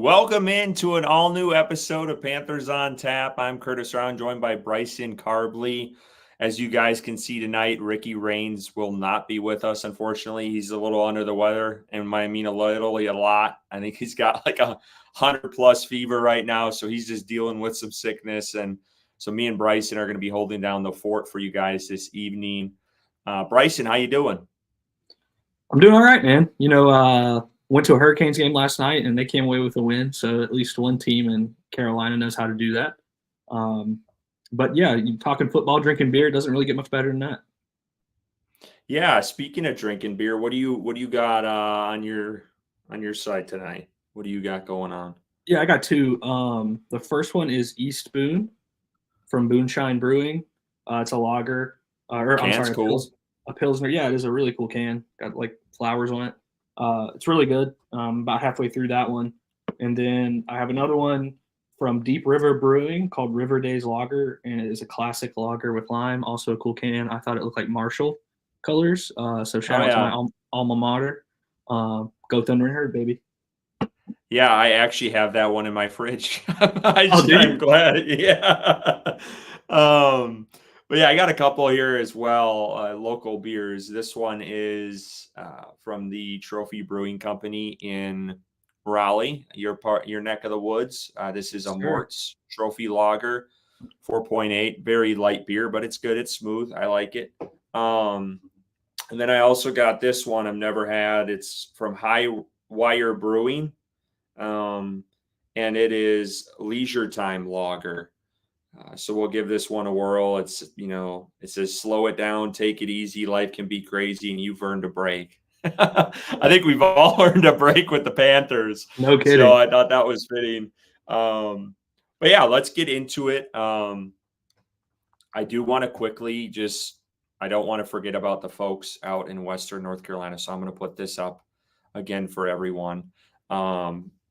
Welcome into an all-new episode of Panthers on Tap. I'm Curtis Rauen, joined by Bryson Karbley. As you guys can see tonight, Ricky Raines will not be with us, unfortunately. He's a little under the weather, and I mean a lot. I think he's got like 100+ fever right now, so he's just dealing with some sickness. And so me and Bryson are going to be holding down the fort for you guys this evening. Bryson, how you doing? I'm doing all right, man. Went to a Hurricanes game last night, and they came away with a win. So at least one team in Carolina knows how to do that. But yeah, you talking football, drinking beer, it doesn't really get much better than that. Yeah, speaking of drinking beer, what do you got on your side tonight? What do you got going on? Yeah, I got two. The first one is East Boone from Boonshine Brewing. It's a lager, Cool. a Pilsner. Yeah, it is a really cool can. Got like flowers on it. It's really good. About halfway through that one. And then I have another one from Deep River Brewing called River Days Lager, and it is a classic lager with lime. Also a cool can. I thought it looked like Marshall colors. So shout out to my alma mater. Go Thunder and Herd, baby. Yeah, I actually have that one in my fridge. I'm glad. Yeah. But yeah, I got a couple here as well, local beers. This one is from the Trophy Brewing Company in Raleigh, your neck of the woods. This is a Mort's Trophy Lager, 4.8, very light beer, but it's good. It's smooth. I like it. And then I also got this one I've never had. It's from High Wire Brewing, and it is Leisure Time Lager. So we'll give this one a whirl. It says slow it down, take it easy. Life can be crazy, and you've earned a break. I think we've all earned a break with the Panthers. No kidding. So I thought that was fitting. But yeah, let's get into it. I do want to quickly I don't want to forget about the folks out in Western North Carolina. So I'm going to put this up again for everyone.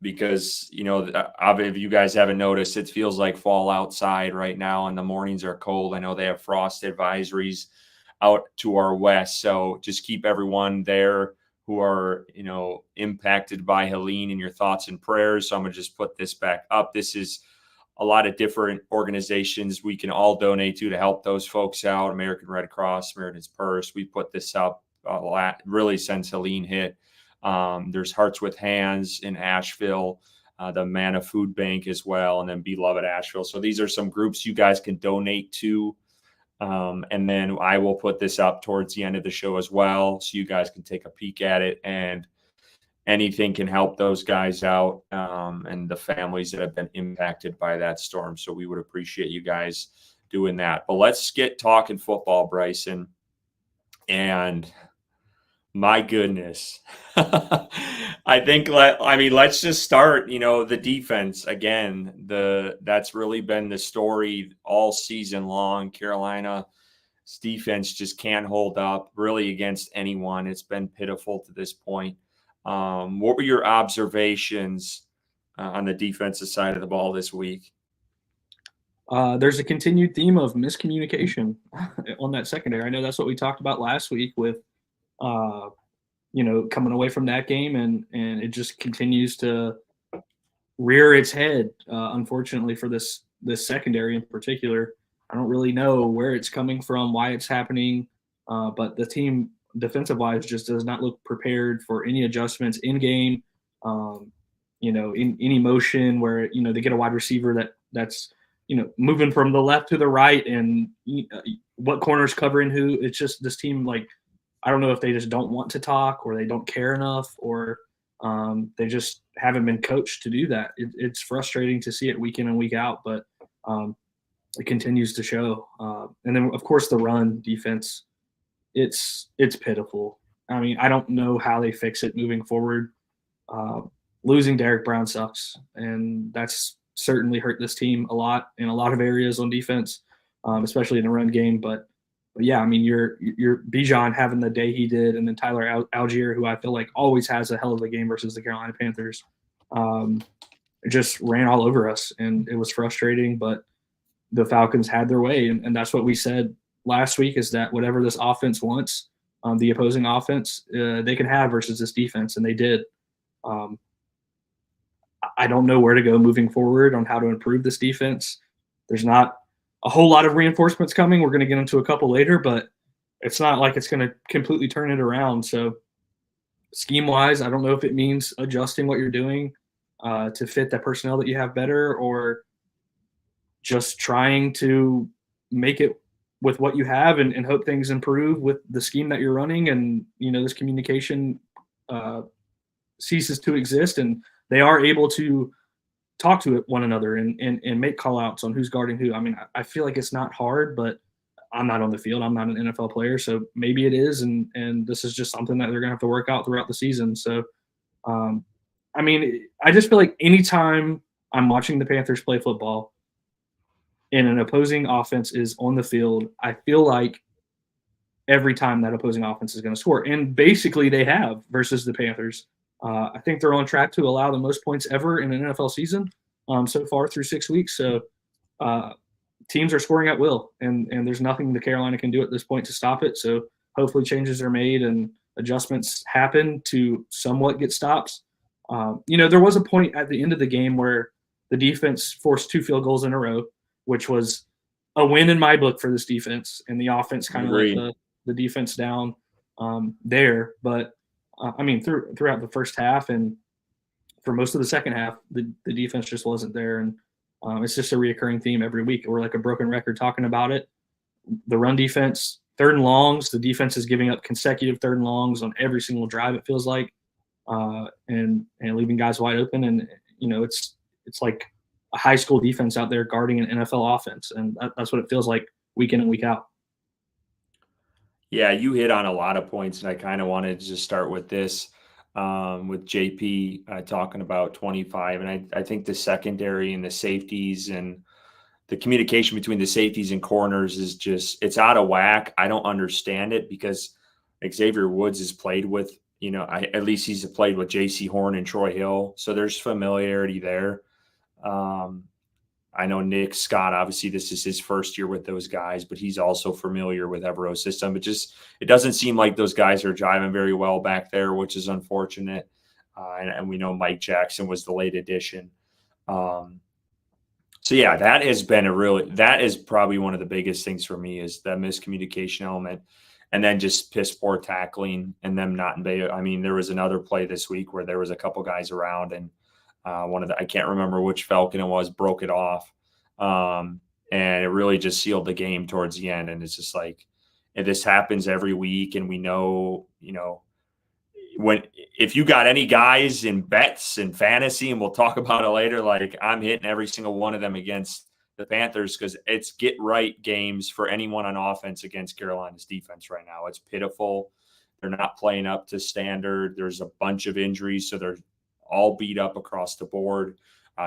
Because, if you guys haven't noticed, it feels like fall outside right now and the mornings are cold. I know they have frost advisories out to our west. So just keep everyone there who are, impacted by Helene in your thoughts and prayers. So I'm going to just put this back up. This is a lot of different organizations we can all donate to help those folks out. American Red Cross, Samaritan's Purse. We put this up a lot, really since Helene hit. There's Hearts with Hands in Asheville, the Manna Food Bank as well, and then Beloved Asheville. So these are some groups you guys can donate to. And then I will put this up towards the end of the show as well, so you guys can take a peek at it, and anything can help those guys out and the families that have been impacted by that storm. So we would appreciate you guys doing that. But let's get talking football, Bryson. And my goodness. I think let's just start, the defense again. That's really been the story all season long. Carolina's defense just can't hold up really against anyone. It's been pitiful to this point. What were your observations on the defensive side of the ball this week? There's a continued theme of miscommunication on that secondary. I know that's what we talked about last week with coming away from that game, and it just continues to rear its head, unfortunately, for this secondary in particular. I don't really know where it's coming from, why it's happening, but the team defensive-wise just does not look prepared for any adjustments in game, in any motion where, they get a wide receiver that's moving from the left to the right, and what corner's covering who. It's just this team, I don't know if they just don't want to talk, or they don't care enough, or they just haven't been coached to do that. It's frustrating to see it week in and week out, but it continues to show. And then, of course, the run defense, it's pitiful. I mean, I don't know how they fix it moving forward. Losing Derek Brown sucks, and that's certainly hurt this team a lot in a lot of areas on defense, especially in the run game. But yeah, I mean, you're Bijan having the day he did, and then Tyler Algier, who I feel like always has a hell of a game versus the Carolina Panthers, just ran all over us, and it was frustrating. But the Falcons had their way, and that's what we said last week, is that whatever this offense wants, the opposing offense, they can have versus this defense, and they did. I don't know where to go moving forward on how to improve this defense. There's not a whole lot of reinforcements coming. We're going to get into a couple later, but it's not like it's going to completely turn it around. So scheme wise, I don't know if it means adjusting what you're doing to fit the personnel that you have better, or just trying to make it with what you have and hope things improve with the scheme that you're running. And, this communication ceases to exist, and they are able to talk to one another and make call outs on who's guarding who. I mean, I feel like it's not hard, but I'm not on the field. I'm not an NFL player, so maybe it is, and this is just something that they're gonna have to work out throughout the season. So, I mean, I just feel like anytime I'm watching the Panthers play football and an opposing offense is on the field, I feel like every time that opposing offense is going to score, and basically they have versus the Panthers. I think they're on track to allow the most points ever in an NFL season so far through 6 weeks. So teams are scoring at will, and there's nothing the Carolina can do at this point to stop it. So hopefully changes are made and adjustments happen to somewhat get stops. There was a point at the end of the game where the defense forced 2 field goals in a row, which was a win in my book for this defense, and the offense kind of let the defense down there. But I mean, throughout the first half and for most of the second half, the defense just wasn't there. And it's just a reoccurring theme every week. We're like a broken record talking about it. The run defense, 3rd and longs, the defense is giving up consecutive 3rd and longs on every single drive, it feels like, and leaving guys wide open. And, it's like a high school defense out there guarding an NFL offense. And that's what it feels like week in and week out. Yeah, you hit on a lot of points, and I kind of wanted to just start with this, with JP talking about 25. And I think the secondary and the safeties and the communication between the safeties and corners is just, it's out of whack. I don't understand it because Xavier Woods has played with, at least he's played with JC Horn and Troy Hill. So there's familiarity there. I know Nick Scott, obviously this is his first year with those guys, but he's also familiar with Evero's system. It doesn't seem like those guys are driving very well back there, which is unfortunate. And we know Mike Jackson was the late addition. So yeah, that is probably one of the biggest things for me is the miscommunication element, and then just piss poor tackling and them not in bay. I mean, there was another play this week where there was a couple guys around, and I can't remember which Falcon it was, broke it off. And it really just sealed the game towards the end. And it's just like, and this happens every week. And we know, if you got any guys in bets and fantasy, and we'll talk about it later, like I'm hitting every single one of them against the Panthers because it's get right games for anyone on offense against Carolina's defense right now. It's pitiful. They're not playing up to standard. There's a bunch of injuries. So they're all beat up across the board.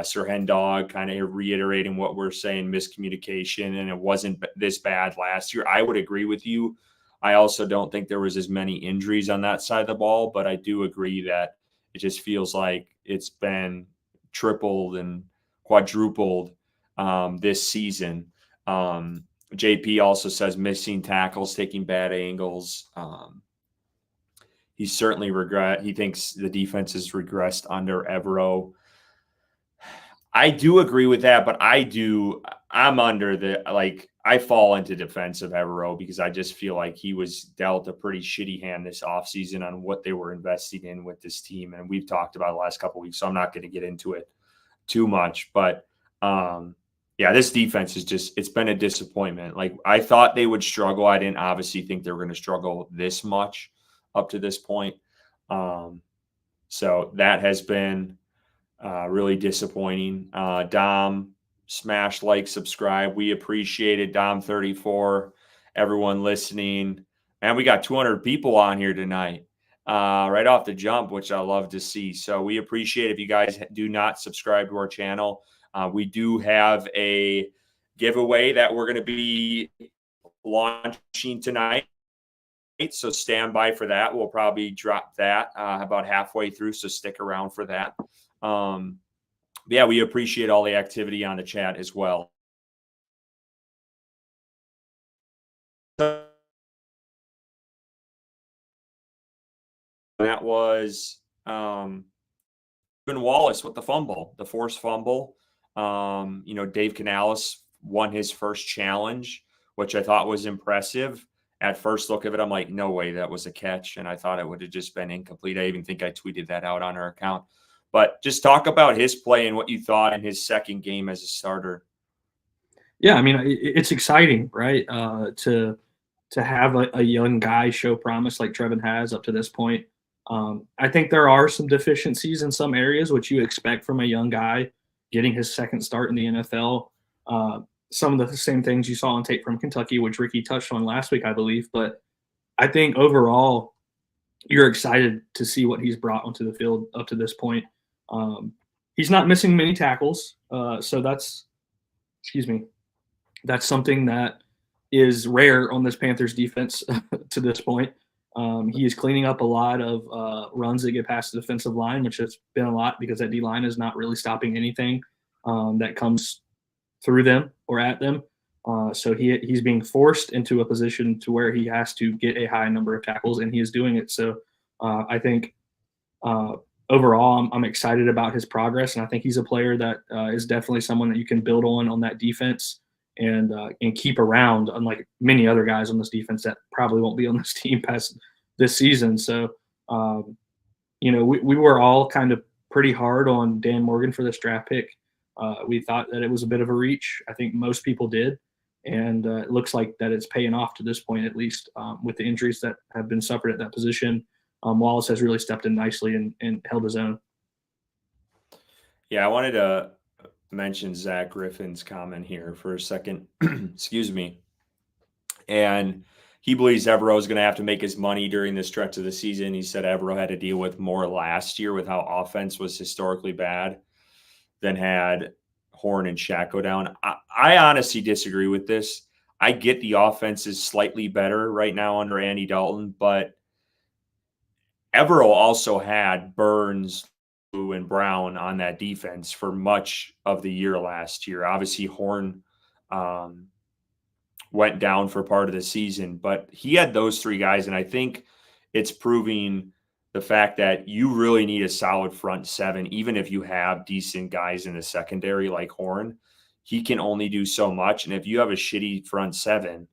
Sir Hendog kind of reiterating what we're saying, miscommunication, and it wasn't this bad last year. I would agree with you. I also don't think there was as many injuries on that side of the ball, but I do agree that it just feels like it's been tripled and quadrupled this season. JP also says missing tackles, taking bad angles. He certainly he thinks the defense has regressed under Evero. I do agree with that, but I'm under I fall into defense of Evero because I just feel like he was dealt a pretty shitty hand this offseason on what they were investing in with this team. And we've talked about it the last couple of weeks, so I'm not going to get into it too much. But yeah, this defense it's been a disappointment. Like I thought they would struggle. I didn't obviously think they were going to struggle this much up to this point. So that has been really disappointing. Dom, smash, like, subscribe. We appreciate it. Dom34, everyone listening. Man, we got 200 people on here tonight right off the jump, which I love to see. So we appreciate it. If you guys do not subscribe to our channel, we do have a giveaway that we're going to be launching tonight. So stand by for that. We'll probably drop that about halfway through. So stick around for that. Yeah, we appreciate all the activity on the chat as well. That was Wallace with the fumble, the forced fumble. Dave Canales won his first challenge, which I thought was impressive. At first look of it, I'm like, no way that was a catch. And I thought it would have just been incomplete. I even think I tweeted that out on our account. But just talk about his play and what you thought in his second game as a starter. Yeah, I mean, it's exciting, right? To have a young guy show promise like Trevin has up to this point. I think there are some deficiencies in some areas, which you expect from a young guy getting his second start in the NFL. Some of the same things you saw on tape from Kentucky, which Ricky touched on last week, I believe. But I think overall, you're excited to see what he's brought onto the field up to this point. He's not missing many tackles, so that's something that is rare on this Panthers defense to this point. He is cleaning up a lot of runs that get past the defensive line, which has been a lot because that D-line is not really stopping anything that comes through them or at them. So he's being forced into a position to where he has to get a high number of tackles, and he is doing it. So I think overall, I'm excited about his progress, and I think he's a player that is definitely someone that you can build on that defense and keep around, unlike many other guys on this defense that probably won't be on this team past this season. So, we were all kind of pretty hard on Dan Morgan for this draft pick. We thought that it was a bit of a reach. I think most people did. And it looks like that it's paying off to this point, at least with the injuries that have been suffered at that position. Wallace has really stepped in nicely and held his own. Yeah, I wanted to mention Zach Griffin's comment here for a second. Excuse me. And he believes Evero is going to have to make his money during this stretch of the season. He said Evero had to deal with more last year with how offense was historically bad than had Horn and Shaq go down. I honestly disagree with this. I get the offense is slightly better right now under Andy Dalton, but Evero also had Burns and Brown on that defense for much of the year last year. Obviously, Horn went down for part of the season, but he had those three guys, and I think it's proving the fact that you really need a solid front seven, even if you have decent guys in the secondary like Horn. He can only do so much, and if you have a shitty front seven,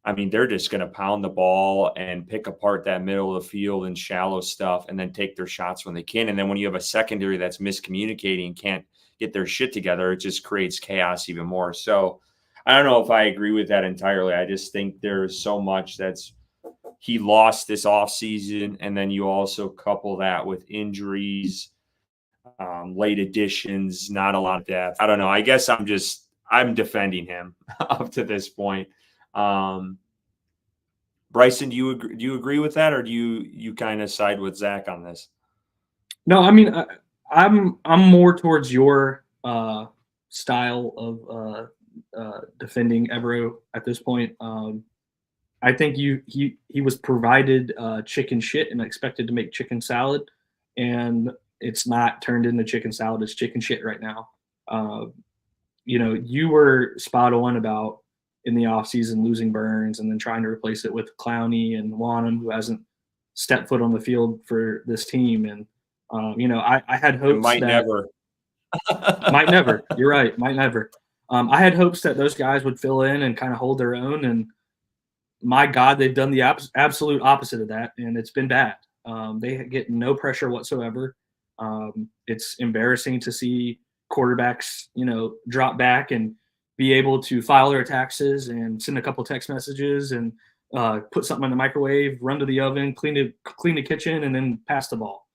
I mean, they're just going to pound the ball and pick apart that middle of the field and shallow stuff and then take their shots when they can. And then when you have a secondary that's miscommunicating, can't get their shit together, it just creates chaos even more. So I don't know if I agree with that entirely. I just think there's so much he lost this offseason, and then you also couple that with injuries, late additions, not a lot of depth. I don't know. I guess I'm defending him up to this point. Bryson, do you agree with that, or do you kind of side with Zach on this? No, I mean, I'm more towards your style of defending Evero at this point. I think he was provided chicken shit and expected to make chicken salad, and it's not turned into chicken salad. It's chicken shit right now. You were spot on about in the offseason losing Burns and then trying to replace it with Clowney and Wanham, who hasn't stepped foot on the field for this team. And, I had hopes might never. Might never. You're right. Might never. I had hopes that those guys would fill in and kind of hold their own. And my God, they've done the absolute opposite of that. And it's been bad. They get no pressure whatsoever. It's embarrassing to see quarterbacks, drop back and be able to file their taxes and send a couple text messages and put something in the microwave, run to the oven, clean the kitchen, and then pass the ball.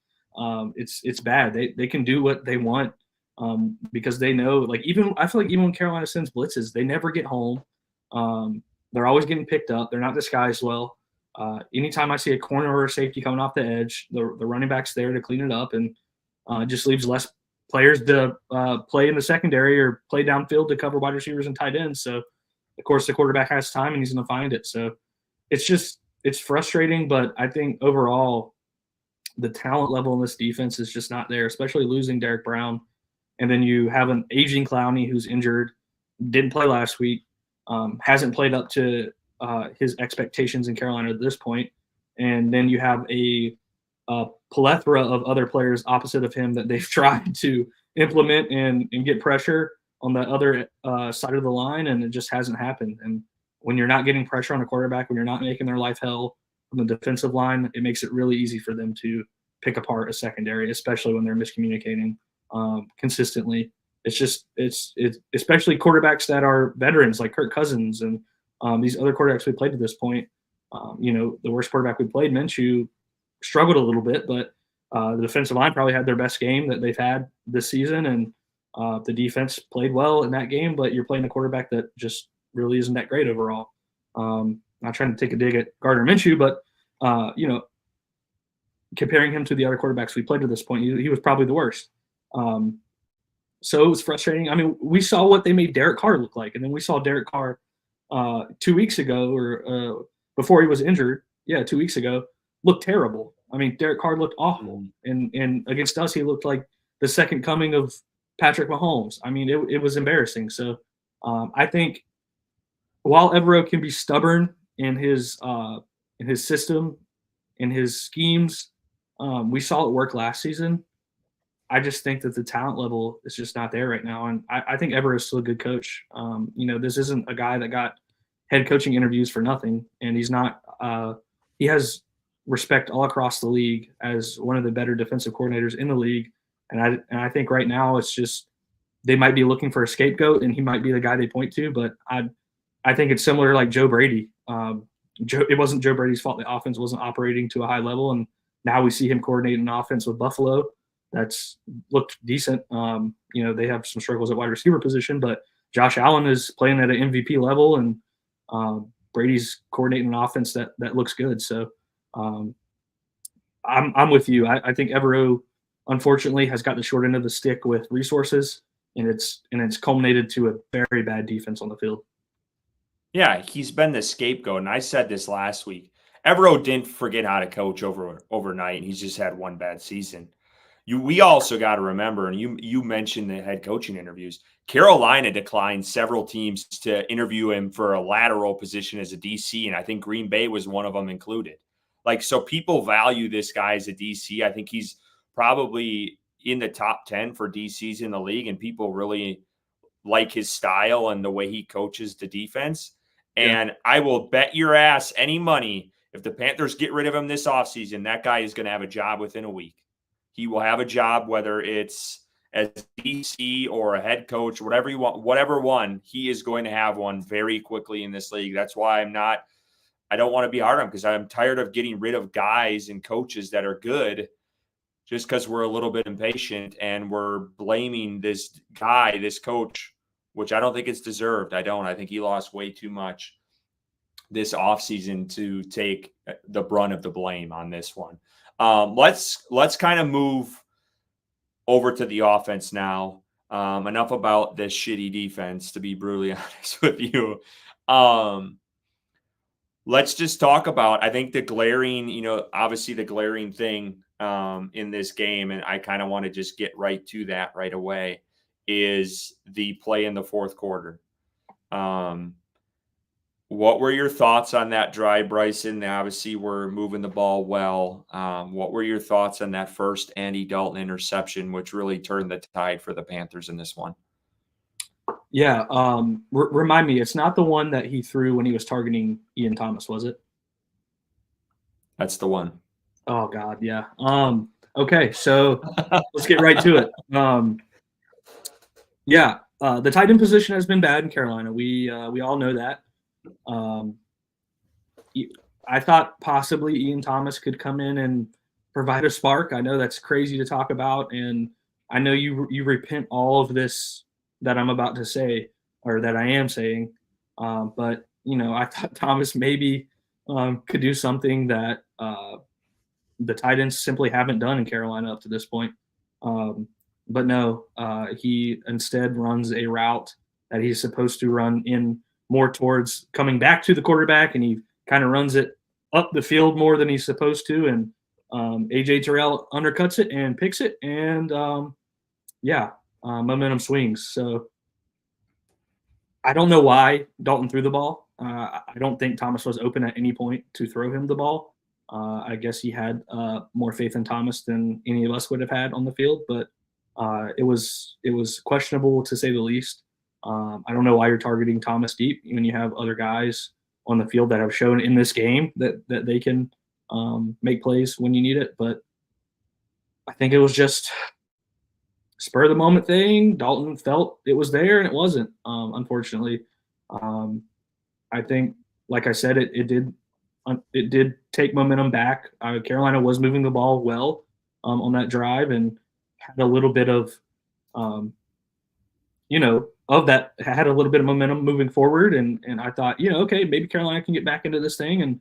It's bad. They can do what they want because they know. I feel like even when Carolina sends blitzes, they never get home. They're always getting picked up. They're not disguised well. Anytime I see a corner or a safety coming off the edge, the running back's there to clean it up, and it just leaves less players to play in the secondary or play downfield to cover wide receivers and tight ends. So, of course, the quarterback has time and he's going to find it. So it's frustrating, but I think overall the talent level in this defense is just not there, especially losing Derek Brown. And then you have an aging Clowney who's injured, didn't play last week, hasn't played up to his expectations in Carolina at this point. And then you have a plethora of other players opposite of him that they've tried to implement and get pressure on the other side of the line, and it just hasn't happened. And when you're not getting pressure on a quarterback, when you're not making their life hell on the defensive line, it makes it really easy for them to pick apart a secondary, especially when they're miscommunicating consistently. It's especially quarterbacks that are veterans like Kirk Cousins and these other quarterbacks we played to this point. The worst quarterback we played, Minshew, struggled a little bit, but the defensive line probably had their best game that they've had this season, and the defense played well in that game, but you're playing a quarterback that just really isn't that great overall. Not trying to take a dig at Gardner Minshew, but comparing him to the other quarterbacks we played to this point, he was probably the worst. So it was frustrating. I mean, we saw what they made Derek Carr look like, and then we saw Derek Carr 2 weeks ago, or before he was injured, 2 weeks ago, look terrible. I mean, Derek Carr looked awful, and against us, he looked like the second coming of Patrick Mahomes. I mean, it was embarrassing. So I think while Evero can be stubborn in his system, in his schemes, we saw it work last season. I just think that the talent level is just not there right now. And I think Evero is still a good coach. This isn't a guy that got head coaching interviews for nothing. And he's not he has respect all across the league as one of the better defensive coordinators in the league. And I think right now it's just they might be looking for a scapegoat, and he might be the guy they point to. But I think it's similar like Joe Brady. It wasn't Joe Brady's fault the offense wasn't operating to a high level, and now we see him coordinating an offense with Buffalo that's looked decent. They have some struggles at wide receiver position, but Josh Allen is playing at an MVP level, and Brady's coordinating an offense that looks good. So I'm with you. I think Evero, unfortunately, has got the short end of the stick with resources, and it's culminated to a very bad defense on the field. Yeah, he's been the scapegoat, and I said this last week. Evero didn't forget how to coach overnight, and he's just had one bad season. We also got to remember, and you mentioned the head coaching interviews. Carolina declined several teams to interview him for a lateral position as a DC, and I think Green Bay was one of them included. So people value this guy as a DC. I think he's probably in the top 10 for DCs in the league, and people really like his style and the way he coaches the defense. And I will bet your ass any money if the Panthers get rid of him this offseason, that guy is going to have a job within a week. He will have a job, whether it's as DC or a head coach, whatever you want, whatever one, he is going to have one very quickly in this league. That's why I don't want to be hard on him, because I'm tired of getting rid of guys and coaches that are good just because we're a little bit impatient and we're blaming this guy, this coach, which I don't think it's deserved. I think he lost way too much this offseason to take the brunt of the blame on this one. Let's kind of move over to the offense now. Enough about this shitty defense, to be brutally honest with you. Let's just talk about, I think the glaring, obviously the glaring thing in this game, and I kind of want to just get right to that right away, is the play in the fourth quarter. What were your thoughts on that drive, Bryson? Obviously, we're moving the ball well. What were your thoughts on that first Andy Dalton interception, which really turned the tide for the Panthers in this one? Yeah. Remind me, it's not the one that he threw when he was targeting Ian Thomas, was it? That's the one. Oh, God, yeah. Okay, so let's get right to it. The tight end position has been bad in Carolina. We all know that. I thought possibly Ian Thomas could come in and provide a spark. I know that's crazy to talk about, and I know you repent all of this that I'm about to say, or that I am saying. But I thought Thomas maybe could do something that the tight ends simply haven't done in Carolina up to this point. But no, he instead runs a route that he's supposed to run in more towards coming back to the quarterback, and he kind of runs it up the field more than he's supposed to. And AJ Terrell undercuts it and picks it, and momentum swings. So I don't know why Dalton threw the ball. I don't think Thomas was open at any point to throw him the ball. I guess he had more faith in Thomas than any of us would have had on the field, but it was questionable to say the least. I don't know why you're targeting Thomas deep when you have other guys on the field that have shown in this game that they can make plays when you need it. But I think it was just spur of the moment thing. Dalton felt it was there and it wasn't, unfortunately. I think, like I said, it did take momentum back. Carolina was moving the ball well on that drive and had a little bit of, of that, had a little bit of momentum moving forward. And I thought, okay, maybe Carolina can get back into this thing and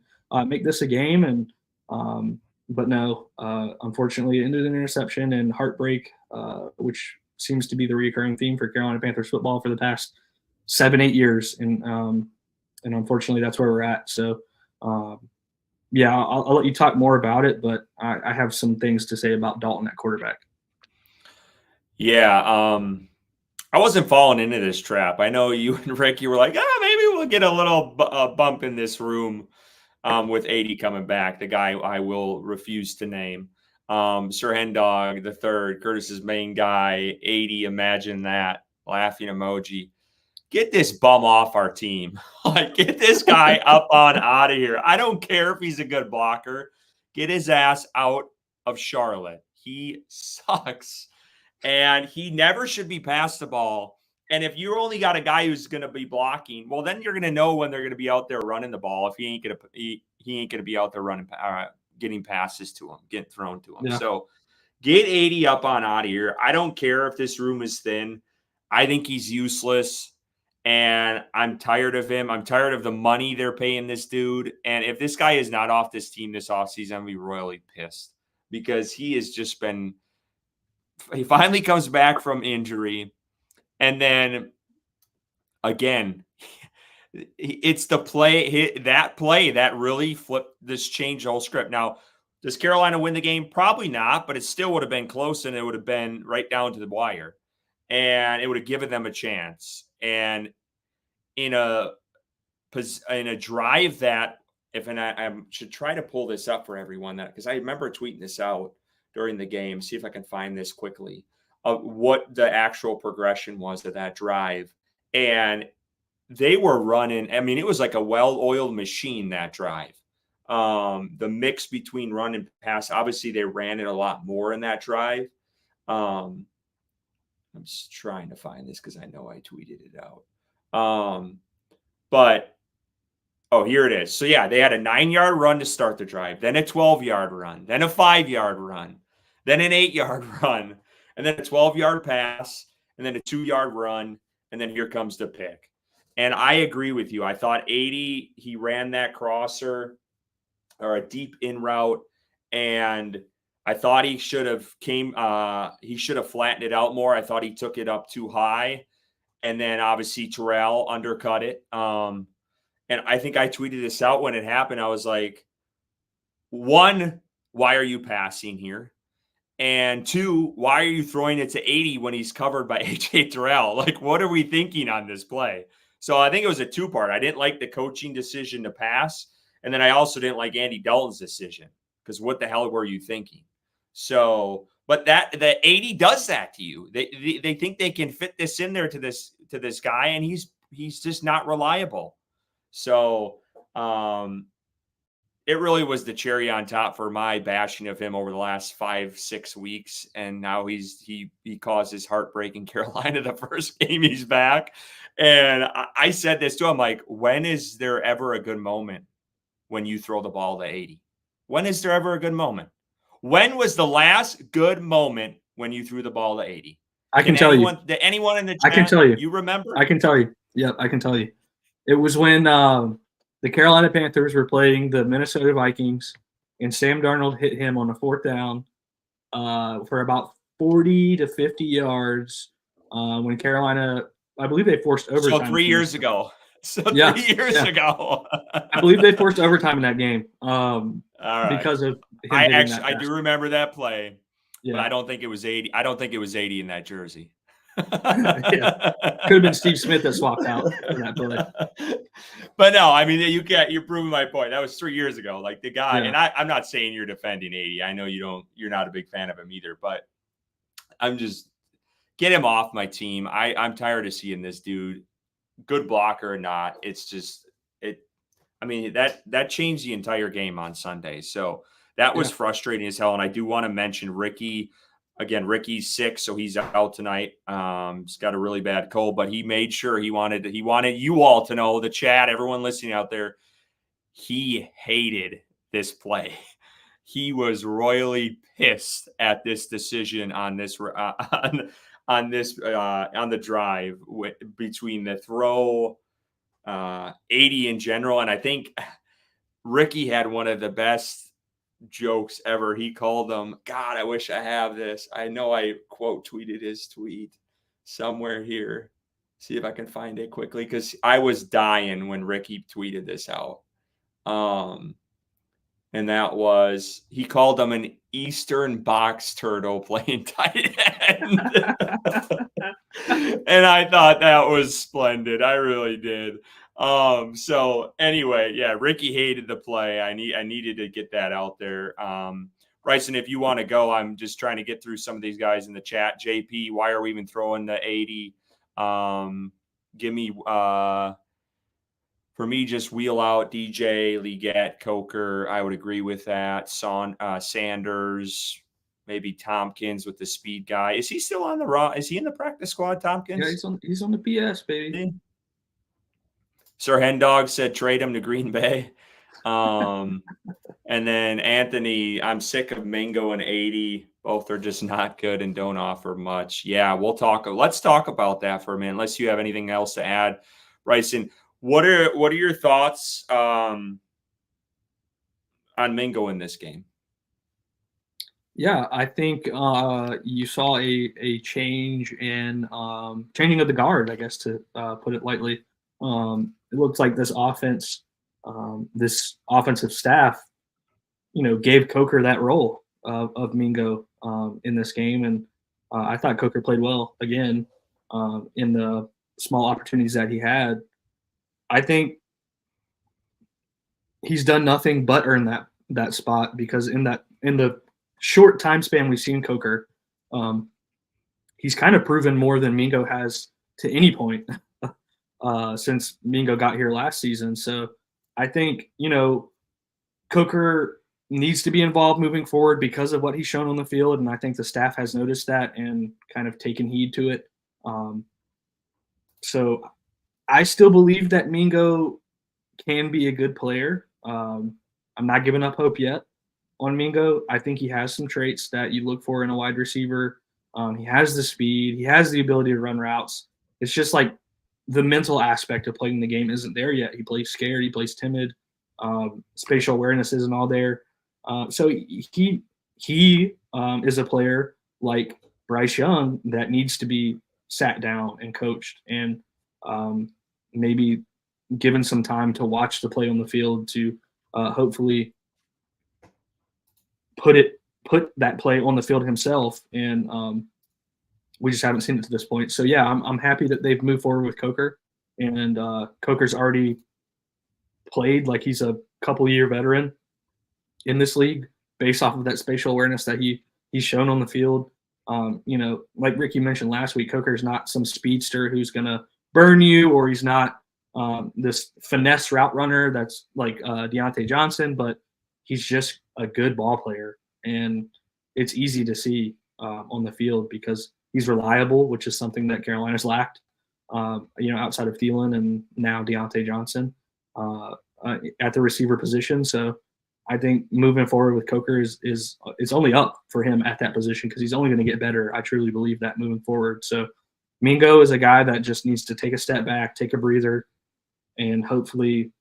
make this a game. And but no, unfortunately, it ended in an interception and heartbreak, which seems to be the recurring theme for Carolina Panthers football for the past 7-8 years. And unfortunately, that's where we're at. So, yeah, I'll let you talk more about it, but I have some things to say about Dalton at quarterback. Yeah, I wasn't falling into this trap. I know you and Rick, you were like, maybe we'll get a little bump in this room with 80 coming back, the guy I will refuse to name. Sir Hendog, the third, Curtis's main guy, 80, imagine that, laughing emoji. Get this bum off our team. Like, get this guy up on out of here. I don't care if he's a good blocker. Get his ass out of Charlotte. He sucks. And he never should be passed the ball. And if you only got a guy who's going to be blocking, well, then you're going to know when they're going to be out there running the ball. If he ain't going to be out there running, getting passes to him, getting thrown to him. Yeah. So get 80 up on out of here. I don't care if this room is thin. I think he's useless. And I'm tired of him. I'm tired of the money they're paying this dude. And if this guy is not off this team this offseason, I'm going to be royally pissed because he has just been – he finally comes back from injury. And then, again, it's the play that really flipped this, changed the whole script. Now, does Carolina win the game? Probably not, but it still would have been close, and it would have been right down to the wire. And it would have given them a chance. And in a drive that, I should try to pull this up for everyone, that because I remember tweeting this out during the game. See if I can find this quickly. What the actual progression was of that drive. And they were running. I mean, it was like a well-oiled machine, that drive. The mix between run and pass, obviously they ran it a lot more in that drive. I'm just trying to find this because I know I tweeted it out. But here it is. So yeah, they had a 9-yard run to start the drive, then a 12-yard run, then a 5-yard run, then an 8-yard run, and then a 12-yard pass, and then a 2-yard run, and then here comes the pick. And I agree with you. I thought 80, he ran that crosser or a deep in route, and I thought he should have flattened it out more. I thought he took it up too high. And then obviously Terrell undercut it. And I think I tweeted this out when it happened. I was like, 1, why are you passing here? And 2, why are you throwing it to 80 when he's covered by AJ Terrell? Like, what are we thinking on this play? So I think it was a 2-part. I didn't like the coaching decision to pass. And then I also didn't like Andy Dalton's decision, because what the hell were you thinking? So, but the 80 does that to you. They think they can fit this in there to this guy, and he's just not reliable. So, it really was the cherry on top for my bashing of him over the last 5-6 weeks, and now he causes heartbreak in Carolina the first game he's back. And I said this to him, like, when is there ever a good moment when you throw the ball to 80? When is there ever a good moment? When was the last good moment when you threw the ball to 80? I can tell you. Did anyone in the chat, I can tell you. You remember? I can tell you. Yep, I can tell you. It was when the Carolina Panthers were playing the Minnesota Vikings, and Sam Darnold hit him on a 4th down for about 40 to 50 yards when Carolina, I believe they forced overtime. So 3 years ago. So 3 years ago. I believe they forced overtime in that game. All right. Because of him I do remember that play. Yeah. But I don't think it was 80. I don't think it was 80 in that jersey. Yeah. Could have been Steve Smith that swapped out for that play. But no, I mean, you're proving my point. That was 3 years ago. Like the guy, Yeah. and I'm not saying you're defending 80. I know you're not a big fan of him either, but I'm just get him off my team. I'm tired of seeing this dude, good blocker or not. It's just I mean, that changed the entire game on Sunday. So that was frustrating as hell. And I do want to mention Ricky. Again, Ricky's sick, so he's out tonight. He's got a really bad cold, but he made sure he wanted you all to know, the chat, everyone listening out there, he hated this play. He was royally pissed at this decision on this on the drive between the throw, 80 in general, and I think Ricky had one of the best jokes ever. He called them, God, I wish I have this. I know I quote tweeted his tweet somewhere here. See if I can find it quickly, because I was dying when Ricky tweeted this out. And that was, he called them an Eastern box turtle playing tight end. And I thought that was splendid. I really did. So anyway, yeah, Ricky hated the play. I needed to get that out there. Bryson, if you want to go, I'm just trying to get through some of these guys in the chat. JP, why are we even throwing the 80? Give me, for me, just wheel out DJ, Leggett, Coker. I would agree with that. Sanders, maybe Tompkins with the speed guy. Is he still on the raw? Is he in the practice squad, Tompkins? Yeah, he's on the PS, baby. Sir Hendog said trade him to Green Bay. And then Anthony, I'm sick of Mingo and 80. Both are just not good and don't offer much. Yeah, let's talk about that for a minute, unless you have anything else to add. Bryson, what are your thoughts on Mingo in this game? Yeah, I think you saw a change in changing of the guard, I guess, to put it lightly. It looks like this offense, this offensive staff, gave Coker that role of Mingo in this game, and I thought Coker played well again in the small opportunities that he had. I think he's done nothing but earn that spot, because in the short time span we've seen Coker, he's kind of proven more than Mingo has to any point since Mingo got here last season. So I think, Coker needs to be involved moving forward because of what he's shown on the field, and I think the staff has noticed that and kind of taken heed to it. So I still believe that Mingo can be a good player. I'm not giving up hope yet on Mingo. I think he has some traits that you look for in a wide receiver. He has the speed. He has the ability to run routes. It's just like the mental aspect of playing the game isn't there yet. He plays scared. He plays timid. Spatial awareness isn't all there. So he is a player like Bryce Young that needs to be sat down and coached, and maybe given some time to watch the play on the field to hopefully put that play on the field himself. And we just haven't seen it to this point. So yeah, I'm happy that they've moved forward with Coker, and Coker's already played like he's a couple-year veteran in this league based off of that spatial awareness that he's shown on the field. Like Ricky mentioned last week, Coker's not some speedster who's going to burn you, or he's not this finesse route runner that's like Deontay Johnson, but he's just a good ball player. And it's easy to see on the field because he's reliable, which is something that Carolina's lacked, outside of Thielen and now Deontay Johnson at the receiver position. So I think moving forward with Coker is it's only up for him at that position, because he's only going to get better. I truly believe that moving forward. So Mingo is a guy that just needs to take a step back, take a breather, and hopefully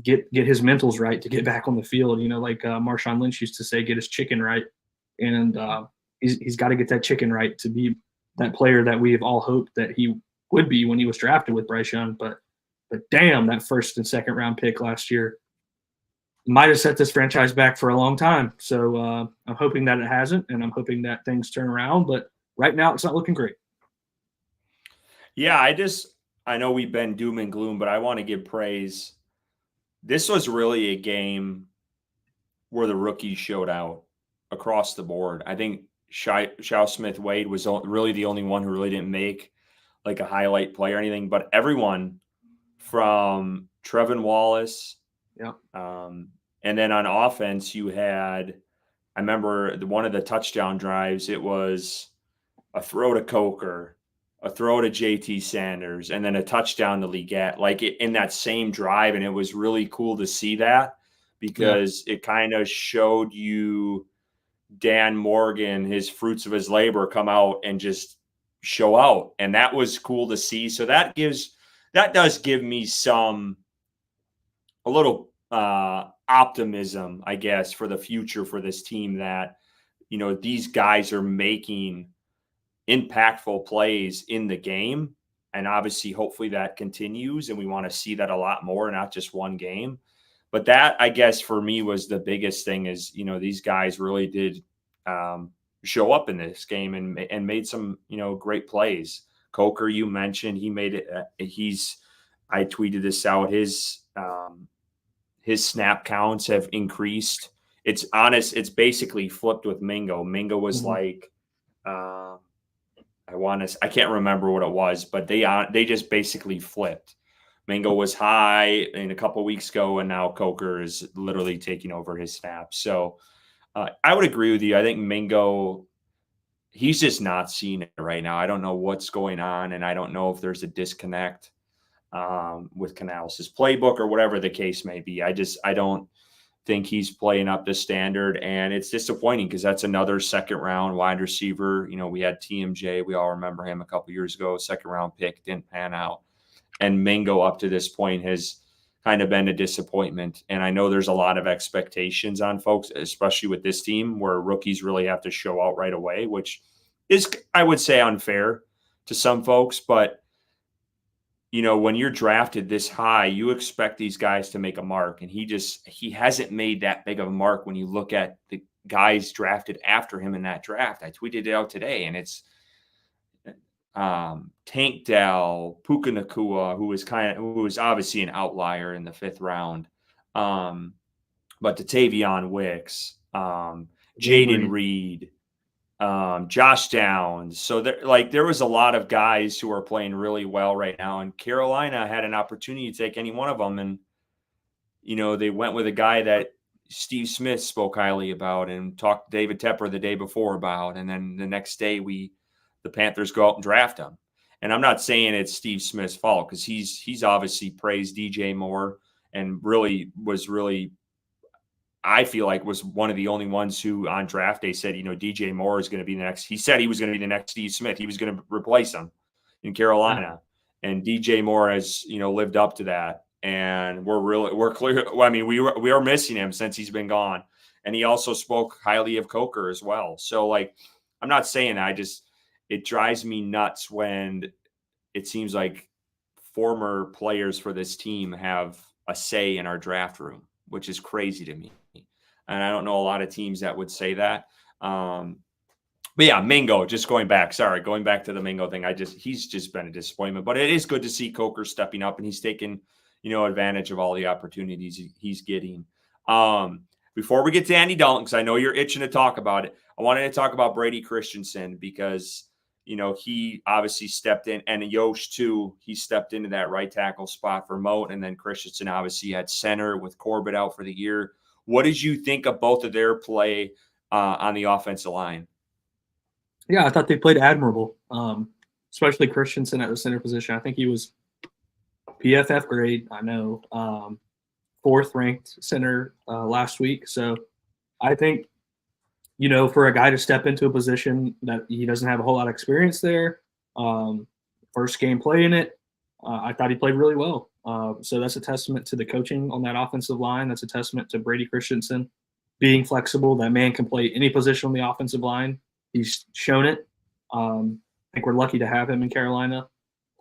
get his mentals right to get back on the field. Like Marshawn Lynch used to say, get his chicken right. And he's got to get that chicken right to be that player that we have all hoped that he would be when he was drafted with Bryce Young. But damn, that first and second round pick last year might have set this franchise back for a long time. So I'm hoping that it hasn't, and I'm hoping that things turn around. But right now, it's not looking great. Yeah, I know we've been doom and gloom, but I want to give praise. This was really a game where the rookies showed out across the board. I think Shao Smith Wade was really the only one who really didn't make like a highlight play or anything, but everyone from Trevin Wallace, Yeah. and then on offense, you had, I remember one of the touchdown drives, it was a throw to Coker, a throw to JT Sanders, and then a touchdown to Leggett, like in that same drive. And it was really cool to see that because it kind of showed you Dan Morgan, his fruits of his labor come out and just show out. And that was cool to see. So that does give me a little optimism, I guess, for the future for this team, that, these guys are making impactful plays in the game. And obviously, hopefully that continues. And we want to see that a lot more, not just one game. But that, I guess, for me was the biggest thing is, these guys really did show up in this game and made some, great plays. Coker, you mentioned, he made it. I tweeted this out. His snap counts have increased. It's honest. It's basically flipped with Mingo. Mingo was like, I can't remember what it was, but they just basically flipped. Mingo was high a couple of weeks ago, and now Coker is literally taking over his snaps. So I would agree with you. I think Mingo, he's just not seeing it right now. I don't know what's going on, and I don't know if there's a disconnect with Canales' playbook or whatever the case may be. I don't think he's playing up to standard, and it's disappointing because that's another second-round wide receiver. We had TMJ. We all remember him a couple years ago, second-round pick, didn't pan out. And Mingo up to this point has kind of been a disappointment. And I know there's a lot of expectations on folks, especially with this team where rookies really have to show out right away, which is, I would say, unfair to some folks. But, when you're drafted this high, you expect these guys to make a mark. And he hasn't made that big of a mark when you look at the guys drafted after him in that draft. I tweeted it out today, and it's Tank Dell, Puka Nacua, who was obviously an outlier in the 5th round. But to Tavion Wicks, Jaden Reed, Josh Downs. So there was a lot of guys who are playing really well right now, and Carolina had an opportunity to take any one of them. And, they went with a guy that Steve Smith spoke highly about and talked to David Tepper the day before about. And then the next day the Panthers go out and draft him. And I'm not saying it's Steve Smith's fault, because he's obviously praised DJ Moore and I feel like was one of the only ones who on draft day said, DJ Moore is going to be the next. He said he was going to be the next Steve Smith. He was going to replace him in Carolina. And DJ Moore has, lived up to that. And we're clear. I mean, we are missing him since he's been gone. And he also spoke highly of Coker as well. So I'm not saying that. It drives me nuts when it seems like former players for this team have a say in our draft room, which is crazy to me. And I don't know a lot of teams that would say that. But yeah, Mingo, going back to the Mingo thing. He's just been a disappointment, but it is good to see Coker stepping up, and he's taking, advantage of all the opportunities he's getting. Before we get to Andy Dalton, because I know you're itching to talk about it, I wanted to talk about Brady Christensen because, he obviously stepped in, and Yosh too. He stepped into that right tackle spot for Moat, and then Christensen obviously had center with Corbett out for the year. What did you think of both of their play on the offensive line? Yeah, I thought they played admirable, especially Christensen at the center position. I think he was PFF grade. I know, 4th ranked center last week. So I think, for a guy to step into a position that he doesn't have a whole lot of experience there, first game playing it, I thought he played really well. So that's a testament to the coaching on that offensive line. That's a testament to Brady Christensen being flexible. That man can play any position on the offensive line. He's shown it. I think we're lucky to have him in Carolina.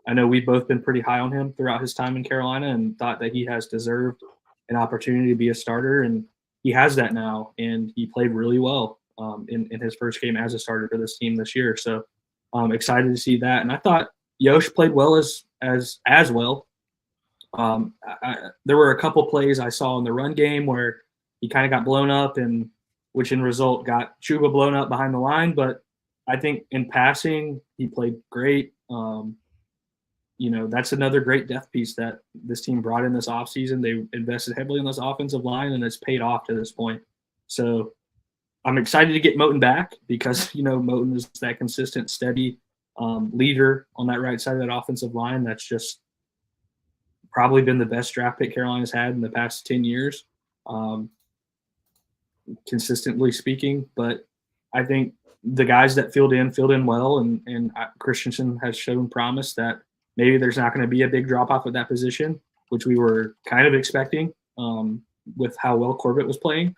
I know we've both been pretty high on him throughout his time in Carolina and thought that he has deserved an opportunity to be a starter, and he has that now, and he played really well in his first game as a starter for this team this year. So I'm excited to see that. And I thought Yosh played well as well. There were a couple plays I saw in the run game where he kind of got blown up, and which in result got Chuba blown up behind the line. But I think in passing, he played great. That's another great depth piece that this team brought in this offseason. They invested heavily in this offensive line, and it's paid off to this point. So I'm excited to get Moten back because, Moten is that consistent, steady leader on that right side of that offensive line. That's just probably been the best draft pick Carolina's had in the past 10 years, consistently speaking. But I think the guys that filled in well, and Christensen has shown promise that maybe there's not going to be a big drop-off at that position, which we were kind of expecting with how well Corbett was playing.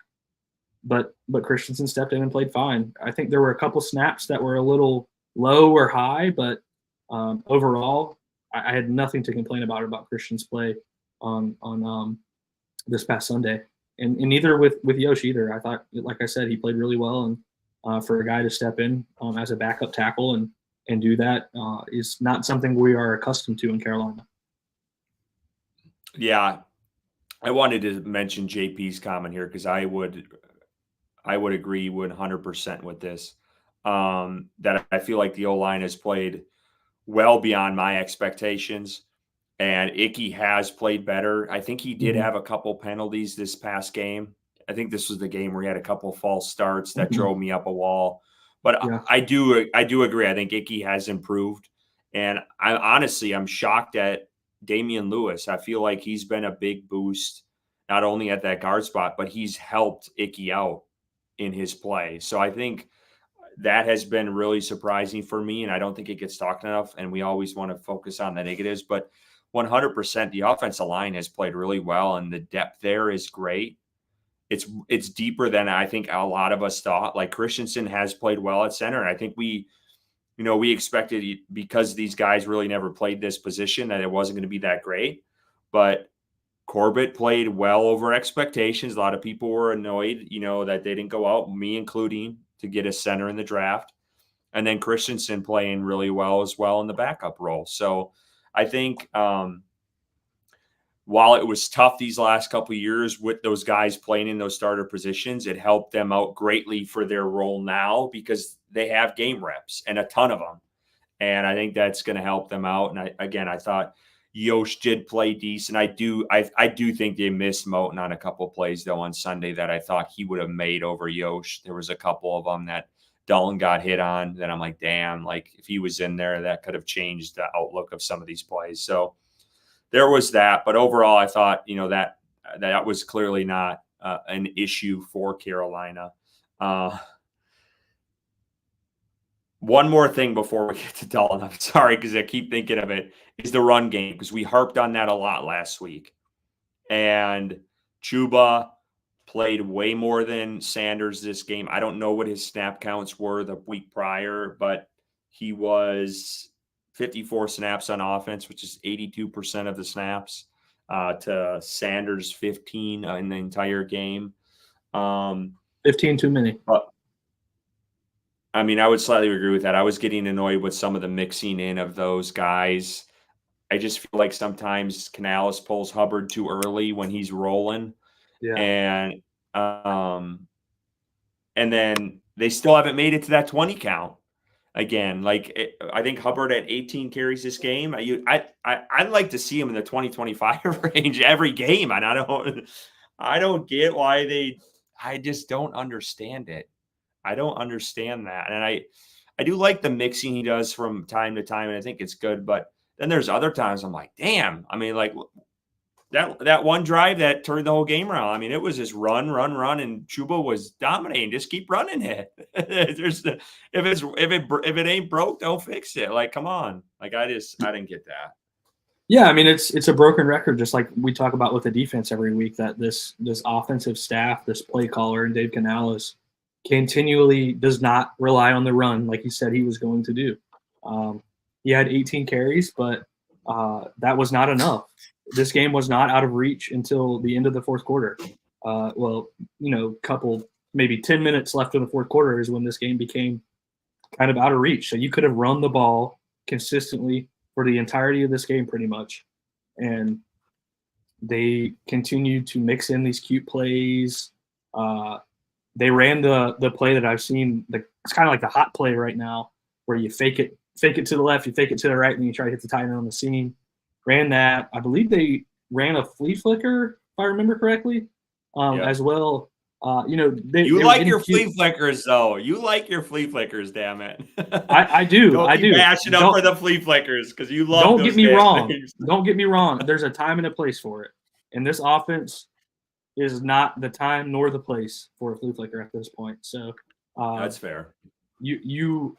But Christensen stepped in and played fine. I think there were a couple snaps that were a little low or high, but overall, I had nothing to complain about Christian's play on this past Sunday. And neither with Yosh either. I thought, like I said, he played really well. And for a guy to step in as a backup tackle and do that is not something we are accustomed to in Carolina. Yeah. I wanted to mention JP's comment here because I would agree 100% with this. That I feel like the O-line has played well beyond my expectations, and Icky has played better. I think he did have a couple penalties this past game. I think this was the game where he had a couple false starts that drove me up a wall. But yeah. I do agree. I think Icky has improved, and I'm shocked at Damian Lewis. I feel like he's been a big boost, not only at that guard spot, but he's helped Icky out in his play. So I think that has been really surprising for me, and I don't think it gets talked enough, and we always want to focus on the negatives, but 100% the offensive line has played really well, and the depth there is great. It's deeper than I think a lot of us thought. Like Christensen has played well at center, and I think we expected, because these guys really never played this position, that it wasn't going to be that great, but Corbett played well over expectations. A lot of people were annoyed, that they didn't go out, me including, to get a center in the draft. And then Christensen playing really well as well in the backup role. So I think while it was tough these last couple of years with those guys playing in those starter positions, it helped them out greatly for their role now because they have game reps and a ton of them. And I think that's going to help them out. And I thought Yosh did play decent. I do think they missed Moten on a couple of plays though on Sunday that I thought he would have made over Yosh. There was a couple of them that Dalton got hit on that I'm like, damn, like if he was in there, that could have changed the outlook of some of these plays. So there was that. But overall, I thought, that was clearly not an issue for Carolina. One more thing before we get to Dalton, I'm sorry because I keep thinking of it, is the run game, because we harped on that a lot last week. And Chuba played way more than Sanders this game. I don't know what his snap counts were the week prior, but he was 54 snaps on offense, which is 82% of the snaps, to Sanders 15 in the entire game. 15 too many. I would slightly agree with that. I was getting annoyed with some of the mixing in of those guys. I just feel like sometimes Canales pulls Hubbard too early when he's rolling. Yeah. And then they still haven't made it to that 20 count again. I think Hubbard at 18 carries this game. I'd like to see him in the 20-25 range every game. And I don't get why I just don't understand it. I don't understand that. And I do like the mixing he does from time to time, and I think it's good. But then there's other times I'm like, damn. That one drive that turned the whole game around. It was just run, and Chuba was dominating. Just keep running it. If it ain't broke, don't fix it. Come on. I didn't get that. Yeah, it's a broken record, just like we talk about with the defense every week, that this offensive staff, this play caller, and Dave Canales continually does not rely on the run like he said he was going to do. He had 18 carries, but that was not enough. This game was not out of reach until the end of the fourth quarter. Maybe 10 minutes left in the fourth quarter is when this game became kind of out of reach. So you could have run the ball consistently for the entirety of this game pretty much. And they continued to mix in these cute plays. They ran the play that I've seen. It's kind of like the hot play right now, where you fake it to the left, you fake it to the right, and you try to hit the tight end on the seam. Ran that. I believe they ran a flea flicker, if I remember correctly, as well. You like your flea flickers, though. You like your flea flickers, damn it. I do. Don't I do. bashing up for the flea flickers because you love. Don't get me wrong. Don't get me wrong. There's a time and a place for it, and this offense is not the time nor the place for a flea flicker at this point. So that's fair. You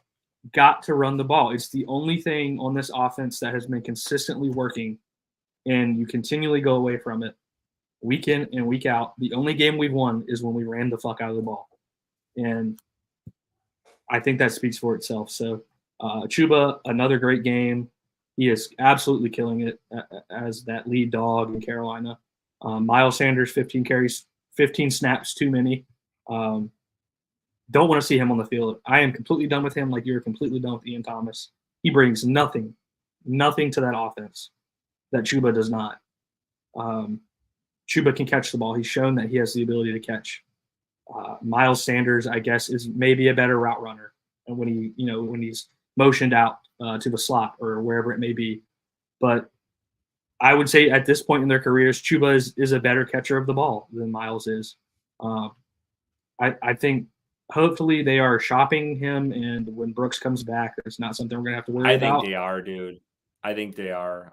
got to run the ball. It's the only thing on this offense that has been consistently working, and you continually go away from it week in and week out. The only game we've won is when we ran the fuck out of the ball. And I think that speaks for itself. So Chuba, another great game. He is absolutely killing it as that lead dog in Carolina. Miles Sanders, 15 carries, 15 snaps, too many. Don't want to see him on the field. I am completely done with him like you're completely done with Ian Thomas. He brings nothing to that offense that Chuba does not. Chuba can catch the ball. He's shown that he has the ability to catch. Miles Sanders, I guess, is maybe a better route runner. And when he's motioned out to the slot or wherever it may be. But I would say at this point in their careers, Chuba is a better catcher of the ball than Miles is. I think hopefully they are shopping him, and when Brooks comes back, it's not something we're going to have to worry about. I think they are, dude. I think they are.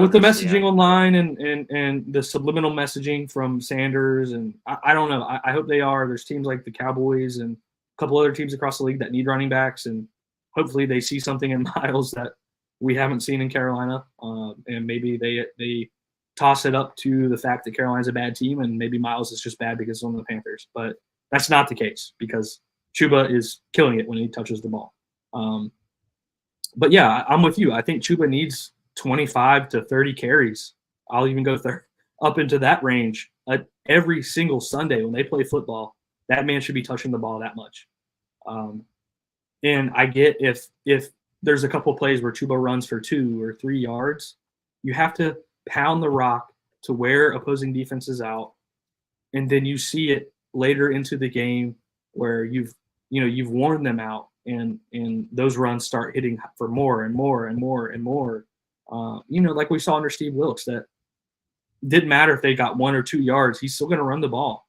With the messaging online and the subliminal messaging from Sanders, and I don't know. I hope they are. There's teams like the Cowboys and a couple other teams across the league that need running backs, and hopefully they see something in Miles that we haven't seen in Carolina, and maybe they toss it up to the fact that Carolina's a bad team, and maybe Miles is just bad because it's on the Panthers. But that's not the case because Chuba is killing it when he touches the ball. But yeah, I'm with you. I think Chuba needs 25 to 30 carries. I'll even go up into that range. Every single Sunday when they play football, that man should be touching the ball that much. And I get if there's a couple of plays where Chuba runs for 2 or 3 yards, you have to pound the rock to wear opposing defenses out, and then you see it later into the game where you've worn them out. And those runs start hitting for more and more and more and more. Like we saw under Steve Wilkes, that didn't matter if they got 1 or 2 yards, he's still going to run the ball.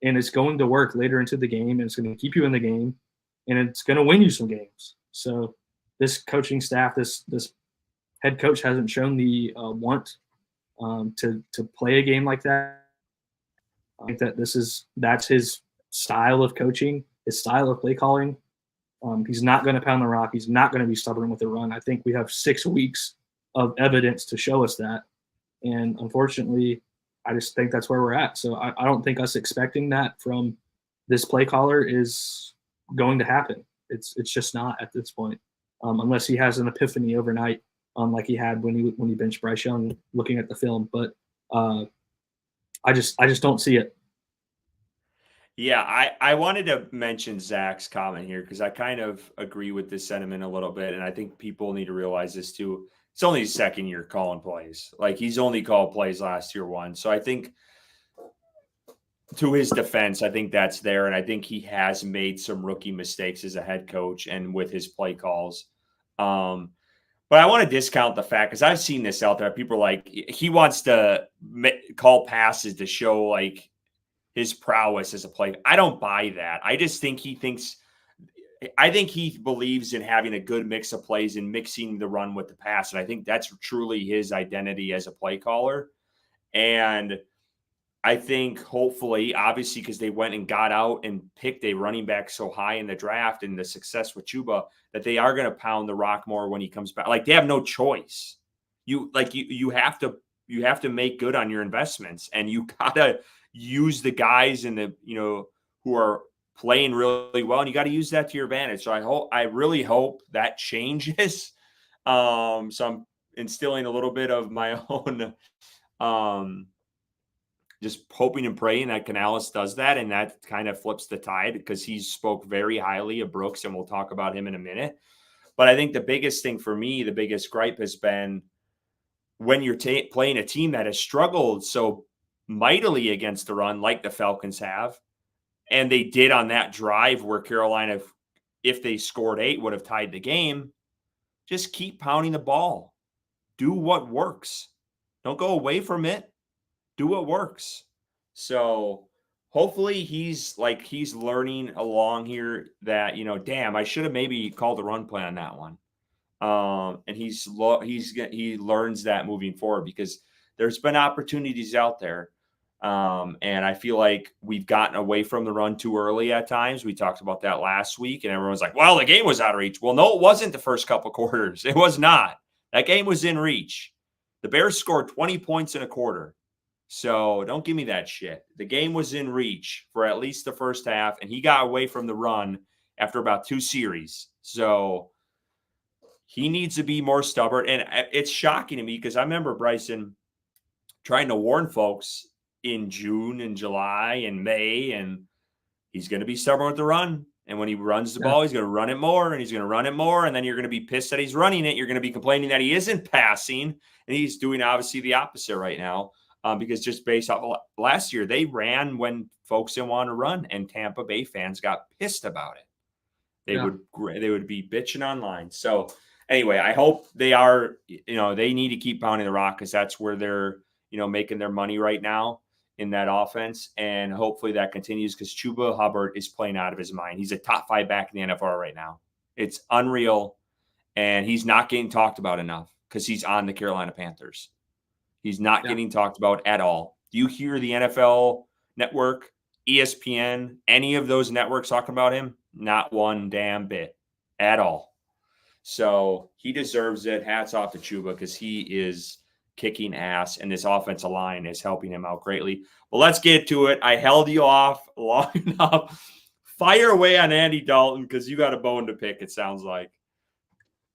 And it's going to work later into the game, and it's going to keep you in the game, and it's going to win you some games. So this coaching staff, this head coach hasn't shown the want to play a game like that. I think that that's his style of coaching, his style of play calling. He's not going to pound the rock. He's not going to be stubborn with the run. I think we have 6 weeks of evidence to show us that. And unfortunately, I just think that's where we're at. So I don't think us expecting that from this play caller is going to happen. It's just not at this point, unless he has an epiphany overnight, like he had when he benched Bryce Young looking at the film. But I just don't see it. Yeah, I wanted to mention Zach's comment here because I kind of agree with this sentiment a little bit, and I think people need to realize this too. It's only his second year calling plays. Like, he's only called plays last year once. So I think, to his defense, I think that's there, and I think he has made some rookie mistakes as a head coach and with his play calls. But I want to discount the fact, because I've seen this out there. People are like, he wants to call passes to show like his prowess as a player. I don't buy that. I just think he believes in having a good mix of plays and mixing the run with the pass. And I think that's truly his identity as a play caller. And I think hopefully, obviously, because they went and got out and picked a running back so high in the draft and the success with Chuba, that they are going to pound the rock more when he comes back. Like, they have no choice. You have to make good on your investments, and you gotta use the guys in the, who are playing really well, and you got to use that to your advantage. So I really hope that changes. So I'm instilling a little bit of my own, just hoping and praying that Canales does that, and that kind of flips the tide, because he spoke very highly of Brooks, and we'll talk about him in a minute. But I think the biggest thing for me, the biggest gripe has been when you're playing a team that has struggled so mightily against the run, like the Falcons have, and they did on that drive where Carolina, if they scored 8, would have tied the game. Just keep pounding the ball. Do what works. Don't go away from it. Do what works. So hopefully he's learning along here that, damn, I should have maybe called the run play on that one. And he learns that moving forward, because there's been opportunities out there. And I feel like we've gotten away from the run too early at times. We talked about that last week, and everyone's like, well, the game was out of reach. Well, no, it wasn't the first couple quarters. It was not. That game was in reach. The Bears scored 20 points in a quarter. So don't give me that shit. The game was in reach for at least the first half, and he got away from the run after about 2 series. So he needs to be more stubborn. And it's shocking to me, because I remember Bryson trying to warn folks in June and July and May, and he's going to be stubborn with the run. And when he runs the ball, he's going to run it more, and he's going to run it more. And then you're going to be pissed that he's running it. You're going to be complaining that he isn't passing. And he's doing obviously the opposite right now, because just based off of last year, they ran when folks didn't want to run, and Tampa Bay fans got pissed about it. They would be bitching online. So anyway, I hope they are, they need to keep pounding the rock, because that's where they're, making their money right now in that offense. And hopefully that continues, because Chuba Hubbard is playing out of his mind. He's a top 5 back in the NFL right now. It's unreal. And he's not getting talked about enough, because he's on the Carolina Panthers. He's not getting talked about at all. Do you hear the NFL Network, ESPN, any of those networks talking about him? Not one damn bit at all. So he deserves it. Hats off to Chuba, because he is kicking ass, and this offensive line is helping him out greatly. Well, let's get to it. I held you off long enough. Fire away on Andy Dalton, because you got a bone to pick, it sounds like.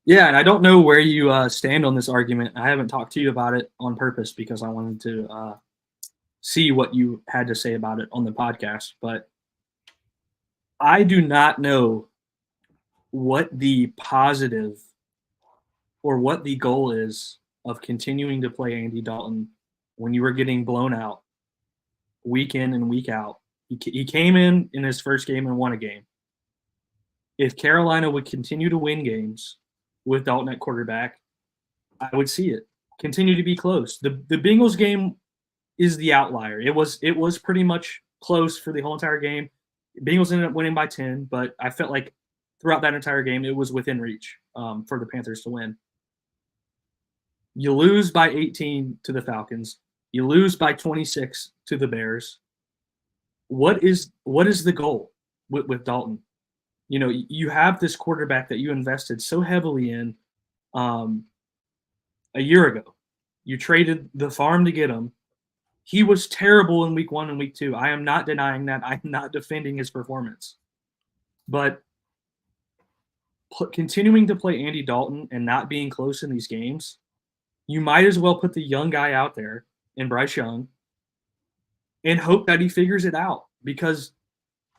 Yeah, and I don't know where you stand on this argument. I haven't talked to you about it on purpose, because I wanted to see what you had to say about it on the podcast. But I do not know what the positive or what the goal is of continuing to play Andy Dalton when you were getting blown out week in and week out. He came in his first game and won a game. If Carolina would continue to win games with Dalton at quarterback, I would see it continue to be close. The Bengals game is the outlier. It was pretty much close for the whole entire game. Bengals ended up winning by 10, but I felt like throughout that entire game, it was within reach for the Panthers to win. You lose by 18 to the Falcons. You lose by 26 to the Bears. What is the goal with Dalton? You have this quarterback that you invested so heavily in a year ago. You traded the farm to get him. He was terrible in week 1 and week 2. I am not denying that. I'm not defending his performance. But continuing to play Andy Dalton and not being close in these games, you might as well put the young guy out there in Bryce Young and hope that he figures it out, because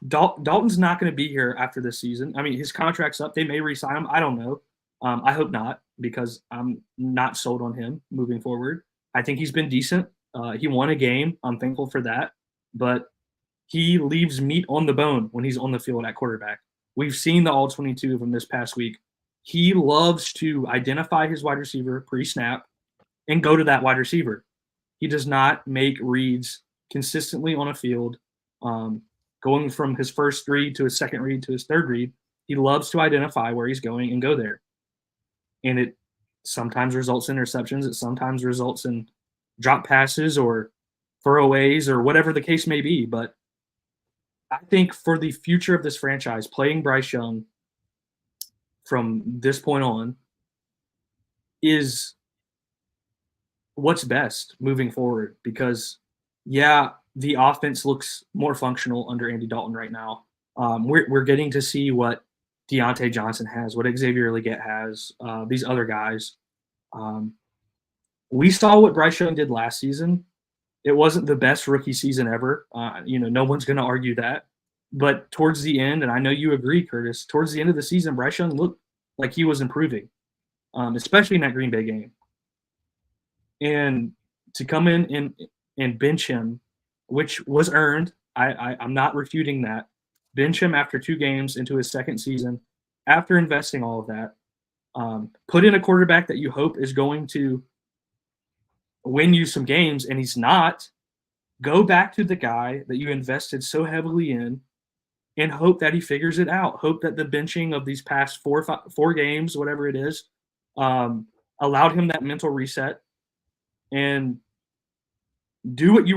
Dalton's not going to be here after this season. I mean, his contract's up. They may re-sign him. I don't know. I hope not, because I'm not sold on him moving forward. I think he's been decent. He won a game. I'm thankful for that. But he leaves meat on the bone when he's on the field at quarterback. We've seen the all 22 of him this past week. He loves to identify his wide receiver pre-snap and go to that wide receiver. He does not make reads consistently on a field, going from his first read to his second read to his third read. He loves to identify where he's going and go there. And it sometimes results in interceptions. It sometimes results in drop passes or throwaways or whatever the case may be. But I think for the future of this franchise, playing Bryce Young from this point on is what's best moving forward, because, yeah, the offense looks more functional under Andy Dalton right now. We're getting to see what Deontay Johnson has, what Xavier Legette has, these other guys. We saw what Bryce Young did last season. It wasn't the best rookie season ever. No one's going to argue that. But towards the end, and I know you agree, Curtis, towards the end of the season, Bryce Young looked like he was improving, especially in that Green Bay game. And to come in and bench him, which was earned, I'm not refuting that. Bench him after 2 games into his second season, after investing all of that. Put in a quarterback that you hope is going to win you some games, and he's not. Go back to the guy that you invested so heavily in and hope that he figures it out. Hope that the benching of these past 4 games, whatever it is, allowed him that mental reset and do what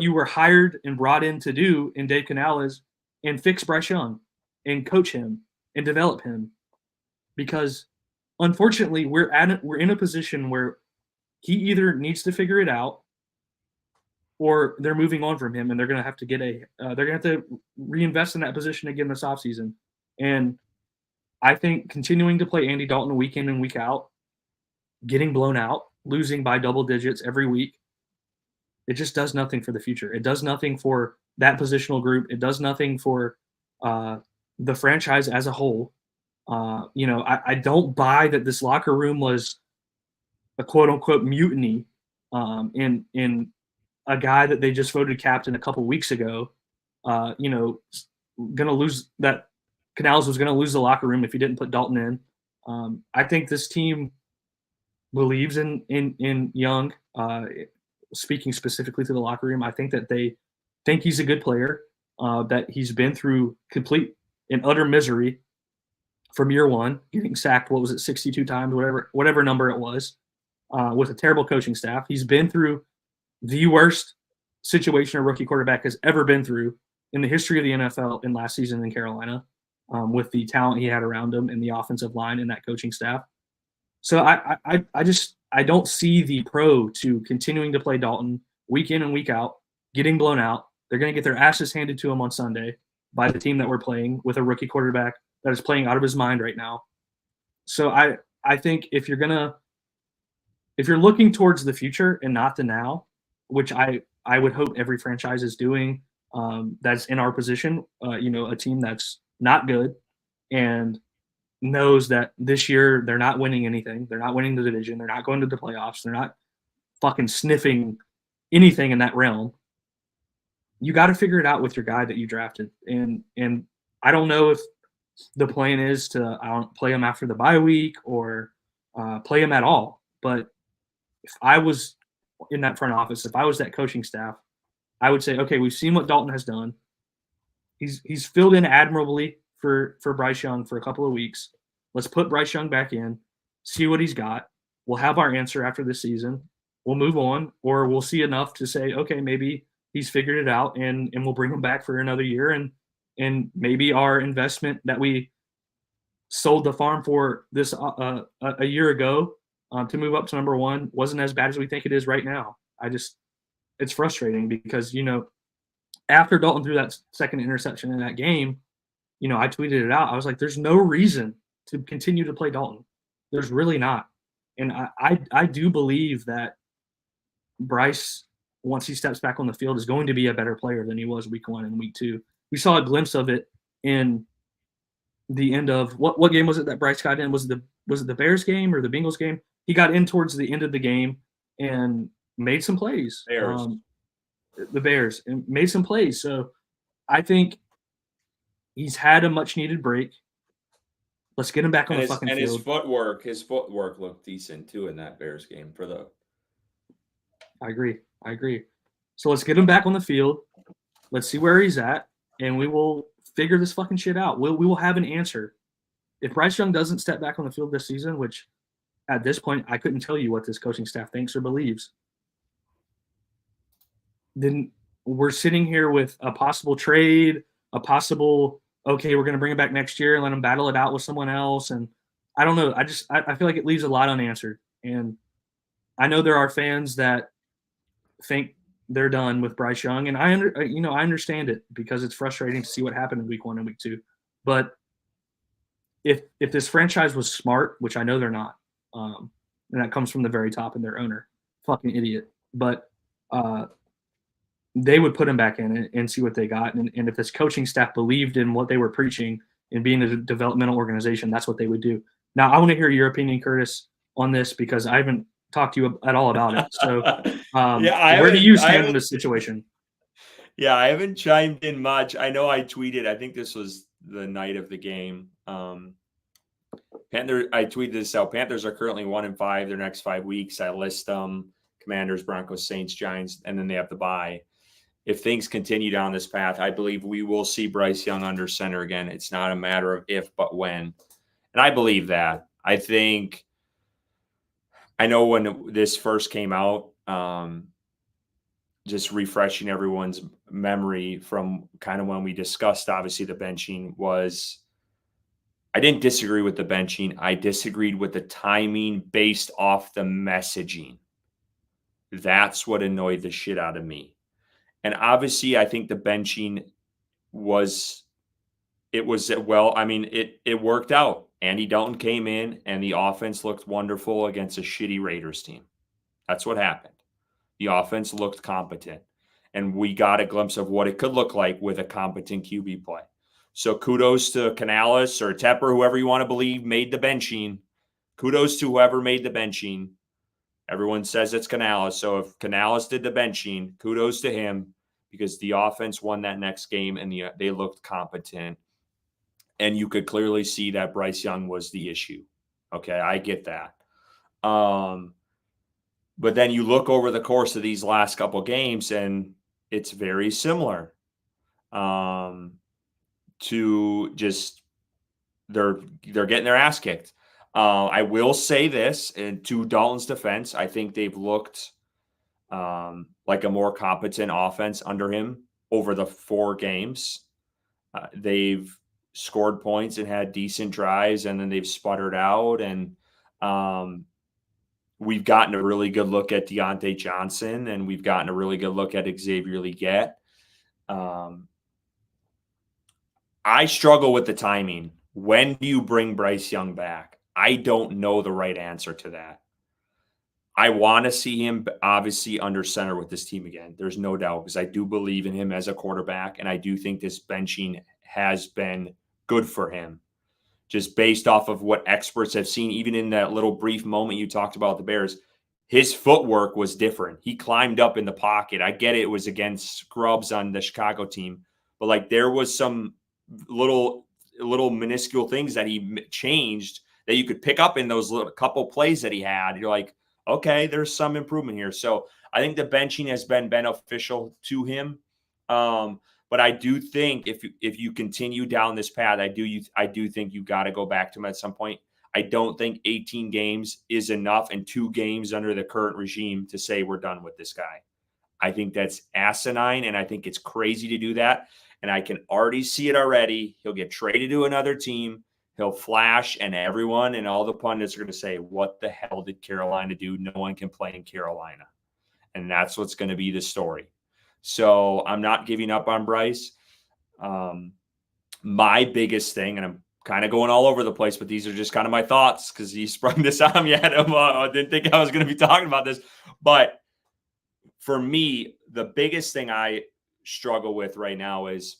you were hired and brought in to do in Dave Canales and fix Bryce Young and coach him and develop him. Because unfortunately, we're in a position where he either needs to figure it out or they're moving on from him and they're going to have to they're going to have to reinvest in that position again this offseason. And I think continuing to play Andy Dalton week in and week out, getting blown out, losing by double digits every week, it just does nothing for the future. It does nothing for that positional group. It does nothing for the franchise as a whole. I don't buy that this locker room was a quote-unquote mutiny in a guy that they just voted captain a couple weeks ago, going to lose that Canales was going to lose the locker room if he didn't put Dalton in. I think this team believes in Young. Speaking specifically to the locker room, I think that they think he's a good player, that he's been through complete and utter misery from year one, getting sacked, 62 times, whatever number it was, with a terrible coaching staff. He's been through the worst situation a rookie quarterback has ever been through in the history of the NFL in last season in Carolina, with the talent he had around him and the offensive line and that coaching staff. So I don't see the pro to continuing to play Dalton week in and week out, getting blown out. They're going to get their asses handed to them on Sunday by the team that we're playing with a rookie quarterback that is playing out of his mind right now. So I think if you're looking towards the future and not the now, which I would hope every franchise is doing, that's in our position, a team that's not good and knows that this year they're not winning anything. They're not winning the division. They're not going to the playoffs. They're not fucking sniffing anything in that realm. You got to figure it out with your guy that you drafted. And I don't know if the plan is to play him after the bye week or play him at all. But if I was in that front office, if I was that coaching staff, I would say, okay, we've seen what Dalton has done. He's filled in admirably for Bryce Young for a couple of weeks. Let's put Bryce Young back in, see what he's got. We'll have our answer after this season. We'll move on, or we'll see enough to say, okay, maybe he's figured it out, and we'll bring him back for another year. And maybe our investment that we sold the farm for this a year ago to move up to number 1 wasn't as bad as we think it is right now. It's frustrating because, after Dalton threw that second interception in that game, I tweeted it out. I was like, there's no reason to continue to play Dalton. There's really not. And I do believe that Bryce, once he steps back on the field, is going to be a better player than he was week 1 and week 2. We saw a glimpse of it in the end of what game was it that Bryce got in? Was it the Bears game or the Bengals game? He got in towards the end of the game and made some plays. The Bears and made some plays. So I think he's had a much needed break. Let's get him back on the fucking field. And his footwork looked decent too in that Bears game I agree. So let's get him back on the field. Let's see where he's at, and we will figure this fucking shit out. We will have an answer. If Bryce Young doesn't step back on the field this season, which at this point I couldn't tell you what this coaching staff thinks or believes, then we're sitting here with a possible trade, we're going to bring him back next year and let him battle it out with someone else. And I don't know. I feel like it leaves a lot unanswered. And I know there are fans that think they're done with Bryce Young. And I understand it because it's frustrating to see what happened in week 1 and week 2. But if this franchise was smart, which I know they're not, and that comes from the very top and their owner, fucking idiot. But they would put him back in and see what they got. And if this coaching staff believed in what they were preaching and being a developmental organization, that's what they would do. Now, I want to hear your opinion, Curtis, on this because I haven't talked to you at all about it. So, where do you stand in this situation? Yeah, I haven't chimed in much. I know I tweeted, I think this was the night of the game. I tweeted this out. Panthers are currently 1-5 their next 5 weeks. I list them: Commanders, Broncos, Saints, Giants, and then they have the bye. If things continue down this path, I believe we will see Bryce Young under center again. It's not a matter of if, but when. And I believe that. I know when this first came out, just refreshing everyone's memory from kind of when we discussed, obviously, the benching was, I didn't disagree with the benching. I disagreed with the timing based off the messaging. That's what annoyed the shit out of me. And obviously, I think the benching it worked out. Andy Dalton came in and the offense looked wonderful against a shitty Raiders team. That's what happened. The offense looked competent, and we got a glimpse of what it could look like with a competent QB play. So kudos to Canales or Tepper, whoever you want to believe made the benching. Kudos to whoever made the benching. Everyone says it's Canales. So if Canales did the benching, kudos to him, because the offense won that next game and they looked competent. And you could clearly see that Bryce Young was the issue. Okay, I get that. But then you look over the course of these last couple games, and it's very similar to just they're getting their ass kicked. I will say this, and to Dalton's defense, I think they've looked like a more competent offense under him over the 4 games. They've scored points and had decent drives, and then they've sputtered out. And we've gotten a really good look at Deontay Johnson, and we've gotten a really good look at Xavier Legette. I struggle with the timing. When do you bring Bryce Young back? I don't know the right answer to that. I want to see him obviously under center with this team again. There's no doubt, because I do believe in him as a quarterback, and I do think this benching has been good for him, just based off of what experts have seen. Even in that little brief moment you talked about the Bears, his footwork was different. He climbed up in the pocket. I get it was against scrubs on the Chicago team, but like there was some little minuscule things that he changed that you could pick up in those little couple plays that he had. You're like, okay, there's some improvement here. So I think the benching has been beneficial to him. But I do think if you continue down this path, I do think you got to go back to him at some point. I don't think 18 games is enough, and 2 games under the current regime to say we're done with this guy. I think that's asinine, and I think it's crazy to do that. And I can already see it already. He'll get traded to another team. He'll flash, and everyone and all the pundits are going to say, what the hell did Carolina do? No one can play in Carolina. And that's what's going to be the story. So I'm not giving up on Bryce. My biggest thing, and I'm kind of going all over the place, but these are just kind of my thoughts because you sprung this on me. I didn't think I was going to be talking about this. But for me, the biggest thing I struggle with right now is,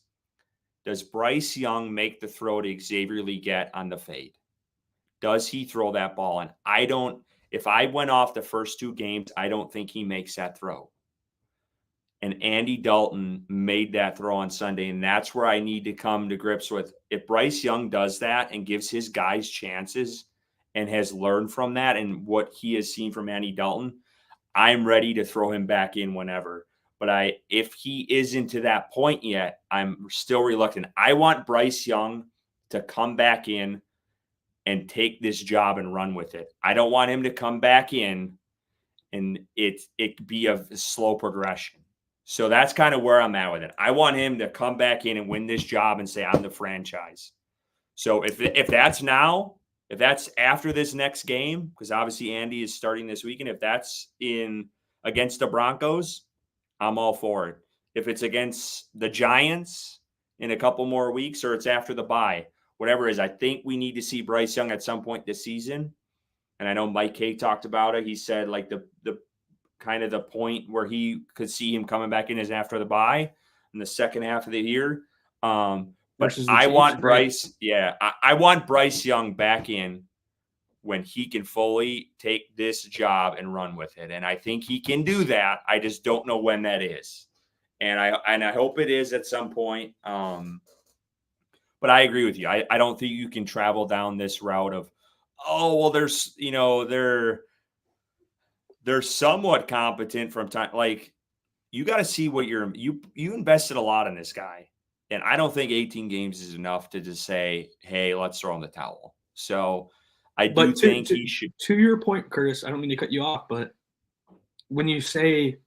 does Bryce Young make the throw to Xavier Legette on the fade? Does he throw that ball? And if I went off the first 2 games, I don't think he makes that throw. And Andy Dalton made that throw on Sunday, and that's where I need to come to grips with. If Bryce Young does that and gives his guys chances and has learned from that and what he has seen from Andy Dalton, I'm ready to throw him back in whenever. But if he isn't to that point yet, I'm still reluctant. I want Bryce Young to come back in and take this job and run with it. I don't want him to come back in and it be a slow progression. So that's kind of where I'm at with it. I want him to come back in and win this job and say, I'm the franchise. So if that's now, if that's after this next game, because obviously Andy is starting this weekend, if that's against the Broncos, I'm all for it. If it's against the Giants in a couple more weeks, or it's after the bye, whatever it is, I think we need to see Bryce Young at some point this season. And I know Mike K talked about it. He said like the kind of the point where he could see him coming back in is after the bye in the second half of the year. But But versus the I Chiefs. want Great. Bryce. Yeah, I want Bryce Young back in when he can fully take this job and run with it. And I think he can do that. I just don't know when that is. And I hope it is at some point. But I agree with you. I don't think you can travel down this route of, oh, well, there's, they're somewhat competent from time. Like, you got to see what you invested a lot in this guy. And I don't think 18 games is enough to just say, hey, let's throw in the towel. So I do think he should. To your point, Curtis, I don't mean to cut you off, but when you say,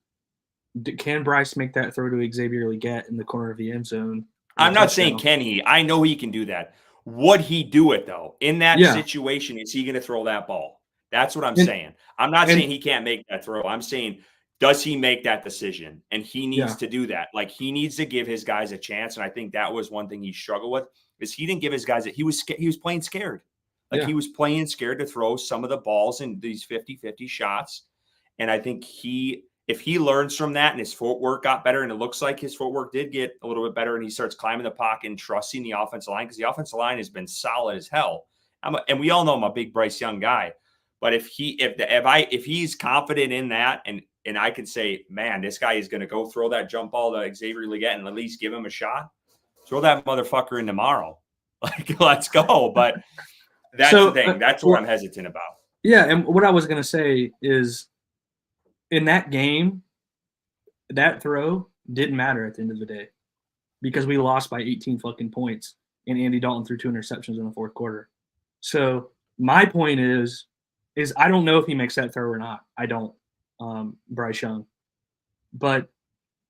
can Bryce make that throw to Xavier Legette in the corner of the end zone? I'm not saying can he. I know he can do that. Would he do it, though? In that situation, is he going to throw that ball? That's what I'm saying. I'm not saying he can't make that throw. I'm saying, does he make that decision? And he needs to do that. Like, he needs to give his guys a chance. And I think that was one thing he struggled with, is he didn't give his guys he was playing scared. Like, he was playing scared to throw some of the balls in these 50-50 shots. And I think if he learns from that and his footwork got better, and it looks like his footwork did get a little bit better, and he starts climbing the pocket and trusting the offensive line, because the offensive line has been solid as hell. And we all know I'm a big Bryce Young guy. But if he's confident in that, and I can say, man, this guy is going to go throw that jump ball to Xavier Legette and at least give him a shot, throw that motherfucker in tomorrow. Like, let's go. But that's the thing. That's what I'm hesitant about. Yeah, and what I was going to say is, in that game, that throw didn't matter at the end of the day, because we lost by 18 fucking points, and Andy Dalton threw 2 interceptions in the fourth quarter. So my point is I don't know if he makes that throw or not. I don't, Bryce Young. But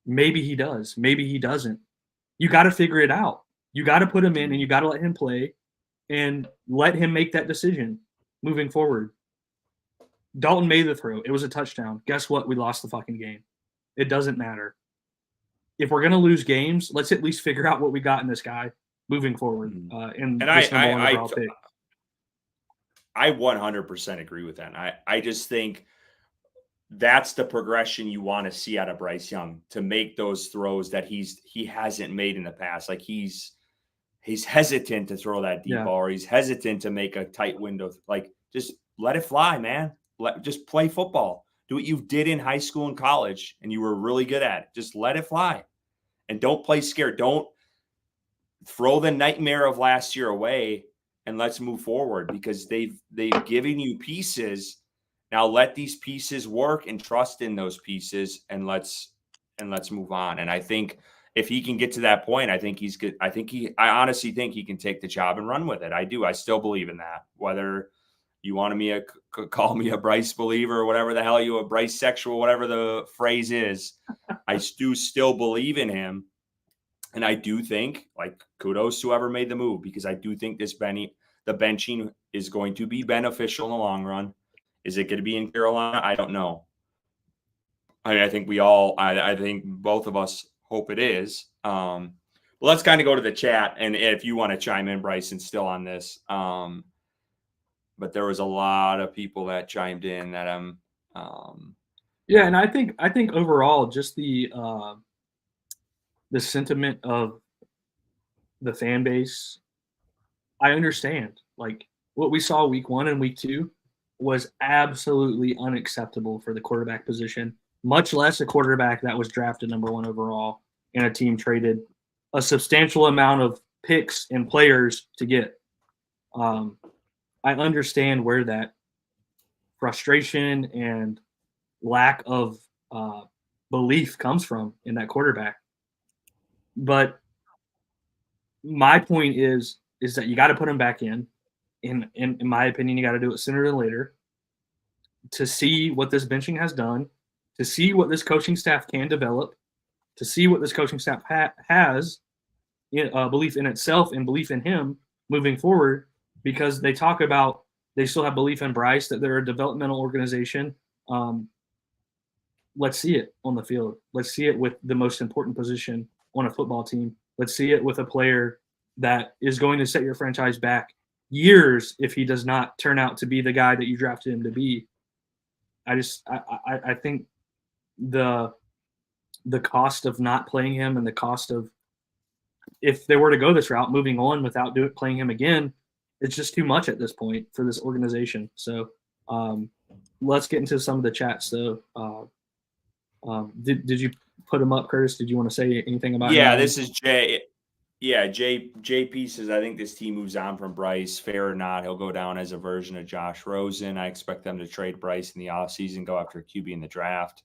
maybe he does. Maybe he doesn't. You got to figure it out. You got to put him in, and you got to let him play and let him make that decision moving forward. Dalton made the throw. It was a touchdown. Guess what? We lost the fucking game. It doesn't matter. If we're going to lose games, let's at least figure out what we got in this guy moving forward. I 100% agree with that. I just think that's the progression you want to see out of Bryce Young, to make those throws that he hasn't made in the past. Like, he's hesitant to throw that deep ball, or he's hesitant to make a tight window. Like, just let it fly, man. Just play football. Do what you did in high school and college, and you were really good at it. Just let it fly, and don't play scared. Don't throw the nightmare of last year away, and let's move forward, because they've given you pieces. Now let these pieces work, and trust in those pieces, and let's move on. And I think if he can get to that point, I think he's good. I honestly think he can take the job and run with it. I do. I still believe in that. Whether you want to call me a Bryce believer or whatever the hell a Bryce sexual, whatever the phrase is, I do still believe in him. And I do think, like, kudos to whoever made the move, because I do think the benching is going to be beneficial in the long run. Is it going to be in Carolina? I don't know. I mean, I think I think both of us hope it is. Well, let's kind of go to the chat, and if you want to chime in, Bryson, still on this. But there was a lot of people that chimed in that yeah, and I think overall, just the sentiment of the fan base, I understand. Like, what we saw week 1 and week 2 was absolutely unacceptable for the quarterback position, much less a quarterback that was drafted number 1 overall and a team traded a substantial amount of picks and players to get. I understand where that frustration and lack of belief comes from in that quarterback. But my point is that you got to put him back in. In my opinion, you got to do it sooner than later, to see what this benching has done, to see what this coaching staff can develop, to see what this coaching staff has belief in itself and belief in him moving forward, because they talk about they still have belief in Bryce, that they're a developmental organization. Let's see it on the field. Let's see it with the most important position on a football team. Let's see it with a player that is going to set your franchise back years if he does not turn out to be the guy that you drafted him to be. I think the cost of not playing him, and the cost of if they were to go this route, moving on without playing him again, it's just too much at this point for this organization. So let's get into some of the chats, though. Did you put him up, Curtis? Did you want to say anything about him? Yeah, this is Jay. Yeah, JP says, I think this team moves on from Bryce. Fair or not, he'll go down as a version of Josh Rosen. I expect them to trade Bryce in the offseason, go after a QB in the draft.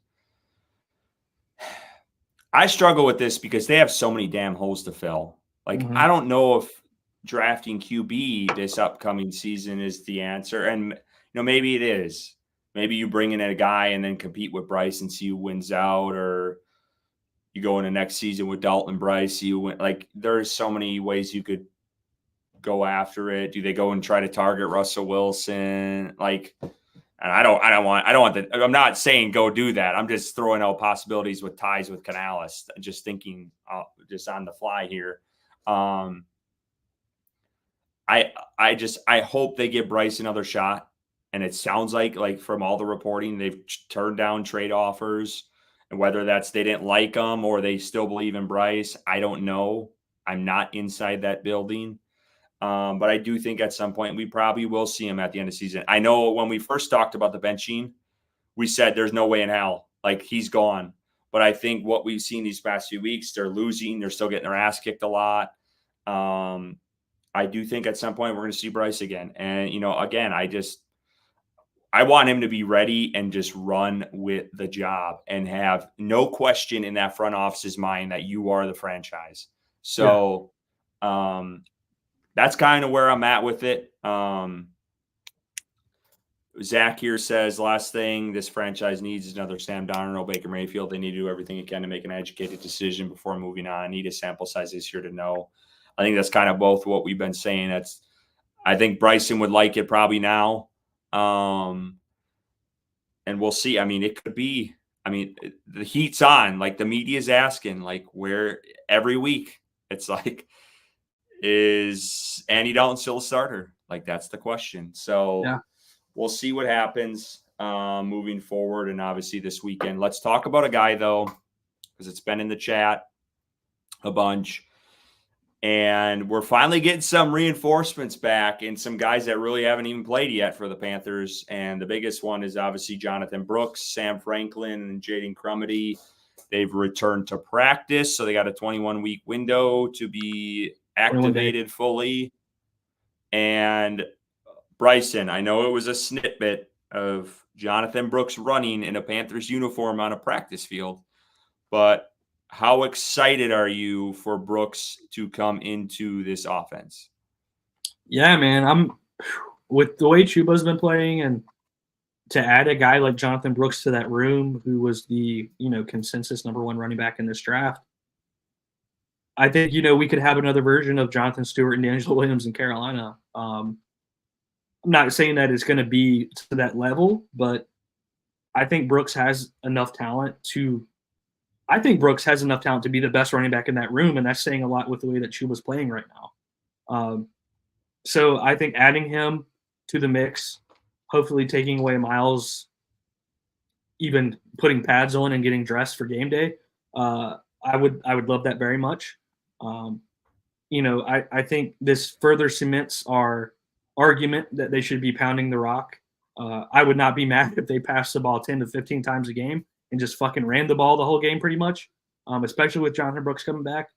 I struggle with this because they have so many damn holes to fill. Like, I don't know if drafting QB this upcoming season is the answer. And, maybe it is. Maybe you bring in a guy and then compete with Bryce and see who wins out, or you go into next season with Dalton and Bryce, you win. Like, there's so many ways you could go after it. Do they go and try to target Russell Wilson? Like, and I'm not saying go do that. I'm just throwing out possibilities with ties with Canales. Just thinking, just on the fly here. I hope they give Bryce another shot. And it sounds like from all the reporting, they've turned down trade offers. And whether that's they didn't like him or they still believe in Bryce, I don't know. I'm not inside that building. But I do think at some point we probably will see him at the end of the season. I know when we first talked about the benching, we said there's no way in hell. Like, he's gone. But I think what we've seen these past few weeks, they're losing. They're still getting their ass kicked a lot. I do think at some point we're going to see Bryce again. And, again, I want him to be ready and just run with the job and have no question in that front office's mind that you are the franchise. So that's kind of where I'm at with it. Zach here says, last thing this franchise needs is another Sam Darnold, Baker Mayfield. They need to do everything they can to make an educated decision before moving on. I need a sample size this year to know. I think that's kind of both what we've been saying. I think Bryson would like it probably now. And we'll see. I mean, it could be, the heat's on, like the media's asking, like, where every week it's like, is Andy Dalton still a starter? Like, that's the question. So we'll see what happens moving forward. And obviously this weekend, let's talk about a guy though, because it's been in the chat a bunch. And we're finally getting some reinforcements back and some guys that really haven't even played yet for the Panthers. And the biggest one is obviously Jonathan Brooks, Sam Franklin, and Jaden Crumedy. They've returned to practice, so they got a 21-week window to be activated fully. And Bryson, I know it was a snippet of Jonathan Brooks running in a Panthers uniform on a practice field, but how excited are you for Brooks to come into this offense? Yeah, man. I'm with the way Chuba's been playing, and to add a guy like Jonathan Brooks to that room, who was the, consensus number one running back in this draft. I think, we could have another version of Jonathan Stewart and D'Angelo Williams in Carolina. I'm not saying that it's going to be to that level, but I think Brooks has enough talent to be the best running back in that room, and that's saying a lot with the way that Chuba's playing right now. So I think adding him to the mix, hopefully taking away Miles, even putting pads on and getting dressed for game day, I would love that very much. I think this further cements our argument that they should be pounding the rock. I would not be mad if they passed the ball 10 to 15 times a game and just fucking ran the ball the whole game pretty much, especially with Jonathan Brooks coming back.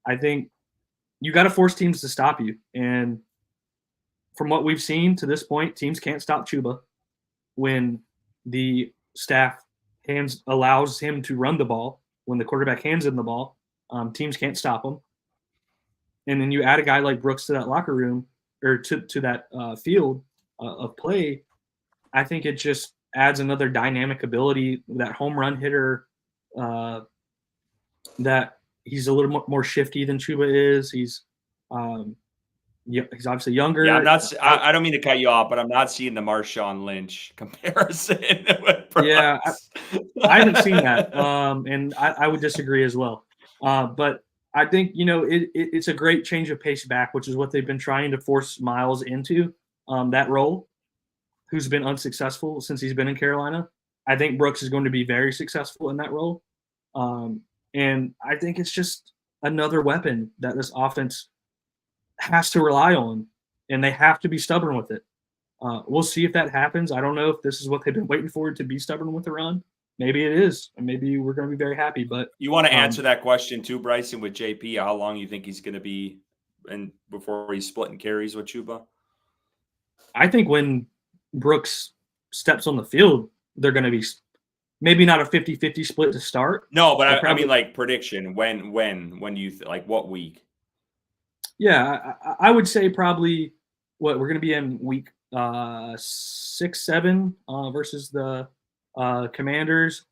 I think you got to force teams to stop you. And from what we've seen to this point, teams can't stop Chuba when the staff allows him to run the ball. When the quarterback hands him the ball, teams can't stop him. And then you add a guy like Brooks to that locker room or to that field of play, I think it just adds another dynamic ability, that home run hitter, that he's a little more shifty than Chuba is. He's obviously younger. Yeah, I don't mean to cut you off, but I'm not seeing the Marshawn Lynch comparison with Brooks. Yeah, I haven't seen that, and I would disagree as well. But I think, it's a great change of pace back, which is what they've been trying to force Miles into, that role, who's been unsuccessful since he's been in Carolina. I think Brooks is going to be very successful in that role. And I think it's just another weapon that this offense has to rely on, and they have to be stubborn with it. We'll see if that happens. I don't know if this is what they've been waiting for, to be stubborn with the run. Maybe it is, and maybe we're going to be very happy. But you want to answer that question too, Bryson, with JP? How long you think he's going to be, and before he's splitting carries with Chuba? I think when Brooks steps on the field, they're going to be maybe not a 50-50 split to start. No, but I mean, like, prediction. When do you like, what week? Yeah, I would say probably we're going to be in week 6-7 versus the Commanders.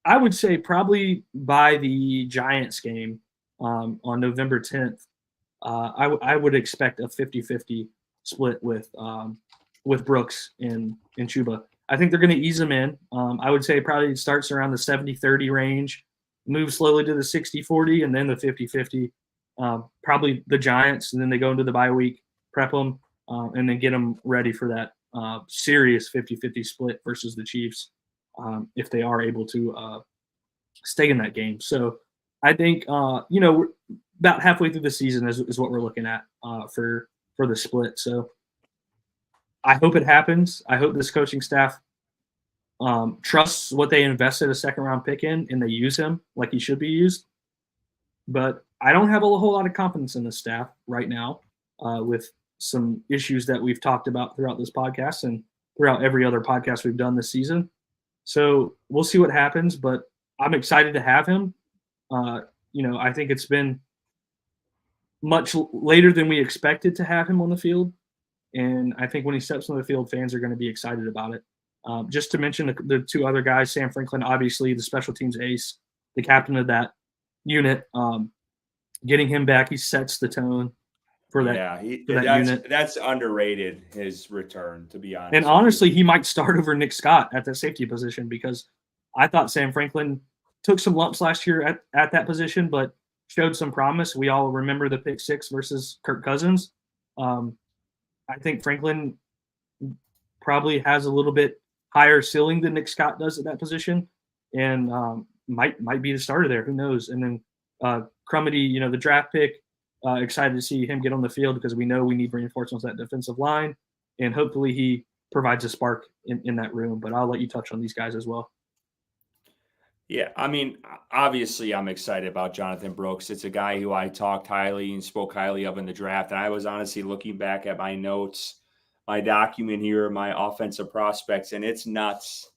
I would say probably by the Giants game on November 10th, I would expect a 50-50 split with Brooks and Chuba. I think they're going to ease him in. I would say probably it starts around the 70-30 range, move slowly to the 60-40, and then the 50-50. Probably the Giants, and then they go into the bye week, prep them, and then get them ready for that serious 50-50 split versus the Chiefs if they are able to stay in that game. So I think, we're about halfway through the season is what we're looking at for the split. So I hope it happens. I hope this coaching staff trusts what they invested a second-round pick in, and they use him like he should be used. But I don't have a whole lot of confidence in the staff right now with some issues that we've talked about throughout this podcast and throughout every other podcast we've done this season. So we'll see what happens, but I'm excited to have him. I think it's been much later than we expected to have him on the field. And I think when he steps on the field, fans are going to be excited about it. Just to mention the two other guys, Sam Franklin, obviously the special teams ace, the captain of that unit. Getting him back, he sets the tone for that. Yeah, unit. That's underrated, his return, to be honest. And honestly, he might start over Nick Scott at the safety position, because I thought Sam Franklin took some lumps last year at that position, but showed some promise. We all remember the pick 6 versus Kirk Cousins. I think Franklin probably has a little bit higher ceiling than Nick Scott does at that position, and might be the starter there. Who knows? And then Crumedy, the draft pick, excited to see him get on the field, because we know we need reinforcements on that defensive line, and hopefully he provides a spark in that room. But I'll let you touch on these guys as well. Yeah, I mean, obviously I'm excited about Jonathan Brooks. It's a guy who I talked highly and spoke highly of in the draft. And I was honestly looking back at my notes, my document here, my offensive prospects, and it's nuts.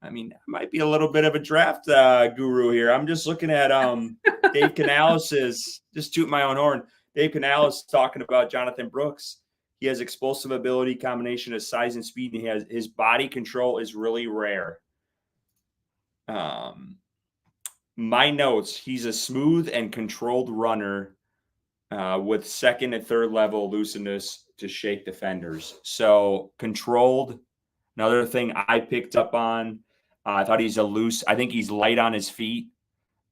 I mean, I might be a little bit of a draft guru here. I'm just looking at Dave Canales' just toot my own horn. Dave Canales talking about Jonathan Brooks. He has explosive ability, combination of size and speed, and his body control is really rare. My notes: he's a smooth and controlled runner with second and third level elusiveness to shake defenders. So controlled. Another thing I picked up on. I thought he's loose. I think he's light on his feet.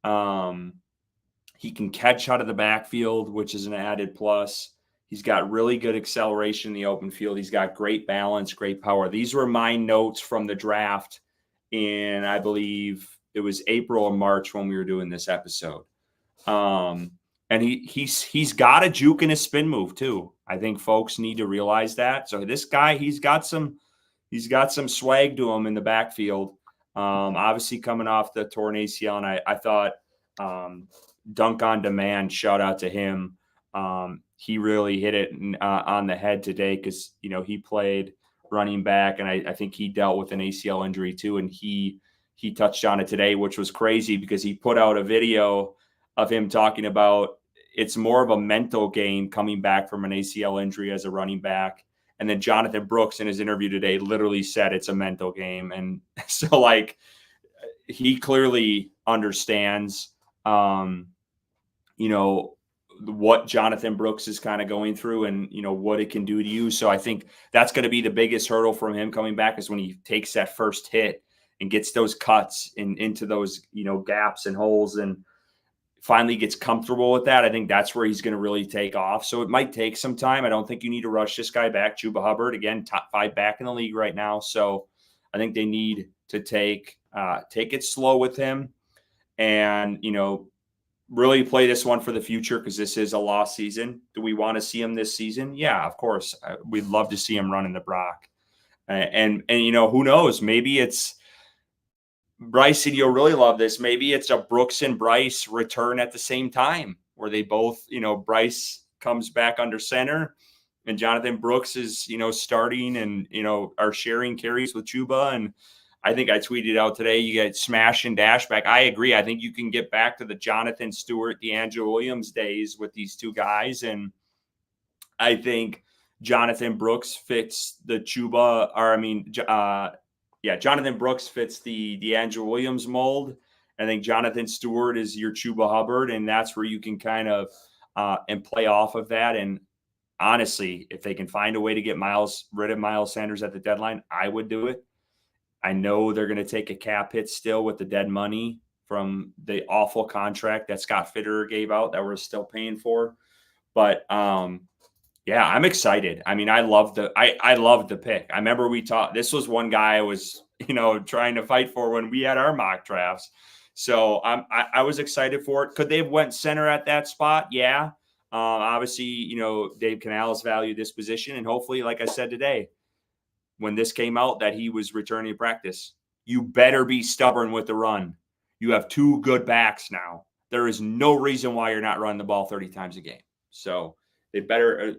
He can catch out of the backfield, which is an added plus. He's got really good acceleration in the open field. He's got great balance, great power. These were my notes from the draft in, I believe it was April or March when we were doing this episode. And he's got a juke in his spin move too. I think folks need to realize that. So this guy, he's got some swag to him in the backfield. Obviously coming off the torn ACL, and I thought dunk on demand, shout out to him. He really hit it on the head today, because he played running back, and I think he dealt with an ACL injury too, and he touched on it today, which was crazy, because he put out a video of him talking about it's more of a mental game coming back from an ACL injury as a running back. And then Jonathan Brooks in his interview today literally said it's a mental game. And so he clearly understands, what Jonathan Brooks is kind of going through, and, what it can do to you. So I think that's going to be the biggest hurdle from him coming back, is when he takes that first hit and gets those cuts into those, gaps and holes, and finally gets comfortable with that. I think that's where he's going to really take off. So it might take some time. I don't think you need to rush this guy back. Chuba Hubbard, again, top 5 back in the league right now. So I think they need to take it slow with him, and, really play this one for the future because this is a lost season. Do we want to see him this season? Yeah, of course. We'd love to see him running the Brock. And who knows? Maybe it's Bryson. You'll really love this. Maybe it's a Brooks and Bryce return at the same time where they both, Bryce comes back under center and Jonathan Brooks is, starting and, are sharing carries with Chuba. And I think I tweeted out today, you get smash and dash back. I agree. I think you can get back to the Jonathan Stewart, DeAngelo Williams days with these two guys. And I think Jonathan Brooks fits the Chuba, Jonathan Brooks fits the DeAngelo Williams mold. I think Jonathan Stewart is your Chuba Hubbard, and that's where you can kind of and play off of that. And honestly, if they can find a way to get rid of Miles Sanders at the deadline, I would do it. I know they're going to take a cap hit still with the dead money from the awful contract that Scott Fitterer gave out that we're still paying for. But yeah, I'm excited. I mean, I love the pick. I remember we talked. This was one guy I was, trying to fight for when we had our mock drafts. So I was excited for it. Could they have went center at that spot? Yeah. Obviously, Dave Canales valued this position, and hopefully, like I said today, when this came out that he was returning to practice, you better be stubborn with the run. You have two good backs now. There is no reason why you're not running the ball 30 times a game. So they better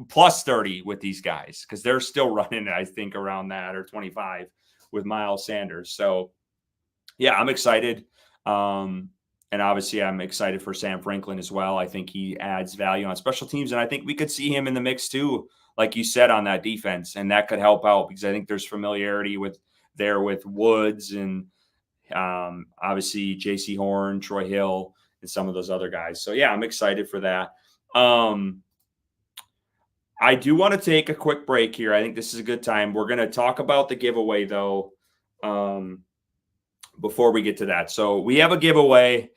plus 30 with these guys because they're still running, I think, around that or 25 with Miles Sanders. So, yeah, I'm excited. And obviously I'm excited for Sam Franklin as well. I think he adds value on special teams, and I think we could see him in the mix too, like you said, on that defense, and that could help out because I think there's familiarity with Woods and obviously J.C. Horn, Troy Hill, and some of those other guys. So, yeah, I'm excited for that. I do want to take a quick break here. I think this is a good time. We're going to talk about the giveaway, though, before we get to that. So we have a giveaway.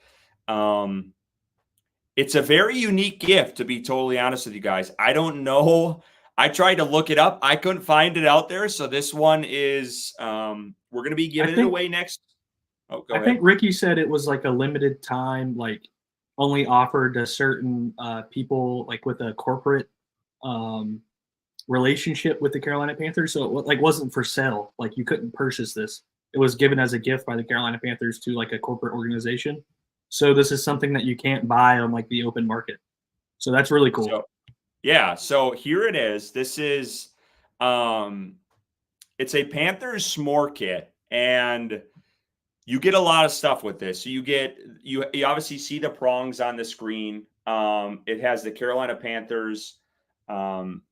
It's a very unique gift, to be totally honest with you guys. I don't know. I tried to look it up. I couldn't find it out there. So this one is we're going to be giving it away next. Oh, go ahead. I think Ricky said it was like a limited time, like only offered to certain people, like with a corporate relationship with the Carolina Panthers. So it wasn't for sale. Like you couldn't purchase this. It was given as a gift by the Carolina Panthers to like a corporate organization. So this is something that you can't buy on like the open market. So that's really cool. So here it is. This is it's a Panthers s'more kit, and you get a lot of stuff with this. So you obviously see the prongs on the screen. It has the Carolina Panthers burned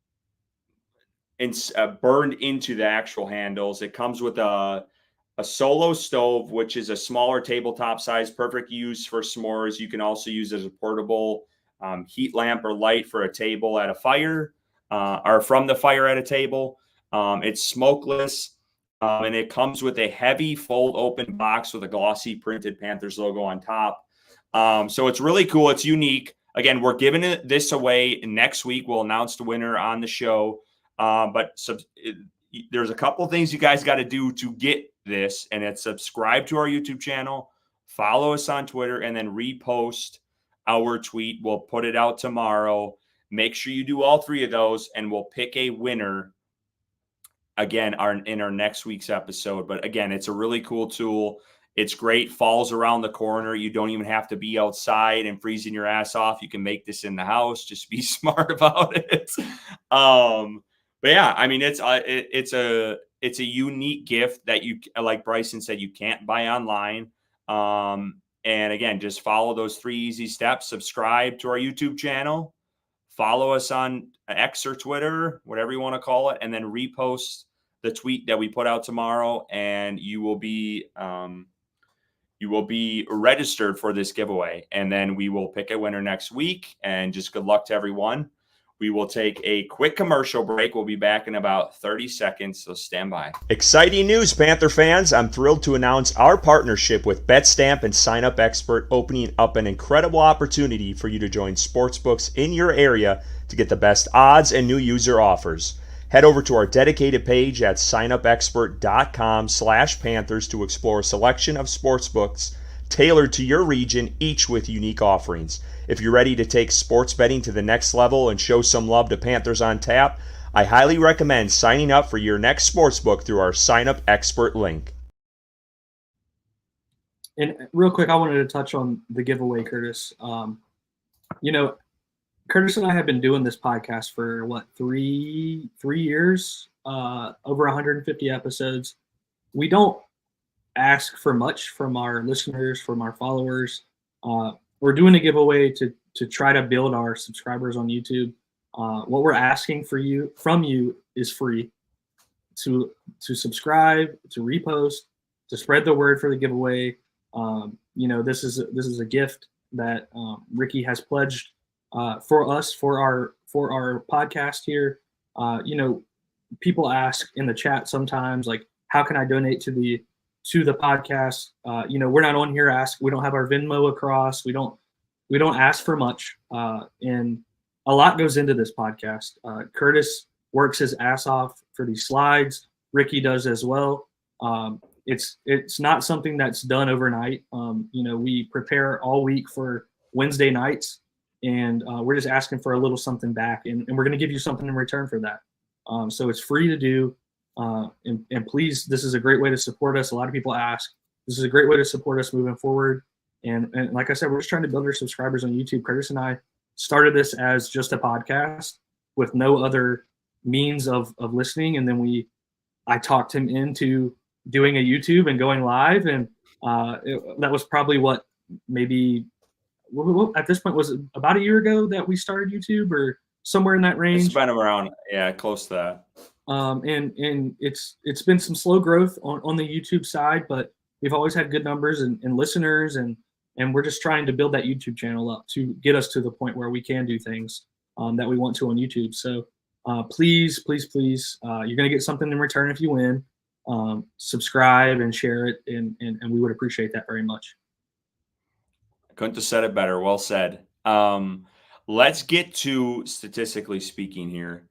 into the actual handles. It comes with a solo stove, which is a smaller tabletop size, perfect use for s'mores. You can also use it as a portable heat lamp or light for a table at a fire or from the fire at a table. It's smokeless, and it comes with a heavy fold open box with a glossy printed Panthers logo on top. So it's really cool. It's unique. Again, we're giving this away next week. We'll announce the winner on the show. But there's a couple things you guys got to do to get this, and it's subscribe to our YouTube channel, follow us on Twitter, and then repost our tweet. We'll put it out tomorrow. Make sure you do all three of those, and we'll pick a winner again in our next week's episode. But again, it's a really cool tool. It's great. Falls around the corner. You don't even have to be outside and freezing your ass off. You can make this in the house. Just be smart about it. But yeah, I mean, it's a unique gift that you, like Bryson said, you can't buy online. And again, just follow those 3 easy steps. Subscribe to our YouTube channel, follow us on X or Twitter, whatever you want to call it, and then repost the tweet that we put out tomorrow, and you will be registered for this giveaway. And then we will pick a winner next week, and just good luck to everyone. We will take a quick commercial break. We'll be back in about 30 seconds, so stand by. Exciting news, Panther fans. I'm thrilled to announce our partnership with BetStamp and Sign Up Expert, opening up an incredible opportunity for you to join sportsbooks in your area to get the best odds and new user offers. Head over to our dedicated page at signupexpert.com/Panthers to explore a selection of sportsbooks tailored to your region, each with unique offerings. If you're ready to take sports betting to the next level and show some love to Panthers on Tap, I highly recommend signing up for your next sportsbook through our Sign Up Expert link. And real quick, I wanted to touch on the giveaway, Curtis. Curtis and I have been doing this podcast for three years, over 150 episodes. We don't ask for much from our listeners, from our followers. We're doing a giveaway to try to build our subscribers on YouTube. What we're asking from you is free to subscribe, to repost, to spread the word for the giveaway. This is a gift that Ricky has pledged for us for our podcast here. People ask in the chat sometimes, like, how can I donate to the podcast? We're not on here we don't have our Venmo across. We don't ask for much, and a lot goes into this podcast. Curtis works his ass off for these slides. Ricky does as well. It's not something that's done overnight. We prepare all week for Wednesday nights, and we're just asking for a little something back, and we're going to give you something in return for that. So it's free to do, and please, this is a great way to support us. A lot of people ask. This is a great way to support us moving forward. And like I said, we're just trying to build our subscribers on YouTube. Curtis and I started this as just a podcast with no other means of listening, and then I talked him into doing a YouTube and going live, and that was probably maybe at this point, was it about a year ago that we started YouTube, or somewhere in that range? It's been around, close to that. And it's been some slow growth on the YouTube side, but we've always had good numbers and listeners, and we're just trying to build that YouTube channel up to get us to the point where we can do things that we want to on YouTube. So please, you're going to get something in return if you win. Subscribe and share it, and we would appreciate that very much. I couldn't have said it better. Well said. Let's get to statistically speaking here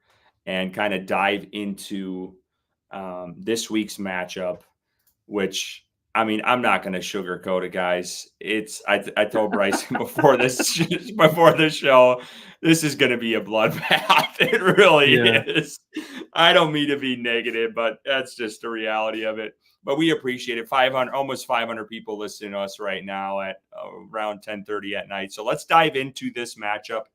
and kind of dive into this week's matchup, which, I mean, I'm not going to sugarcoat it, guys. I told Bryson before the show, this is going to be a bloodbath. It really is. I don't mean to be negative, but that's just the reality of it. But we appreciate it. Almost 500 people listening to us right now at around 10:30 at night. So let's dive into this matchup.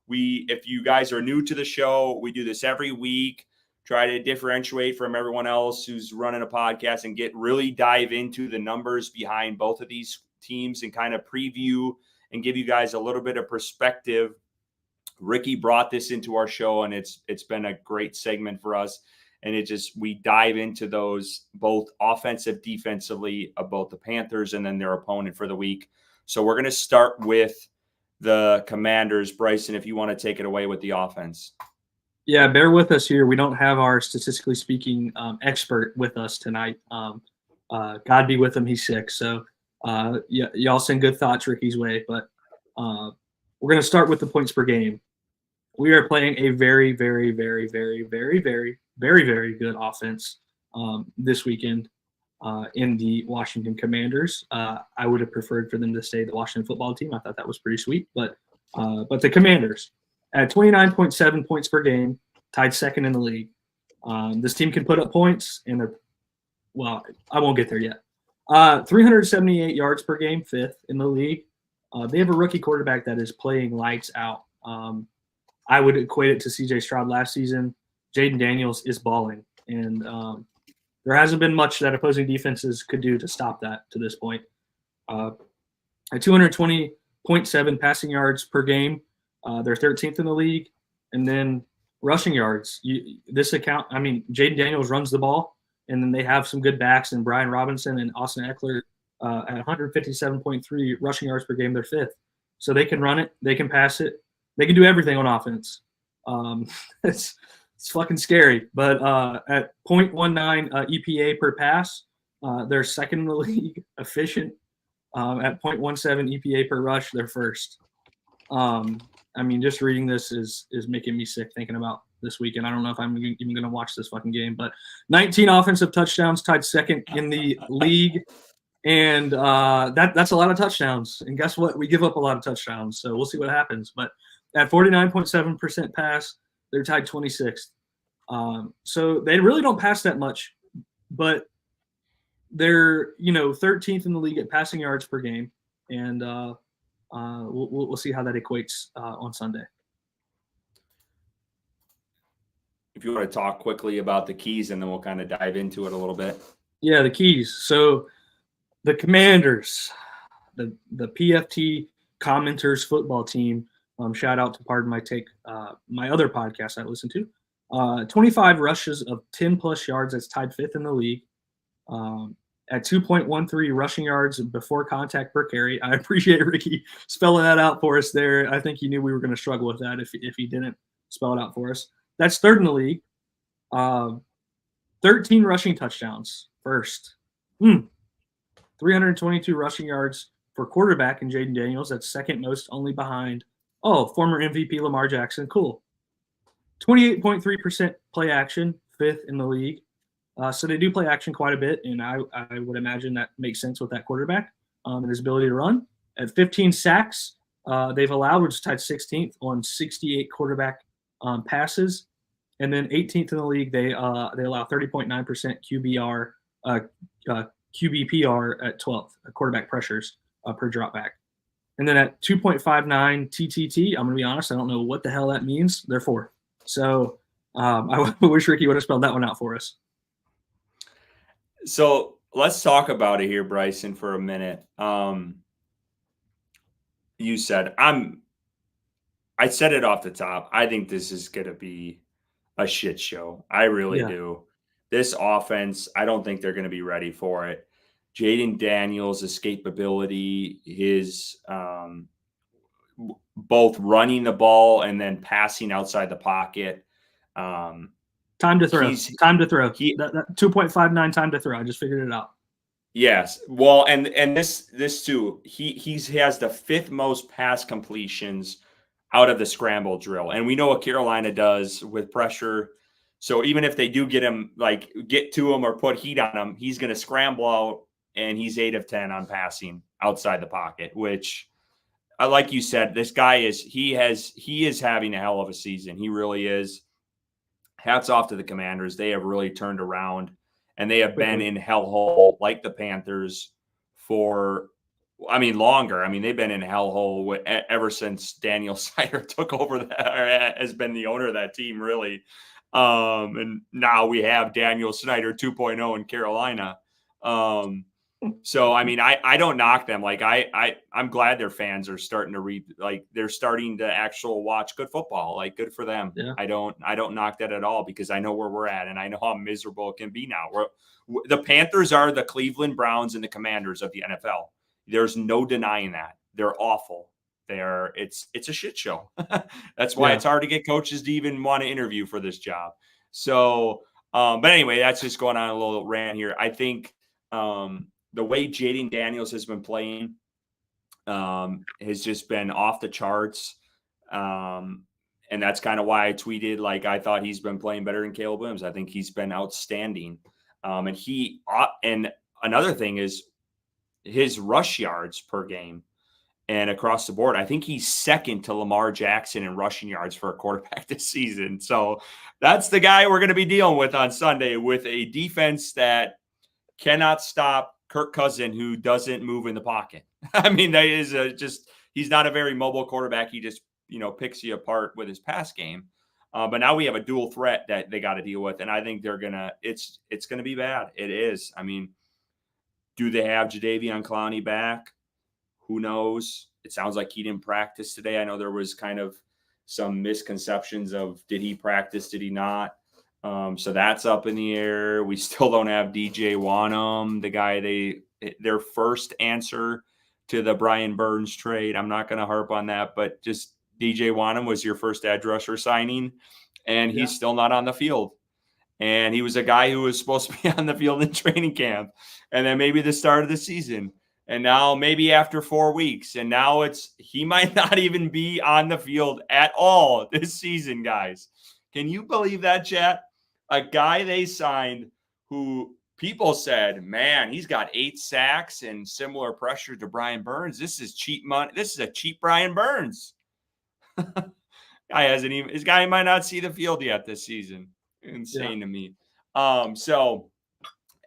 If you guys are new to the show, we do this every week. Try to differentiate from everyone else who's running a podcast and really dive into the numbers behind both of these teams and kind of preview and give you guys a little bit of perspective. Ricky brought this into our show, and it's been a great segment for us. And we dive into those both offensive, defensively of both the Panthers and then their opponent for the week. So we're going to start with the Commanders. Bryson, if you want to take it away with the offense. Yeah, bear with us here. We don't have our statistically speaking expert with us tonight. God be with him. He's sick. So y'all send good thoughts Ricky's way. But we're going to start with the points per game. We are playing a very, very, very, very, very, very, very, very good offense this weekend in the Washington Commanders. I would have preferred for them to stay the Washington football team. I thought that was pretty sweet. But the Commanders, at 29.7 points per game, tied second in the league. This team can put up points, and I won't get there yet. 378 yards per game, fifth in the league. They have a rookie quarterback that is playing lights out. I would equate it to C.J. Stroud last season. Jaden Daniels is balling, and there hasn't been much that opposing defenses could do to stop that to this point. At 220.7 passing yards per game, they're 13th in the league. And then rushing yards, Jaden Daniels runs the ball, and then they have some good backs in Brian Robinson and Austin Eckler at 157.3 rushing yards per game. They're fifth. So they can run it. They can pass it. They can do everything on offense. It's fucking scary. But at 0.19 EPA per pass, they're second in the league. Efficient. At 0.17 EPA per rush, they're first. Just reading this is making me sick thinking about this weekend. I don't know if I'm even going to watch this fucking game. But 19 offensive touchdowns, tied second in the league. And that's a lot of touchdowns. And guess what? We give up a lot of touchdowns. So we'll see what happens. But at 49.7% pass, they're tied 26th. So they really don't pass that much, but they're 13th in the league at passing yards per game, and we'll see how that equates on Sunday. If you want to talk quickly about the keys, and then we'll kind of dive into it a little bit. Yeah, the keys. So the Commanders, the PFT Commenters football team. Shout out to Pardon My Take, my other podcast I listen to. 25 rushes of 10-plus yards. That's tied 5th in the league. At 2.13 rushing yards before contact per carry. I appreciate Ricky spelling that out for us there. I think he knew we were going to struggle with that if he didn't spell it out for us. That's 3rd in the league. 13 rushing touchdowns, first. 322 rushing yards for quarterback in Jaden Daniels. That's 2nd most, only behind, former MVP Lamar Jackson. Cool. 28.3% play action, 5th in the league. So they do play action quite a bit, and I would imagine that makes sense with that quarterback and his ability to run. At 15 sacks, they've allowed, which is tied 16th on 68 quarterback passes. And then 18th in the league, they allow 30.9% QBPR at 12th, quarterback pressures per dropback. And then at 2.59 TTT, I'm going to be honest, I don't know what the hell that means. They're 4th. So I wish Ricky would have spelled that one out for us. So let's talk about it here, Bryson, for a minute. You said, I said it off the top. I think this is going to be a shit show. I really do. This offense, I don't think they're going to be ready for it. Jaden Daniels' escapability, his both running the ball and then passing outside the pocket. Time to throw. Time to throw. That 2.59 time to throw. I just figured it out. Yes. Well, and this too. He has the 5th most pass completions out of the scramble drill, and we know what Carolina does with pressure. So even if they do get to him or put heat on him, he's going to scramble out, and he's 8 of 10 on passing outside the pocket. Which, like you said, this guy is having a hell of a season. He really is. Hats off to the Commanders. They have really turned around, and they have been in hellhole like the Panthers for, longer. They've been in hellhole ever since Daniel Snyder took over or has been the owner of that team, really. And now we have Daniel Snyder 2.0 in Carolina. So, I don't knock them. I'm glad their fans are starting to read, they're starting to watch good football. Good for them. Yeah. I don't knock that at all, because I know where we're at, and I know how miserable it can be now. The Panthers are the Cleveland Browns and the Commanders of the NFL. There's no denying that. They're awful. It's a shit show. That's why it's hard to get coaches to even want to interview for this job. So, but anyway, that's just going on a little rant here. I think, the way Jaden Daniels has been playing has just been off the charts. And that's kind of why I tweeted, I thought he's been playing better than Caleb Williams. I think he's been outstanding. And another thing is his rush yards per game and across the board. I think he's 2nd to Lamar Jackson in rushing yards for a quarterback this season. So that's the guy we're going to be dealing with on Sunday, with a defense that cannot stop Kirk Cousins, who doesn't move in the pocket. That is he's not a very mobile quarterback. He just, picks you apart with his pass game. But now we have a dual threat that they got to deal with. And I think it's going to be bad. It is. Do they have Jadeveon Clowney back? Who knows? It sounds like he didn't practice today. I know there was kind of some misconceptions of, did he practice? Did he not? So that's up in the air. We still don't have DJ Wanham, the guy their first answer to the Brian Burns trade. I'm not going to harp on that, but just DJ Wanham was your first edge rusher signing, and he's still not on the field. And he was a guy who was supposed to be on the field in training camp, and then maybe the start of the season. And now maybe after 4 weeks, and now he might not even be on the field at all this season, guys. Can you believe that, chat? A guy they signed who people said, man, he's got 8 sacks and similar pressure to Brian Burns. This is cheap money. This is a cheap Brian Burns. His guy might not see the field yet this season. Insane to me. So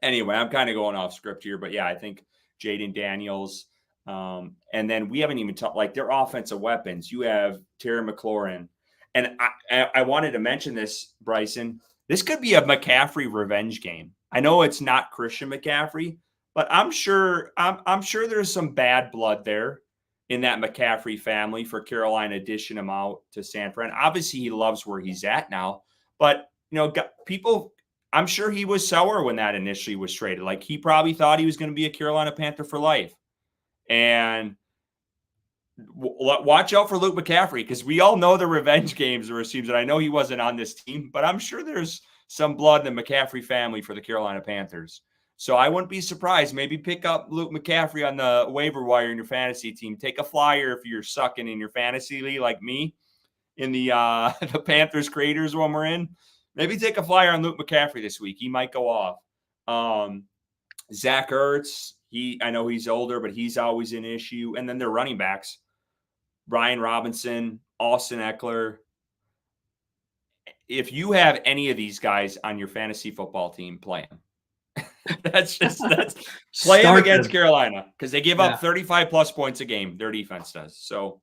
anyway, I'm kind of going off script here, but yeah, I think Jaden Daniels. And then we haven't even talked like their offensive weapons. You have Terry McLaurin. And I wanted to mention this, Bryson. This could be a McCaffrey revenge game. I know it's not Christian McCaffrey, but I'm sure there's some bad blood there in that McCaffrey family for Carolina dishing him out to San Fran. Obviously, he loves where he's at now, but people, I'm sure he was sour when that initially was traded. Like he probably thought he was going to be a Carolina Panther for life. And watch out for Luke McCaffrey because we all know the revenge games or seems that I know he wasn't on this team, but I'm sure there's some blood in the McCaffrey family for the Carolina Panthers. So I wouldn't be surprised. Maybe pick up Luke McCaffrey on the waiver wire in your fantasy team. Take a flyer if you're sucking in your fantasy league like me in the Panthers creators when we're in. Maybe take a flyer on Luke McCaffrey this week. He might go off. Zach Ertz, I know he's older, but he's always an issue. And then their running backs, Brian Robinson, Austin Eckler. If you have any of these guys on your fantasy football team, play them. that's play them against Carolina because they give up 35 plus points a game. Their defense does. So,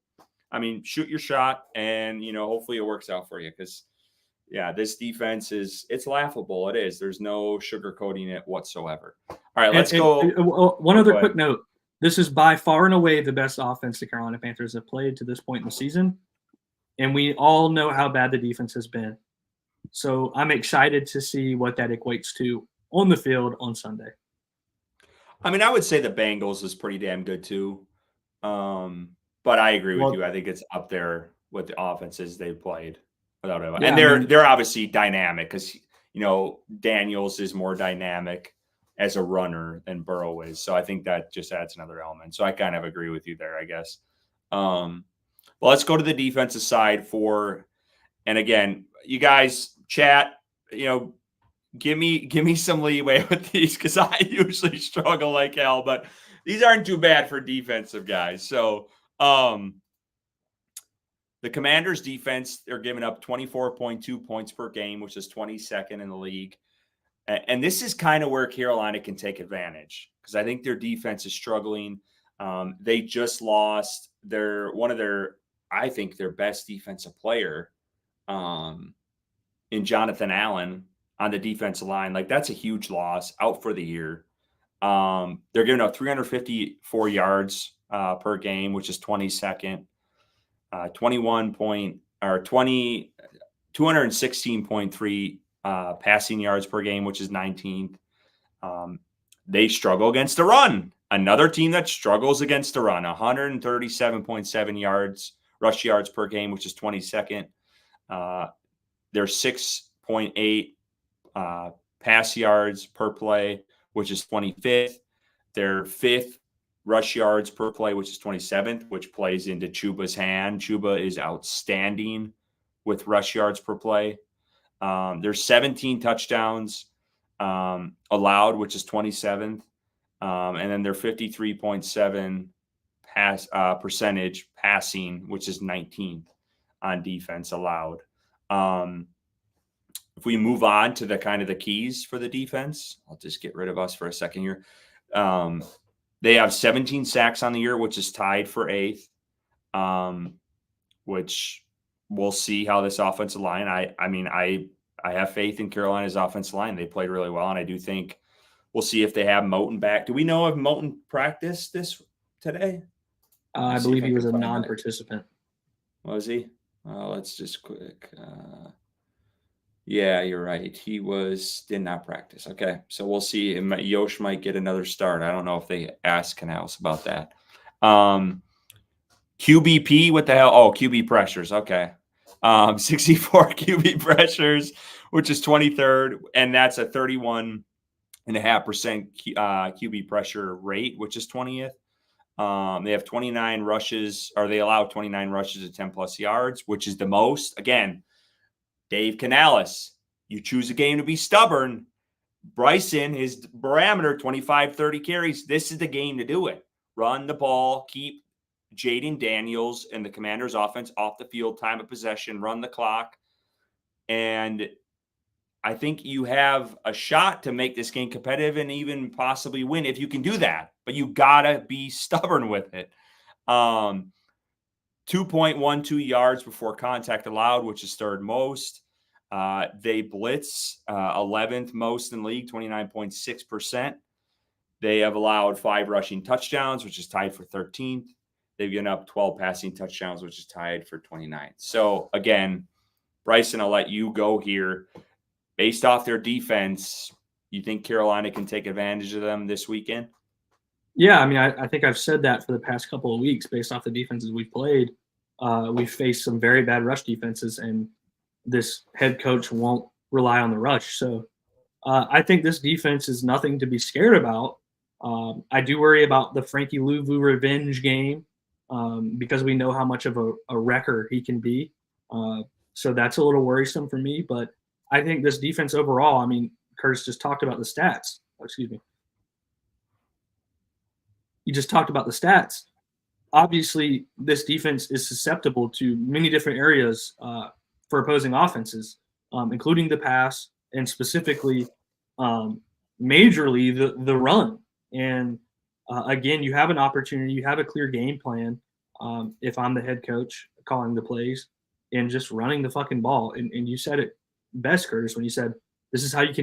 I mean, shoot your shot and, hopefully it works out for you because, this defense it's laughable. It is. There's no sugarcoating it whatsoever. All right, let's go. One other quick note. This is by far and away the best offense the Carolina Panthers have played to this point in the season. And we all know how bad the defense has been. So I'm excited to see what that equates to on the field on Sunday. I mean, I would say the Bengals is pretty damn good too. But I agree with you. I think it's up there with the offenses they've played. And they're obviously dynamic because, Daniels is more dynamic as a runner than Burrow is. So I think that just adds another element. So I kind of agree with you there, I guess. Well, let's go to the defensive side and again, you guys chat, give me some leeway with these because I usually struggle like hell, but these aren't too bad for defensive guys. So the Commanders defense, they're giving up 24.2 points per game, which is 22nd in the league. And this is kind of where Carolina can take advantage because I think their defense is struggling. They just lost their best defensive player in Jonathan Allen on the defensive line. Like that's a huge loss out for the year. They're giving up 354 yards per game, which is 22nd. 216.3 passing yards per game, which is 19th. They struggle against the run. Another team that struggles against the run, 137.7 rush yards per game, which is 22nd. They're 6.8 pass yards per play, which is 25th. They're 5th rush yards per play, which is 27th, which plays into Chuba's hand. Chuba is outstanding with rush yards per play. There's 17 touchdowns allowed, which is 27th. And then they're 53.7 percentage passing, which is 19th on defense allowed. If we move on to the kind of the keys for the defense, I'll just get rid of us for a second here. They have 17 sacks on the year, which is tied for 8th, which we'll see how this offensive line. I have faith in Carolina's offensive line. They played really well, and I do think we'll see if they have Moton back. Do we know if Moton practiced this today? I believe he was a non-participant. Was he? Let's just quick. Yeah, you're right. He did not practice. Okay, so we'll see. Yosh might get another start. I don't know if they asked Canals about that. QBP, what the hell? Oh, QB pressures. Okay. 64 QB pressures, which is 23rd, and that's a 31.5% QB pressure rate, which is 20th. They have 29 rushes, or they allow 29 rushes at 10 plus yards, which is the most. Again, Dave Canales, you choose a game to be stubborn. Bryson, his parameter, 25, 30 carries. This is the game to do it. Run the ball, keep Jaden Daniels and the Commanders offense off the field, time of possession, run the clock. And I think you have a shot to make this game competitive and even possibly win if you can do that. But you got to be stubborn with it. 2.12 yards before contact allowed, which is third most. They blitz 11th most in the league, 29.6%. They have allowed 5 rushing touchdowns, which is tied for 13th. They've given up 12 passing touchdowns, which is tied for 29th. So, again, Bryson, I'll let you go here. Based off their defense, you think Carolina can take advantage of them this weekend? Yeah, I mean, I think I've said that for the past couple of weeks based off the defenses we've played. We've faced some very bad rush defenses, and this head coach won't rely on the rush. So I think this defense is nothing to be scared about. I do worry about the Frankie Louvu revenge game because we know how much of a wrecker he can be. So that's a little worrisome for me. But I think this defense overall, I mean, Curtis just talked about the stats. Oh, excuse me. You just talked about the stats. Obviously, this defense is susceptible to many different areas for opposing offenses, including the pass and specifically, majorly the run. And again, you have an opportunity, you have a clear game plan. If I'm the head coach calling the plays and just running the fucking ball, and you said it best, Curtis, when you said this is how you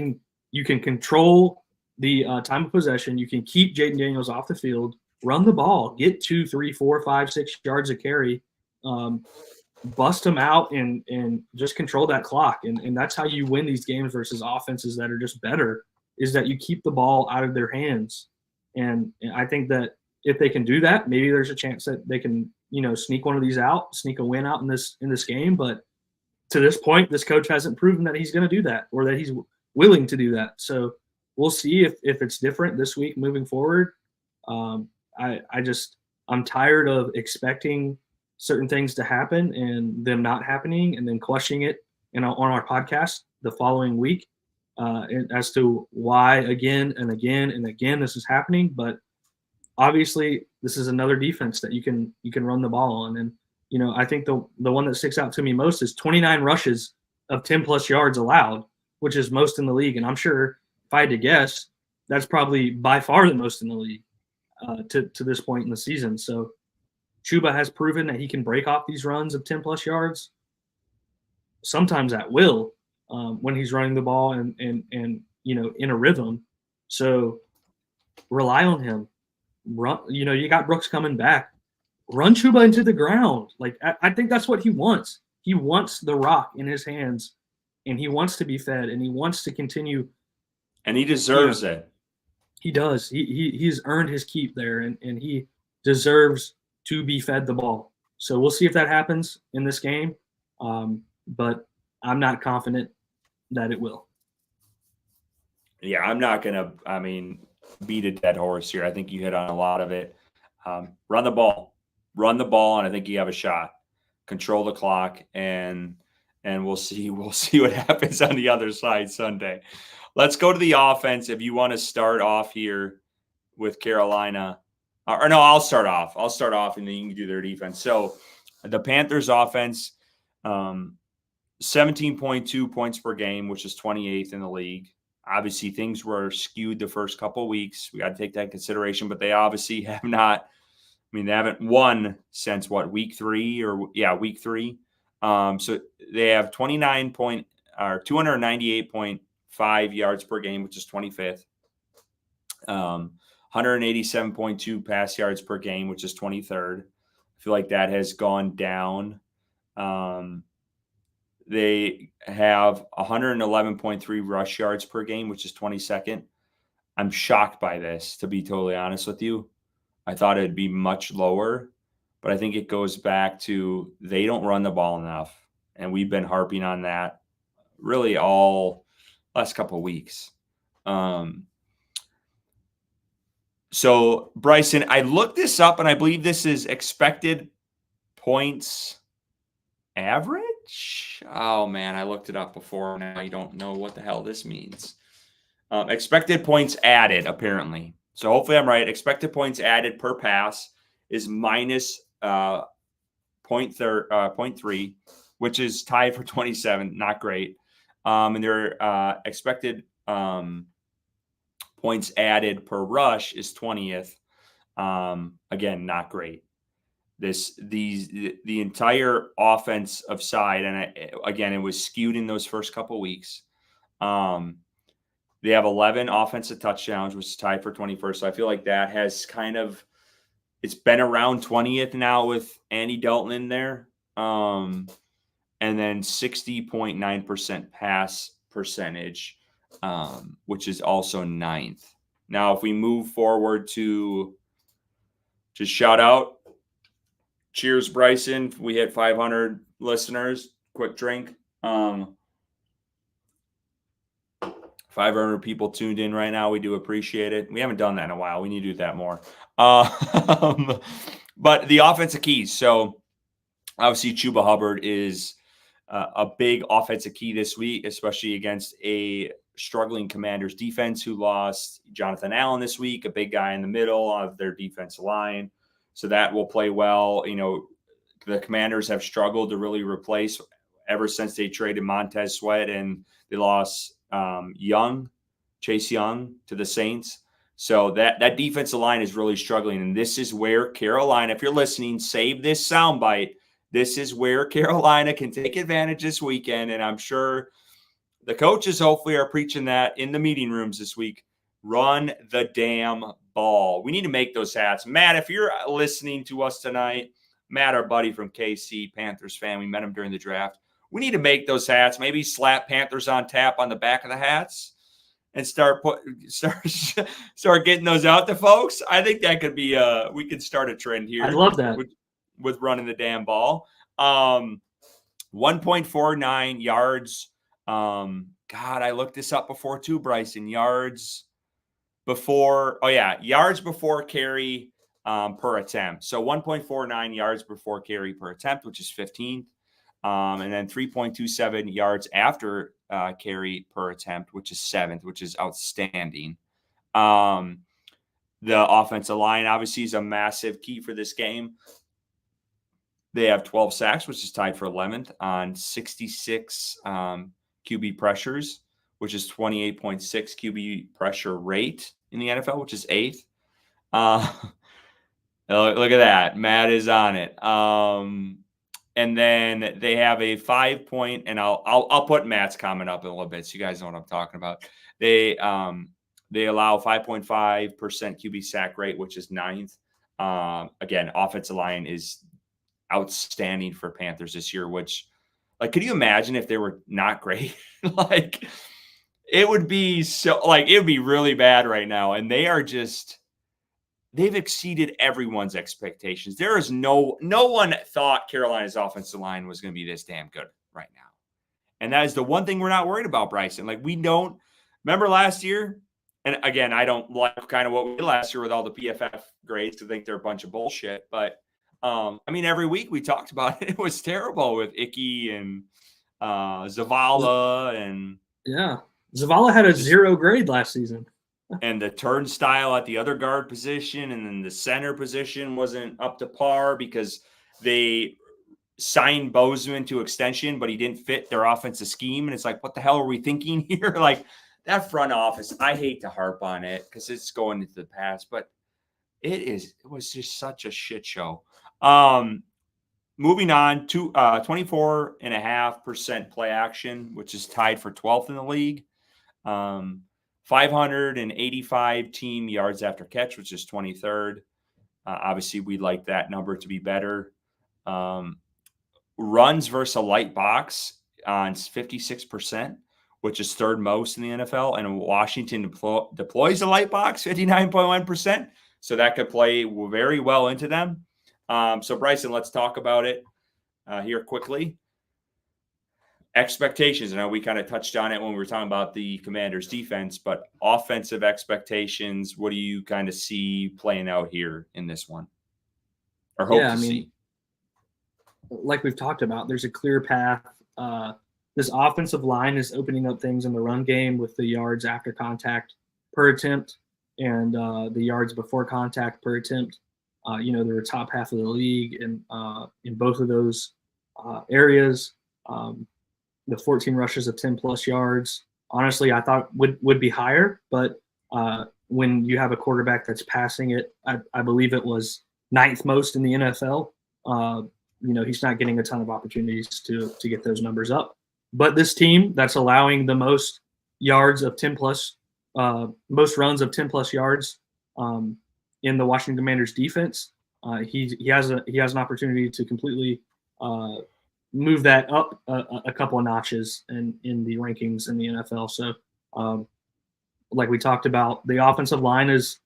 can control the time of possession. You can keep Jaden Daniels off the field, run the ball, get 2, 3, 4, 5, 6 yards of carry, bust them out, and just control that clock. And that's how you win these games versus offenses that are just better, is that you keep the ball out of their hands. And I think that if they can do that, maybe there's a chance that they can, sneak one of these out, sneak a win out in this game. But to this point, this coach hasn't proven that he's going to do that or that he's willing to do that. So we'll see if it's different this week moving forward. I'm tired of expecting certain things to happen and them not happening and then questioning it on our podcast the following week as to why again and again and again this is happening. But obviously this is another defense that you can run the ball on. And, I think the one that sticks out to me most is 29 rushes of 10 plus yards allowed, which is most in the league. And I'm sure if I had to guess, that's probably by far the most in the league to this point in the season. So Chuba has proven that he can break off these runs of 10 plus yards, sometimes at will, when he's running the ball and in a rhythm. So rely on him. Run, you got Brooks coming back. Run Chuba into the ground. Like I think that's what he wants. He wants the rock in his hands, and he wants to be fed, and he wants to continue. And he deserves it. He does. He's earned his keep there, and he deserves to be fed the ball. So we'll see if that happens in this game. But I'm not confident that it will. Yeah, I'm not going to, beat a dead horse here. I think you hit on a lot of it. Run the ball, and I think you have a shot. Control the clock, and we'll see. We'll see what happens on the other side Sunday. Let's go to the offense. If you want to start off here with Carolina, or no, I'll start off, and then you can do their defense. So the Panthers offense, 17.2 points per game, which is 28th in the league. Obviously, things were skewed the first couple of weeks. We got to take that in consideration, but they obviously have not. They haven't won since week 3 week 3. So they have 298.5 yards per game, which is 25th. 187.2 pass yards per game, which is 23rd. I feel like that has gone down. They have 111.3 rush yards per game, which is 22nd. I'm shocked by this, to be totally honest with you. I thought it'd be much lower, but I think it goes back to they don't run the ball enough. And we've been harping on that really all last couple of weeks. So, Bryson, I looked this up, and I believe this is expected points average. Oh, man, I looked it up before. Now I don't know what the hell this means. Expected points added, apparently. So hopefully I'm right. Expected points added per pass is minus 0.3, which is tied for 27. Not great. And their expected points added per rush is 20th. Again, not great. The entire offensive side, and again, it was skewed in those first couple weeks. They have 11 offensive touchdowns, which is tied for 21st. So I feel like that has it's been around 20th now with Andy Dalton in there. And then 60.9% pass percentage, which is also 9th. Now, if we move forward to just shout out, cheers, Bryson. We hit 500 listeners. Quick drink. 500 people tuned in right now. We do appreciate it. We haven't done that in a while. We need to do that more. But the offensive keys. So obviously Chuba Hubbard is a big offensive key this week, especially against a struggling Commanders defense who lost Jonathan Allen this week, a big guy in the middle of their defensive line. So that will play well. You know, the Commanders have struggled to really replace ever since they traded Montez Sweat and they lost Chase Young to the Saints. So that defensive line is really struggling. And this is where Carolina, if you're listening, save this soundbite. This is where Carolina can take advantage this weekend. And I'm sure the coaches hopefully are preaching that in the meeting rooms this week. Run the damn ball. We need to make those hats. Matt, if you're listening to us tonight, Matt, our buddy from KC, Panthers fan, we met him during the draft. We need to make those hats, maybe slap Panthers on Tap on the back of the hats and start getting those out to folks. I think that could be we could start a trend here. I love that. With running the damn ball. 1.49 yards. God, I looked this up before too, Bryson. Yards before carry per attempt. So 1.49 yards before carry per attempt, which is 15th. And then 3.27 yards after carry per attempt, which is 7th, which is outstanding. The offensive line obviously is a massive key for this game. They have 12 sacks, which is tied for 11th on 66 QB pressures, which is 28.6 QB pressure rate in the NFL, which is 8th. Look at that. Matt is on it. And then they have a 5-point, and I'll put Matt's comment up in a little bit so you guys know what I'm talking about. They allow 5.5% QB sack rate, which is 9th. Again, offensive line is outstanding for Panthers this year, which, like, could you imagine if they were not great? Like, it would be really bad right now. And they are they've exceeded everyone's expectations. There is no one thought Carolina's offensive line was going to be this damn good right now. And that is the one thing we're not worried about, Bryson. Like, we don't remember last year. And again, I don't like kind of what we did last year with all the PFF grades to think they're a bunch of bullshit. But I mean, every week we talked about it. It was terrible with Icky and Zavala and Zavala had a 0 grade last season. And the turnstile at the other guard position and then the center position wasn't up to par because they signed Bozeman to extension, but he didn't fit their offensive scheme. And it's like, what the hell are we thinking here? Like, that front office, I hate to harp on it because it's going into the past, but it was just such a shit show. Moving on to 24.5% play action, which is tied for 12th in the league. 585 team yards after catch, which is 23rd. Obviously, we'd like that number to be better. Runs versus a light box on 56%, which is third most in the NFL. And Washington deploys a light box, 59.1%. So that could play very well into them. So, Bryson, let's talk about it here quickly. Expectations. I know we kind of touched on it when we were talking about the Commanders' defense, but offensive expectations, what do you kind of see playing out here in this one? Or hope to see? Like we've talked about, there's a clear path this offensive line is opening up things in the run game with the yards after contact per attempt and the yards before contact per attempt. They're top half of the league in both of those areas. The 14 rushes of 10-plus yards, honestly, I thought would be higher. But when you have a quarterback that's passing it, I believe it was 9th most in the NFL. He's not getting a ton of opportunities to get those numbers up. But this team that's allowing the most yards of 10-plus, most runs of 10-plus yards in the Washington Commanders defense, he has an opportunity to completely move that up a couple of notches in the rankings in the NFL. So, like we talked about, the offensive line is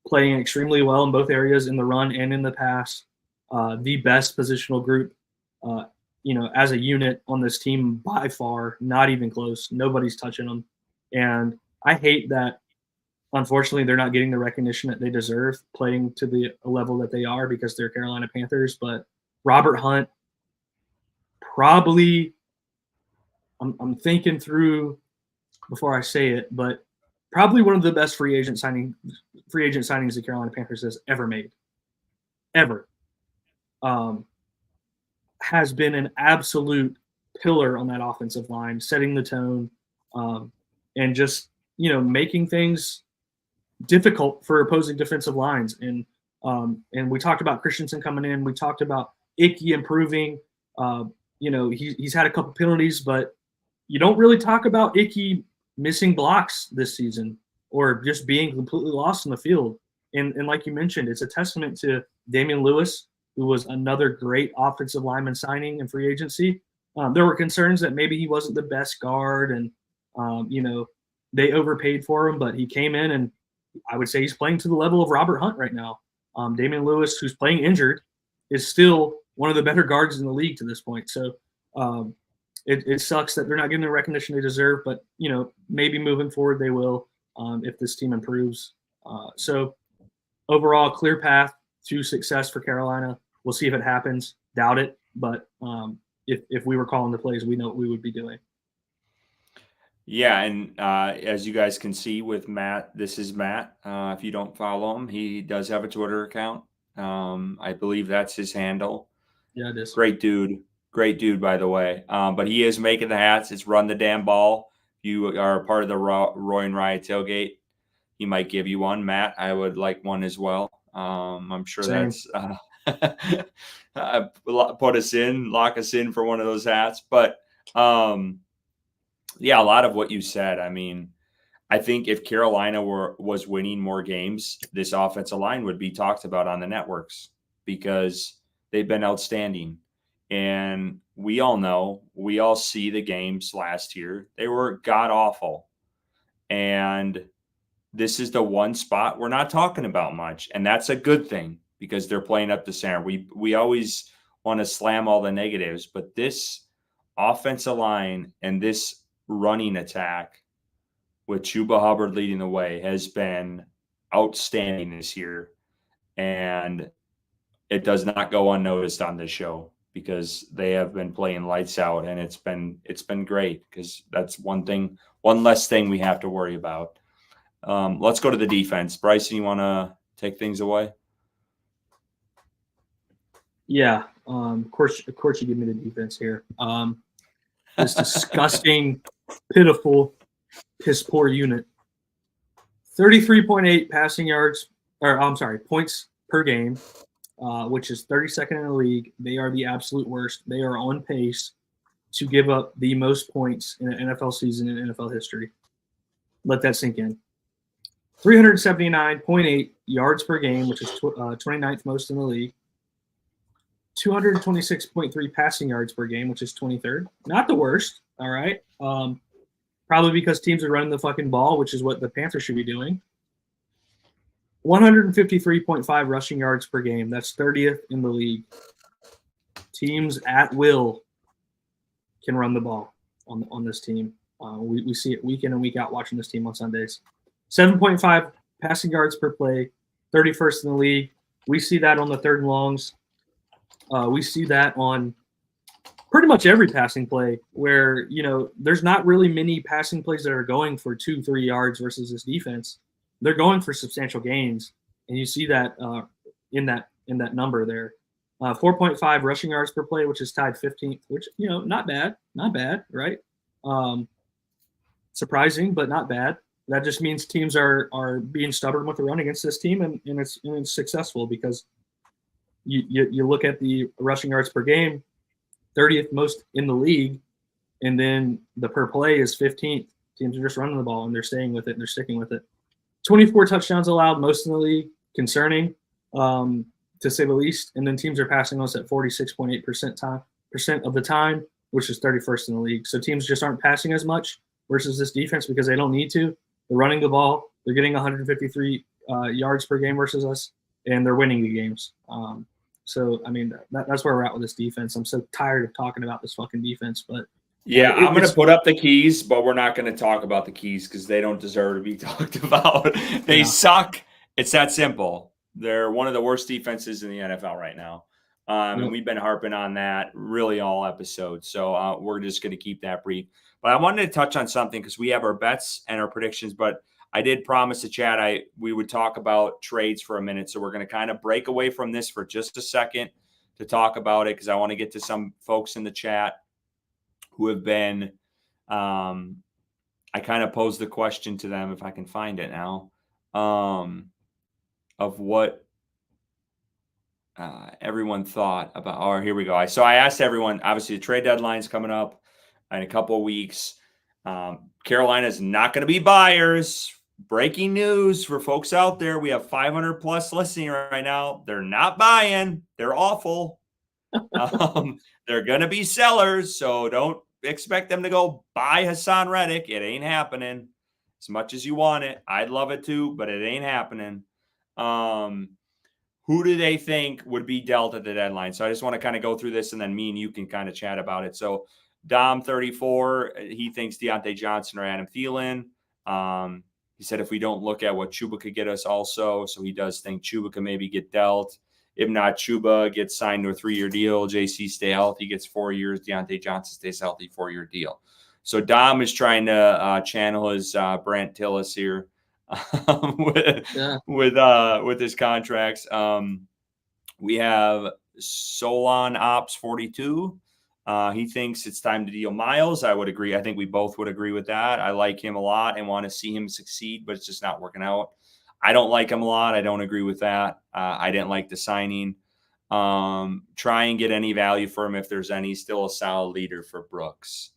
playing extremely well in both areas, in the run and in the pass. The best positional group, as a unit on this team by far, not even close. Nobody's touching them. And I hate that, unfortunately, they're not getting the recognition that they deserve playing to the level that they are because they're Carolina Panthers. But Robert Hunt, probably, I'm thinking through before I say it, but probably one of the best free agent signings the Carolina Panthers has ever made. Ever. Has been an absolute pillar on that offensive line, setting the tone, and just, making things difficult for opposing defensive lines. And we talked about Christensen coming in. We talked about Icky improving. He's had a couple penalties, but you don't really talk about Icky missing blocks this season or just being completely lost in the field. And like you mentioned, it's a testament to Damian Lewis, who was another great offensive lineman signing in free agency. There were concerns that maybe he wasn't the best guard and, they overpaid for him, but he came in and I would say he's playing to the level of Robert Hunt right now. Damian Lewis, who's playing injured, is still one of the better guards in the league to this point. So it sucks that they're not getting the recognition they deserve, but, maybe moving forward they will if this team improves. So overall, clear path to success for Carolina. We'll see if it happens. Doubt it, but if we were calling the plays, we know what we would be doing. Yeah, and as you guys can see with Matt, this is Matt. If you don't follow him, he does have a Twitter account. I believe that's his handle. Yeah, it is. Great dude, by the way. But he is making the hats. It's Run the Damn Ball. You are part of the Rauen Riot tailgate. He might give you one, Matt. I would like one as well. I'm sure Same. That's lock us in for one of those hats. But yeah, a lot of what you said. I mean, I think if Carolina was winning more games, this offensive line would be talked about on the networks because they've been outstanding. And we all see the games last year. They were god-awful. And this is the one spot we're not talking about much. And that's a good thing because they're playing up the center. We always want to slam all the negatives, but this offensive line and this running attack with Chuba Hubbard leading the way has been outstanding this year. And it does not go unnoticed on this show because they have been playing lights out, and it's been great because that's one less thing we have to worry about. Let's go to the defense. Bryson, you want to take things away? Yeah. Of course you give me the defense here. This disgusting, pitiful, piss poor unit. 33.8 points per game, which is 32nd in the league. They are the absolute worst. They are on pace to give up the most points in an NFL season in NFL history. Let that sink in. 379.8 yards per game, which is 29th most in the league. 226.3 passing yards per game, which is 23rd. Not the worst, all right? Probably because teams are running the fucking ball, which is what the Panthers should be doing. 153.5 rushing yards per game. That's 30th in the league. Teams at will can run the ball on this team. We see it week in and week out watching this team on Sundays. 7.5 passing yards per play, 31st in the league. We see that on the third and longs. We see that on pretty much every passing play where, there's not really many passing plays that are going for 2-3 yards versus this defense. They're going for substantial gains. And you see that in that number there. 4.5 rushing yards per play, which is tied 15th, which, not bad, right? Surprising, but not bad. That just means teams are being stubborn with the run against this team, and it's successful because you look at the rushing yards per game, 30th most in the league, and then the per play is 15th. Teams are just running the ball, and they're staying with it, and they're sticking with it. 24 touchdowns allowed, most in the league, concerning, to say the least. And then teams are passing us at 46.8% of the time, which is 31st in the league. So teams just aren't passing as much versus this defense because they don't need to. They're running the ball. They're getting 153 yards per game versus us, and they're winning the games. So, I mean, that's where we're at with this defense. I'm so tired of talking about this fucking defense. But yeah, I'm going to put up the keys, but we're not going to talk about the keys because they don't deserve to be talked about. They suck. It's that simple. They're one of the worst defenses in the NFL right now. And we've been harping on that really all episode. So we're just going to keep that brief. But I wanted to touch on something because we have our bets and our predictions, but I did promise the chat we would talk about trades for a minute. So we're going to kind of break away from this for just a second to talk about it because I want to get to some folks in the chat who have been I kind of posed the question to them, if I can find it now, of what everyone thought about. Oh, here we go. So I asked everyone, obviously the trade deadline's coming up in a couple of weeks. Carolina's not going to be buyers. Breaking news for folks out there. We have 500 plus listening right now. They're not buying. They're awful. They're going to be sellers. So don't expect them to go buy Hassan Reddick. It ain't happening as much as you want it. I'd love it too, but it ain't happening. Who do they think would be dealt at the deadline? So I just want to kind of go through this and then me and you can kind of chat about it. So Dom 34, he thinks Deontay Johnson or Adam Thielen. He said if we don't look at what Chuba could get us also. So he does think Chuba could maybe get dealt. If not, Chuba gets signed to a 3-year deal. JC stay healthy, gets 4 years. Deontay Johnson stays healthy, 4-year deal. So Dom is trying to channel his Brant Tillis here with his contracts. We have Solon Ops 42. He thinks it's time to deal Miles. I would agree. I think we both would agree with that. I like him a lot and want to see him succeed, but it's just not working out. I don't like him a lot. I don't agree with that. I didn't like the signing. Try and get any value for him if there's any. Still a solid leader for Brooks.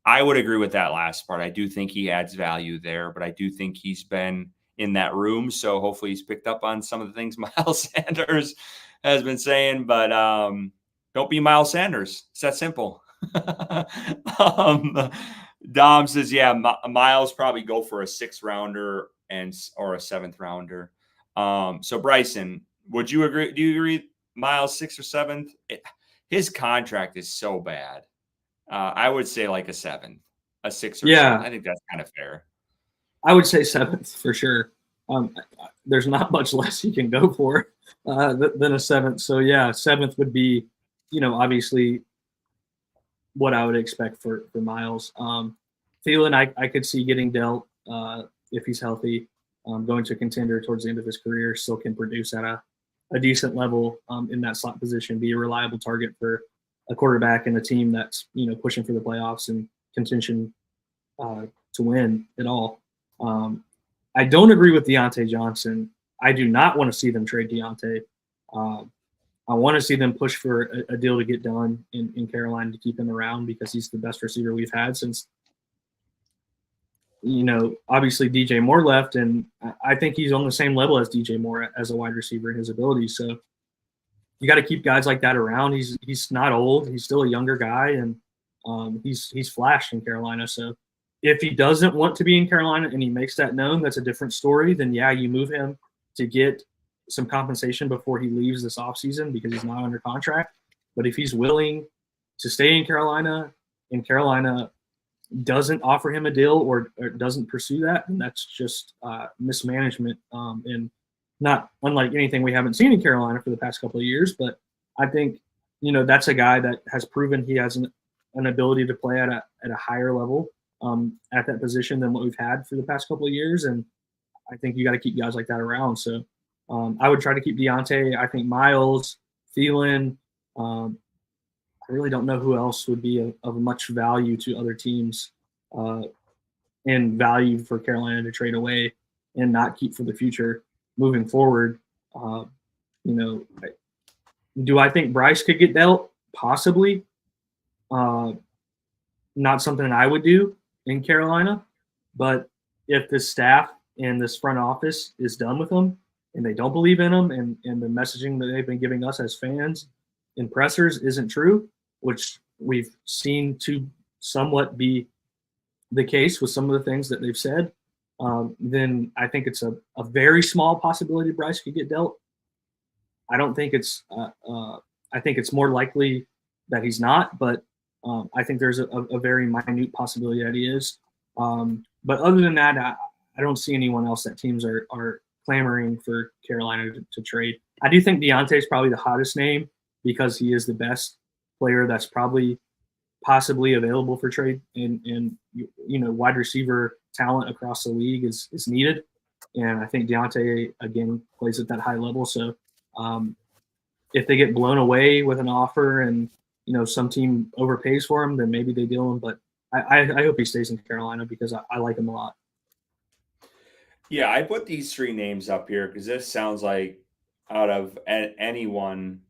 I would agree with that last part. I do think he adds value there, but I do think he's been in that room. So hopefully he's picked up on some of the things Miles Sanders has been saying, but don't be Miles Sanders. It's that simple. Dom says, yeah, Miles probably go for a 6th rounder or a 7th rounder. So Bryson, would you agree? Do you agree Miles 6th or 7th? His contract is so bad. I would say like a 7th, a 6th or 7th. I think that's kind of fair. I would say 7th for sure. There's not much less you can go for than a 7th. So yeah, 7th would be, obviously what I would expect for Miles. Thielen, I could see getting dealt if he's healthy, going to a contender towards the end of his career, still can produce at a decent level in that slot position, be a reliable target for a quarterback and a team that's, pushing for the playoffs and contention to win it all. I don't agree with Deontay Johnson. I do not want to see them trade Deontay. I want to see them push for a deal to get done in Carolina to keep him around because he's the best receiver we've had since, obviously DJ Moore left, and I think he's on the same level as DJ Moore as a wide receiver in his ability. So you got to keep guys like that around. He's not old. He's still a younger guy, and he's flashed in Carolina. So if he doesn't want to be in Carolina and he makes that known, that's a different story. Then, yeah, you move him to get some compensation before he leaves this offseason because he's not under contract. But if he's willing to stay in Carolina and Carolina doesn't offer him a deal or doesn't pursue that, then that's just mismanagement and not unlike anything we haven't seen in Carolina for the past couple of years. But I think, that's a guy that has proven he has an ability to play at a higher level at that position than what we've had for the past couple of years. And I think you got to keep guys like that around. So I would try to keep Deontay. I think Miles, Thielen, I really don't know who else would be of much value to other teams and value for Carolina to trade away and not keep for the future moving forward. Do I think Bryce could get dealt? Possibly. Not something I would do in Carolina, but if the staff and this front office is done with him and they don't believe in him and the messaging that they've been giving us as fans and pressers isn't true, which we've seen to somewhat be the case with some of the things that they've said, then I think it's a very small possibility Bryce could get dealt. I don't think it's I think it's more likely that he's not, but I think there's a very minute possibility that he is. But other than that, I don't see anyone else that teams are clamoring for Carolina to trade. I do think Deontay is probably the hottest name because he is the best player that's probably possibly available for trade. And wide receiver talent across the league is needed. And I think Deontay, again, plays at that high level. So if they get blown away with an offer and, some team overpays for him, then maybe they deal him. But I hope he stays in Carolina because I like him a lot. Yeah, I put these three names up here because this sounds like out of anyone,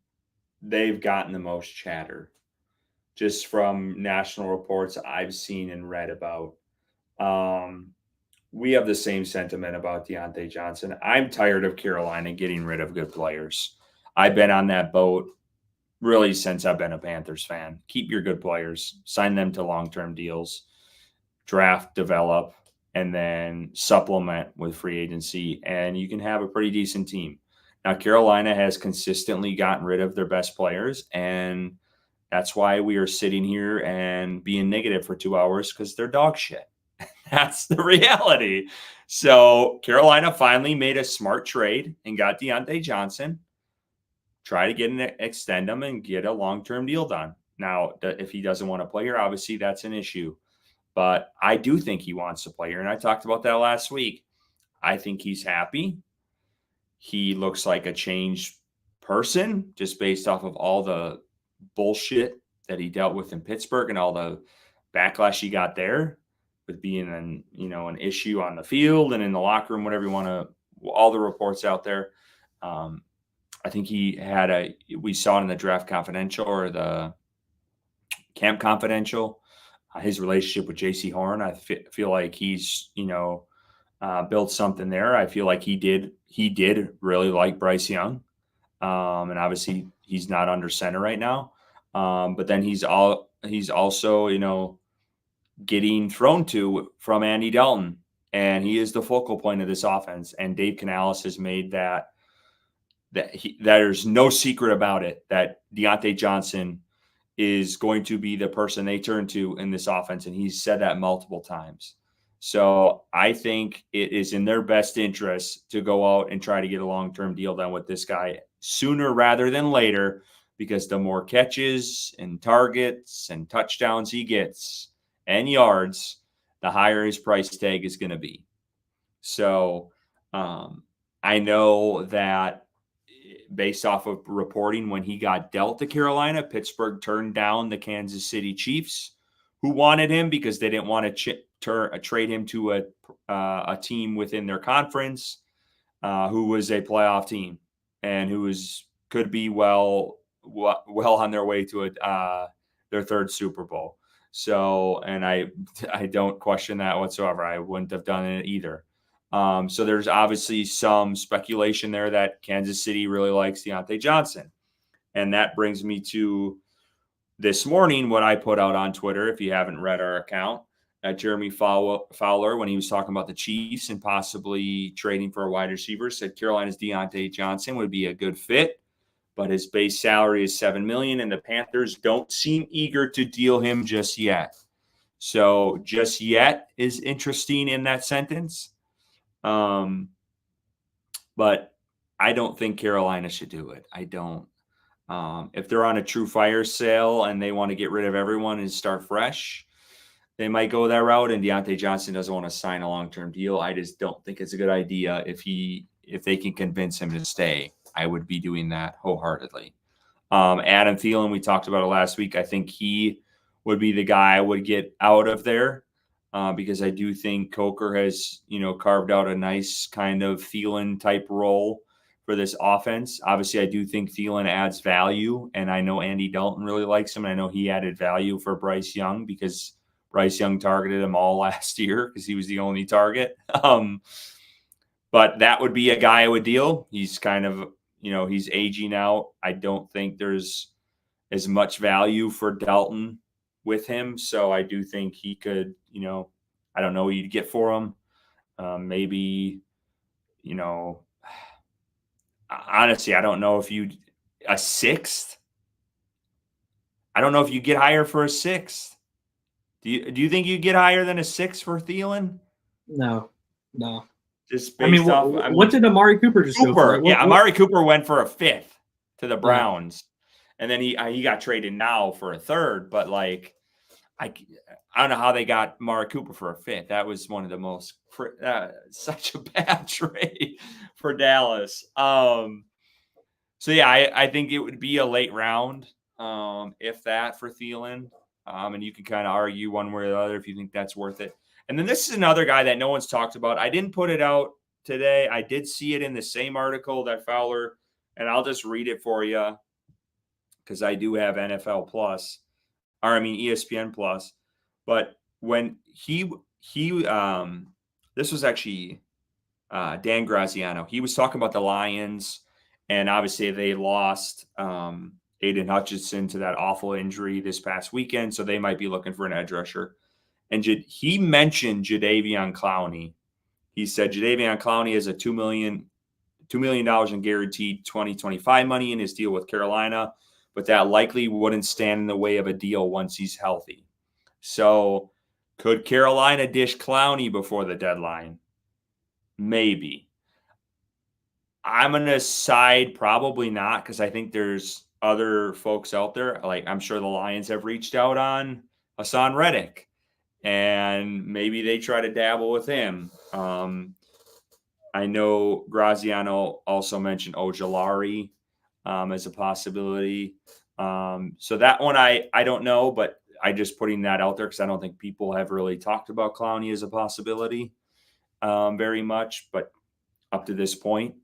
they've gotten the most chatter just from national reports I've seen and read about. We have the same sentiment about Deontay Johnson. I'm tired of Carolina getting rid of good players. I've been on that boat really since I've been a Panthers fan. Keep your good players, sign them to long-term deals, draft, develop, and then supplement with free agency, and you can have a pretty decent team. Now, Carolina has consistently gotten rid of their best players, and that's why we are sitting here and being negative for 2 hours because they're dog shit. That's the reality. So Carolina finally made a smart trade and got Deontay Johnson. Try to extend him and get a long-term deal done. Now, if he doesn't want to play here, obviously that's an issue. But I do think he wants to play here, and I talked about that last week. I think he's happy. He looks like a changed person just based off of all the bullshit that he dealt with in Pittsburgh and all the backlash he got there with being an issue on the field and in the locker room, whatever you want to, all the reports out there. I think we saw it in the Draft Confidential or the Camp Confidential, his relationship with JC Horn. I feel like he's, built something there. I feel like he did really like Bryce Young. And obviously he's not under center right now. But then he's also, getting thrown to from Andy Dalton, and he is the focal point of this offense. And Dave Canales has made that there's no secret about it, that Deontay Johnson is going to be the person they turn to in this offense. And he's said that multiple times. So I think it is in their best interest to go out and try to get a long-term deal done with this guy sooner rather than later, because the more catches and targets and touchdowns he gets and yards, the higher his price tag is going to be. So I know that based off of reporting, when he got dealt to Carolina, Pittsburgh turned down the Kansas City Chiefs, who wanted him because they didn't want to trade him to a team within their conference who was a playoff team and who could be well on their way to their third Super Bowl. So, and I don't question that whatsoever. I wouldn't have done it either. So there's obviously some speculation there that Kansas City really likes Deontay Johnson. And that brings me to this morning, what I put out on Twitter, if you haven't read our account, Jeremy Fowler, when he was talking about the Chiefs and possibly trading for a wide receiver, said Carolina's Deontay Johnson would be a good fit, but his base salary is $7 million, and the Panthers don't seem eager to deal him just yet. So just yet is interesting in that sentence. But I don't think Carolina should do it. I don't. If they're on a true fire sale and they want to get rid of everyone and start fresh, they might go that route. And Deontay Johnson doesn't want to sign a long-term deal. I just don't think it's a good idea. If they can convince him to stay, I would be doing that wholeheartedly. Adam Thielen, we talked about it last week. I think he would be the guy I would get out of there because I do think Coker has, carved out a nice kind of Thielen type role for this offense. Obviously, I do think Thielen adds value, and I know Andy Dalton really likes him. And I know he added value for Bryce Young because Bryce Young targeted him all last year because he was the only target. But that would be a guy I would deal. He's kind of, he's aging out. I don't think there's as much value for Dalton with him. So I do think he could, I don't know what you'd get for him. Maybe, honestly, I don't know if a sixth. I don't know if you get higher for a sixth. Do you think you get higher than a sixth for Thielen? No. Just based what did Amari Cooper just go for? Amari Cooper went for a fifth to the Browns, and then he got traded now for a third. But I don't know how they got Amari Cooper for a fifth. That was one of the most such a bad trade for Dallas. I think it would be a late round, if that, for Thielen. And you can kind of argue one way or the other if you think that's worth it. And then this is another guy that no one's talked about. I didn't put it out today. I did see it in the same article that Fowler, and I'll just read it for you because I do have ESPN Plus. But when this was actually Dan Graziano. He was talking about the Lions, and obviously they lost Aiden Hutchinson to that awful injury this past weekend, so they might be looking for an edge rusher. And he mentioned Jadeveon Clowney. He said Jadeveon Clowney has a $2 million in guaranteed 2025 money in his deal with Carolina, but that likely wouldn't stand in the way of a deal once he's healthy. So could Carolina dish Clowney before the deadline? Maybe. I'm going to side probably not because I think there's other folks out there. I'm sure the Lions have reached out on Hassan Reddick, and maybe they try to dabble with him. I know Graziano also mentioned Ojulari as a possibility. So that one I don't know, but I just putting that out there because I don't think people have really talked about Clowney as a possibility very much. But up to this point,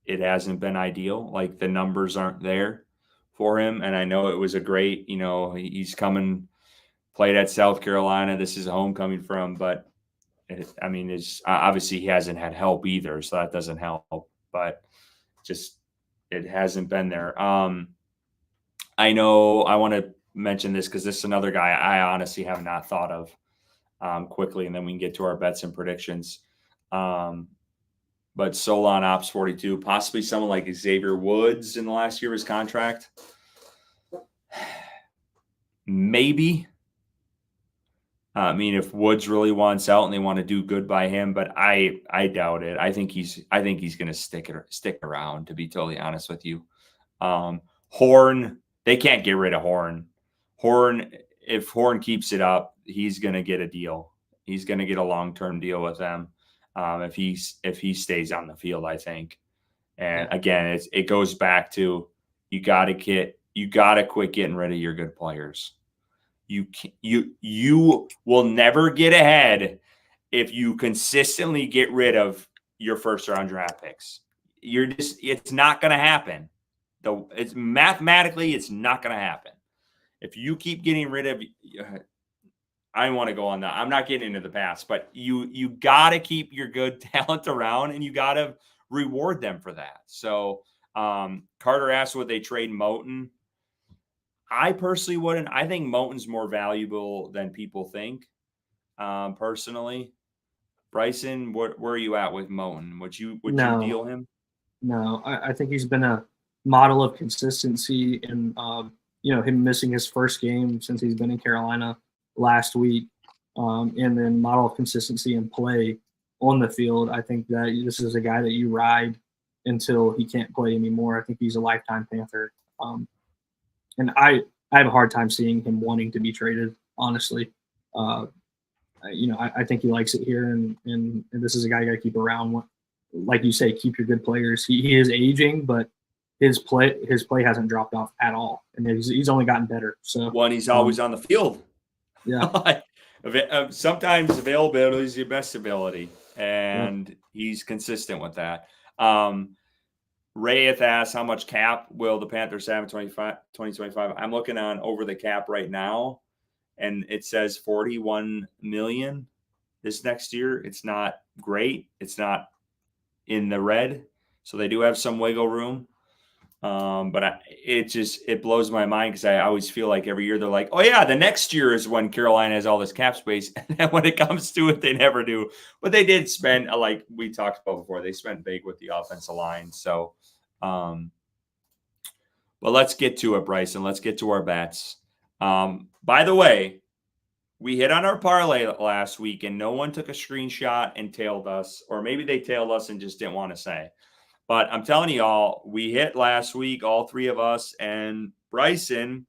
it hasn't been ideal. The numbers aren't there for him. And I know it was a great, he's coming, played at South Carolina. This is a homecoming for him, but it's obviously he hasn't had help either. So that doesn't help, but just, it hasn't been there. I know I want to mention this because this is another guy I honestly have not thought of quickly. And then we can get to our bets and predictions. But Solon Ops 42, possibly someone like Xavier Woods in the last year of his contract. Maybe. If Woods really wants out and they want to do good by him, but I doubt it. I think he's going to stick around, to be totally honest with you. Horn, they can't get rid of Horn. If Horn keeps it up, he's going to get a deal. He's going to get a long-term deal with them. If he stays on the field, I think. And again, it goes back to you got to quit getting rid of your good players. You will never get ahead if you consistently get rid of your first round draft picks. It's not going to happen. It's mathematically, it's not going to happen. If you keep getting rid of, I don't want to go on that. I'm not getting into the past, but you got to keep your good talent around and you got to reward them for that. So Carter asked, would they trade Moton? I personally wouldn't. I think Moton's more valuable than people think, personally. Bryson, where are you at with Moton? Would you deal him? No, I think he's been a model of consistency and, him missing his first game since he's been in Carolina last week, and then model of consistency and play on the field. I think that this is a guy that you ride until he can't play anymore. I think he's a lifetime Panther. And I have a hard time seeing him wanting to be traded, honestly. I think he likes it here, and this is a guy you got to keep around. Like you say, keep your good players. He is aging, but his play hasn't dropped off at all, and he's only gotten better. So he's always on the field. Yeah. Sometimes availability is your best ability, and he's consistent with that. Rayeth asks, how much cap will the Panthers have in 2025? I'm looking on over the cap right now, and it says $41 million this next year. It's not great. It's not in the red, so they do have some wiggle room. But it blows my mind because I always feel like every year they're like, oh yeah, the next year is when Carolina has all this cap space. And then when it comes to it, they never do. But they did spend, like we talked about before, they spent big with the offensive line. So, but let's get to it, Bryson. Let's get to our bets. By the way, we hit on our parlay last week and no one took a screenshot and tailed us, or maybe they tailed us and just didn't want to say. But I'm telling you all, we hit last week, all three of us, and Bryson,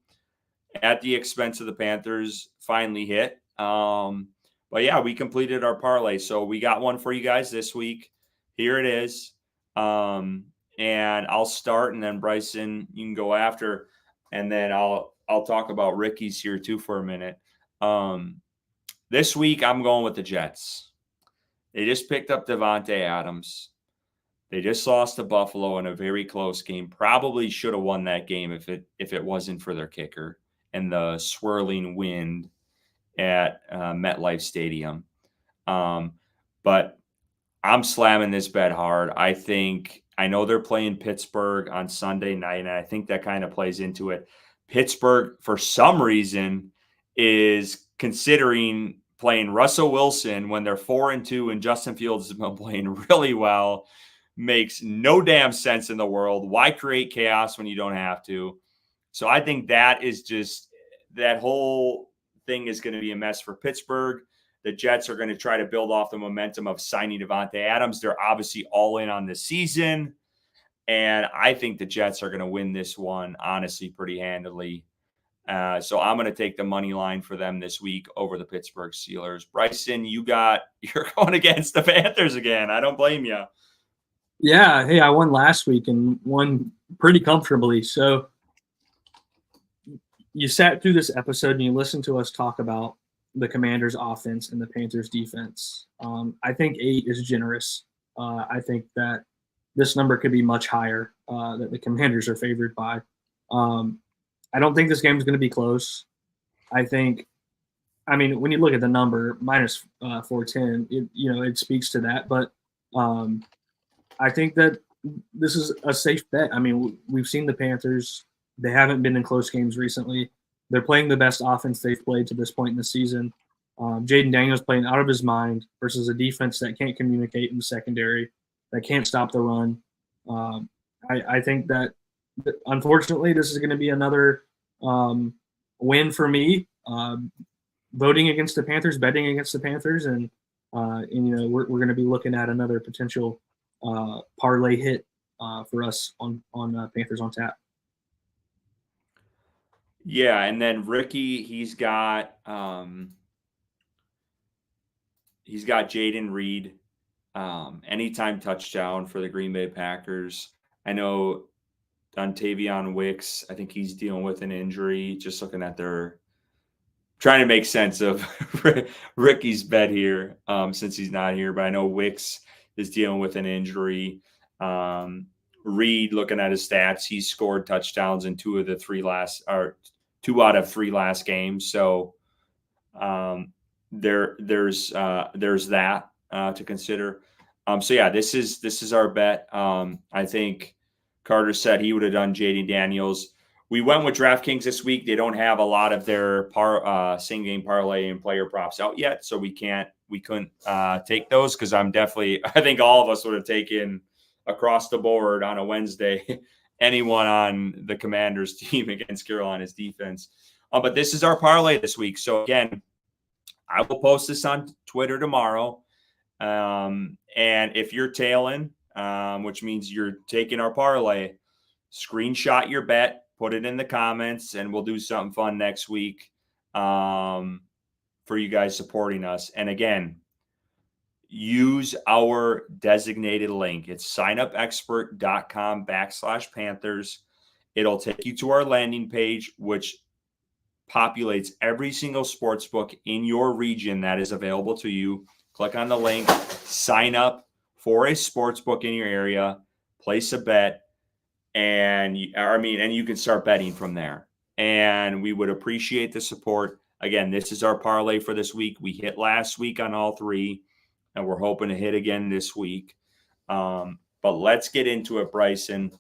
at the expense of the Panthers, finally hit. But yeah, we completed our parlay. So we got one for you guys this week. Here it is. And I'll start, and then Bryson, you can go after. And then I'll talk about Ricky's here too for a minute. This week, I'm going with the Jets. They just picked up Davante Adams. They just lost to Buffalo in a very close game. Probably should have won that game if it wasn't for their kicker and the swirling wind at MetLife Stadium. But I'm slamming this bet hard. I know they're playing Pittsburgh on Sunday night, and I think that kind of plays into it. Pittsburgh, for some reason, is considering playing Russell Wilson when they're 4-2 and Justin Fields has been playing really well. Makes no damn sense in the world. Why create chaos when you don't have to? So I think that whole thing is going to be a mess for Pittsburgh. The Jets are going to try to build off the momentum of signing Davante Adams. They're obviously all in on the season. And I think the Jets are going to win this one, honestly, pretty handily. So I'm going to take the money line for them this week over the Pittsburgh Steelers. Bryson, you're going against the Panthers again. I don't blame you. Yeah, hey, I won last week and won pretty comfortably. So you sat through this episode and you listened to us talk about the Commanders' offense and the Panthers' defense. I think 8 is generous. I think that this number could be much higher, that the Commanders are favored by. I don't think this game is going to be close. When you look at the number, minus 410, it speaks to that. But I think that this is a safe bet. We've seen the Panthers. They haven't been in close games recently. They're playing the best offense they've played to this point in the season. Jaden Daniels playing out of his mind versus a defense that can't communicate in the secondary, that can't stop the run. I think that, unfortunately, this is going to be another win for me. Voting against the Panthers, betting against the Panthers, and we're going to be looking at another potential parlay hit for us on Panthers on Tap. Yeah, and then Ricky, he's got Jaden Reed, anytime touchdown for the Green Bay Packers. I know Dontavion Wicks, I think he's dealing with an injury. Just looking at trying to make sense of Ricky's bet here, since he's not here. But I know Wicks is dealing with an injury. Reed, looking at his stats, he's scored touchdowns in 2 out of 3 last games. So there's that to consider. So yeah, this is our bet. I think Carter said he would have done Jaden Daniels. We went with DraftKings this week. They don't have a lot of their same game parlay and player props out yet, so we couldn't take those, because I think all of us would have taken across the board on a Wednesday anyone on the Commanders team against Carolina's defense. But this is our parlay this week. So again, I will post this on Twitter tomorrow. And if you're tailing, which means you're taking our parlay, screenshot your bet, put it in the comments, and we'll do something fun next week for you guys supporting us. And again, use our designated link. It's signupexpert.com/Panthers. It'll take you to our landing page, which populates every single sports book in your region that is available to you. Click on the link, sign up for a sports book in your area, place a bet, and you can start betting from there. And we would appreciate the support. Again, this is our parlay for this week. We hit last week on all three, and we're hoping to hit again this week. But let's get into it, Bryson,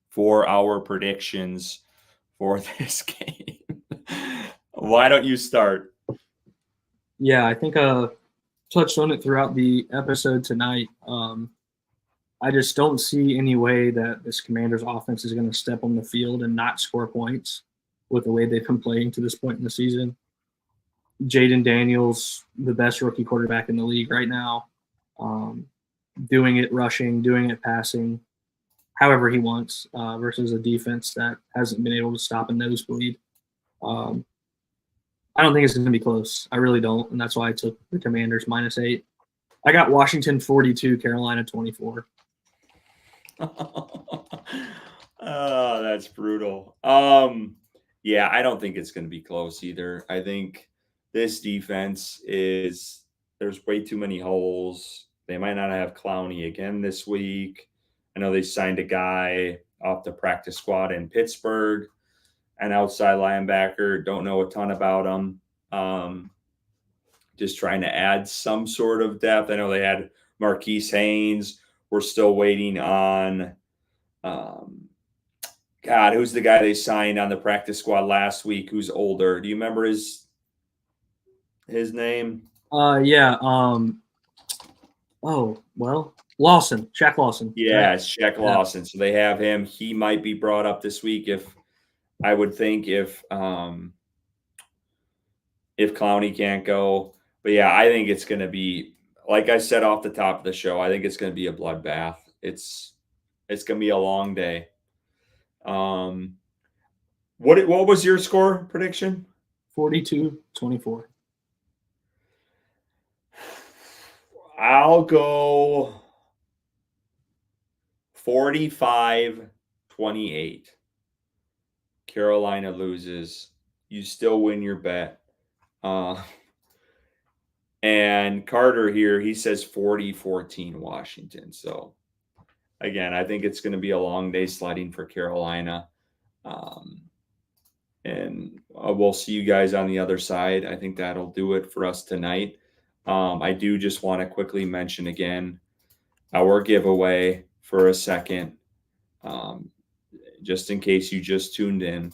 for our predictions for this game. Why don't you start? Yeah, I think I touched on it throughout the episode tonight. I just don't see any way that this Commanders offense is going to step on the field and not score points with the way they've been playing to this point in the season. Jaden Daniels, the best rookie quarterback in the league right now, doing it rushing, doing it passing, however he wants, versus a defense that hasn't been able to stop a nosebleed. I don't think it's going to be close. I really don't, and that's why I took the Commanders -8. I got Washington 42, Carolina 24. Oh, that's brutal. Yeah, I don't think it's going to be close either. I think this defense there's way too many holes. They might not have Clowney again this week. I know they signed a guy off the practice squad in Pittsburgh, an outside linebacker. Don't know a ton about him. Just trying to add some sort of depth. I know they had Marquise Haynes. We're still waiting on who's the guy they signed on the practice squad last week who's older? Do you remember his name? Yeah. Lawson, Shaq Lawson. Yeah, it's Shaq Lawson. So they have him. He might be brought up this week if Clowney can't go. But yeah, I think it's going to be, like I said off the top of the show, I think it's going to be a bloodbath. It's going to be a long day. What was your score prediction? 42-24. I'll go 45-28. Carolina loses. You still win your bet. And Carter here, he says 40-14 Washington. So, again, I think it's going to be a long day sledding for Carolina. And we'll see you guys on the other side. I think that'll do it for us tonight. I do just want to quickly mention again our giveaway for a second, just in case you just tuned in.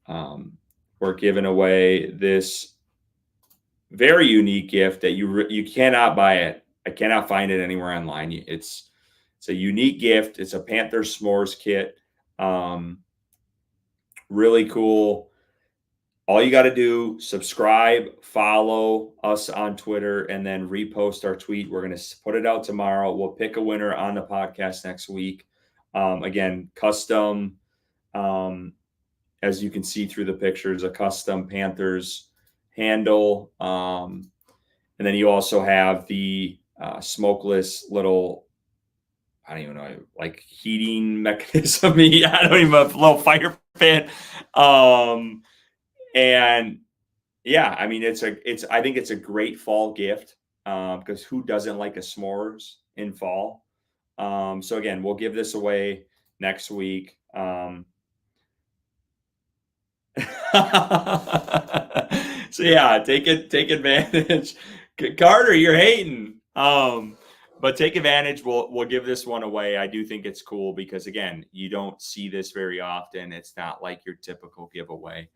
We're giving away this very unique gift that you cannot buy it. I cannot find it anywhere online. It's a unique gift. It's a Panthers s'mores kit. Really cool. All you got to do, subscribe, follow us on Twitter, and then repost our tweet. We're going to put it out tomorrow. We'll pick a winner on the podcast next week. Again, custom, as you can see through the pictures, a custom Panthers handle. And then you also have the smokeless little, I don't even know, like heating mechanism. I don't even know, a little fire pit. And yeah, I mean, I think it's a great fall gift because who doesn't like a s'mores in fall? So again, we'll give this away next week. So yeah, take advantage. Carter, you're hating. But take advantage. We'll give this one away. I do think it's cool because again, you don't see this very often. It's not like your typical giveaway.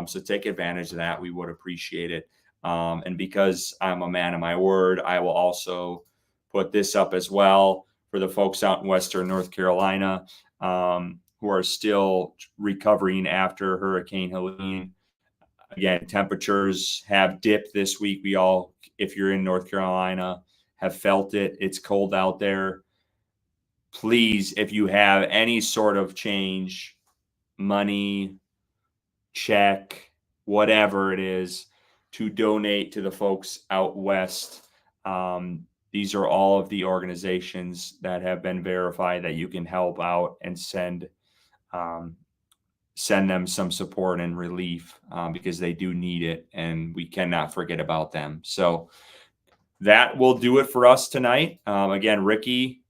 So take advantage of that. We would appreciate it. And because I'm a man of my word, I will also put this up as well for the folks out in Western North Carolina who are still recovering after Hurricane Helene. Again, temperatures have dipped this week. We all, if you're in North Carolina, have felt it. It's cold out there. Please, if you have any sort of change, money, check, whatever it is, to donate to the folks out west. These are all of the organizations that have been verified that you can help out and send them some support and relief because they do need it, and we cannot forget about them. So that will do it for us tonight. Again, Ricky,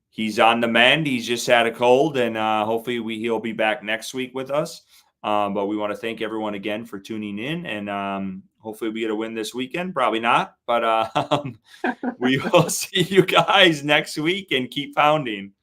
he's on the mend. He's just had a cold, and hopefully he'll be back next week with us. But we want to thank everyone again for tuning in, and hopefully we get a win this weekend. Probably not, but we will see you guys next week, and keep pounding.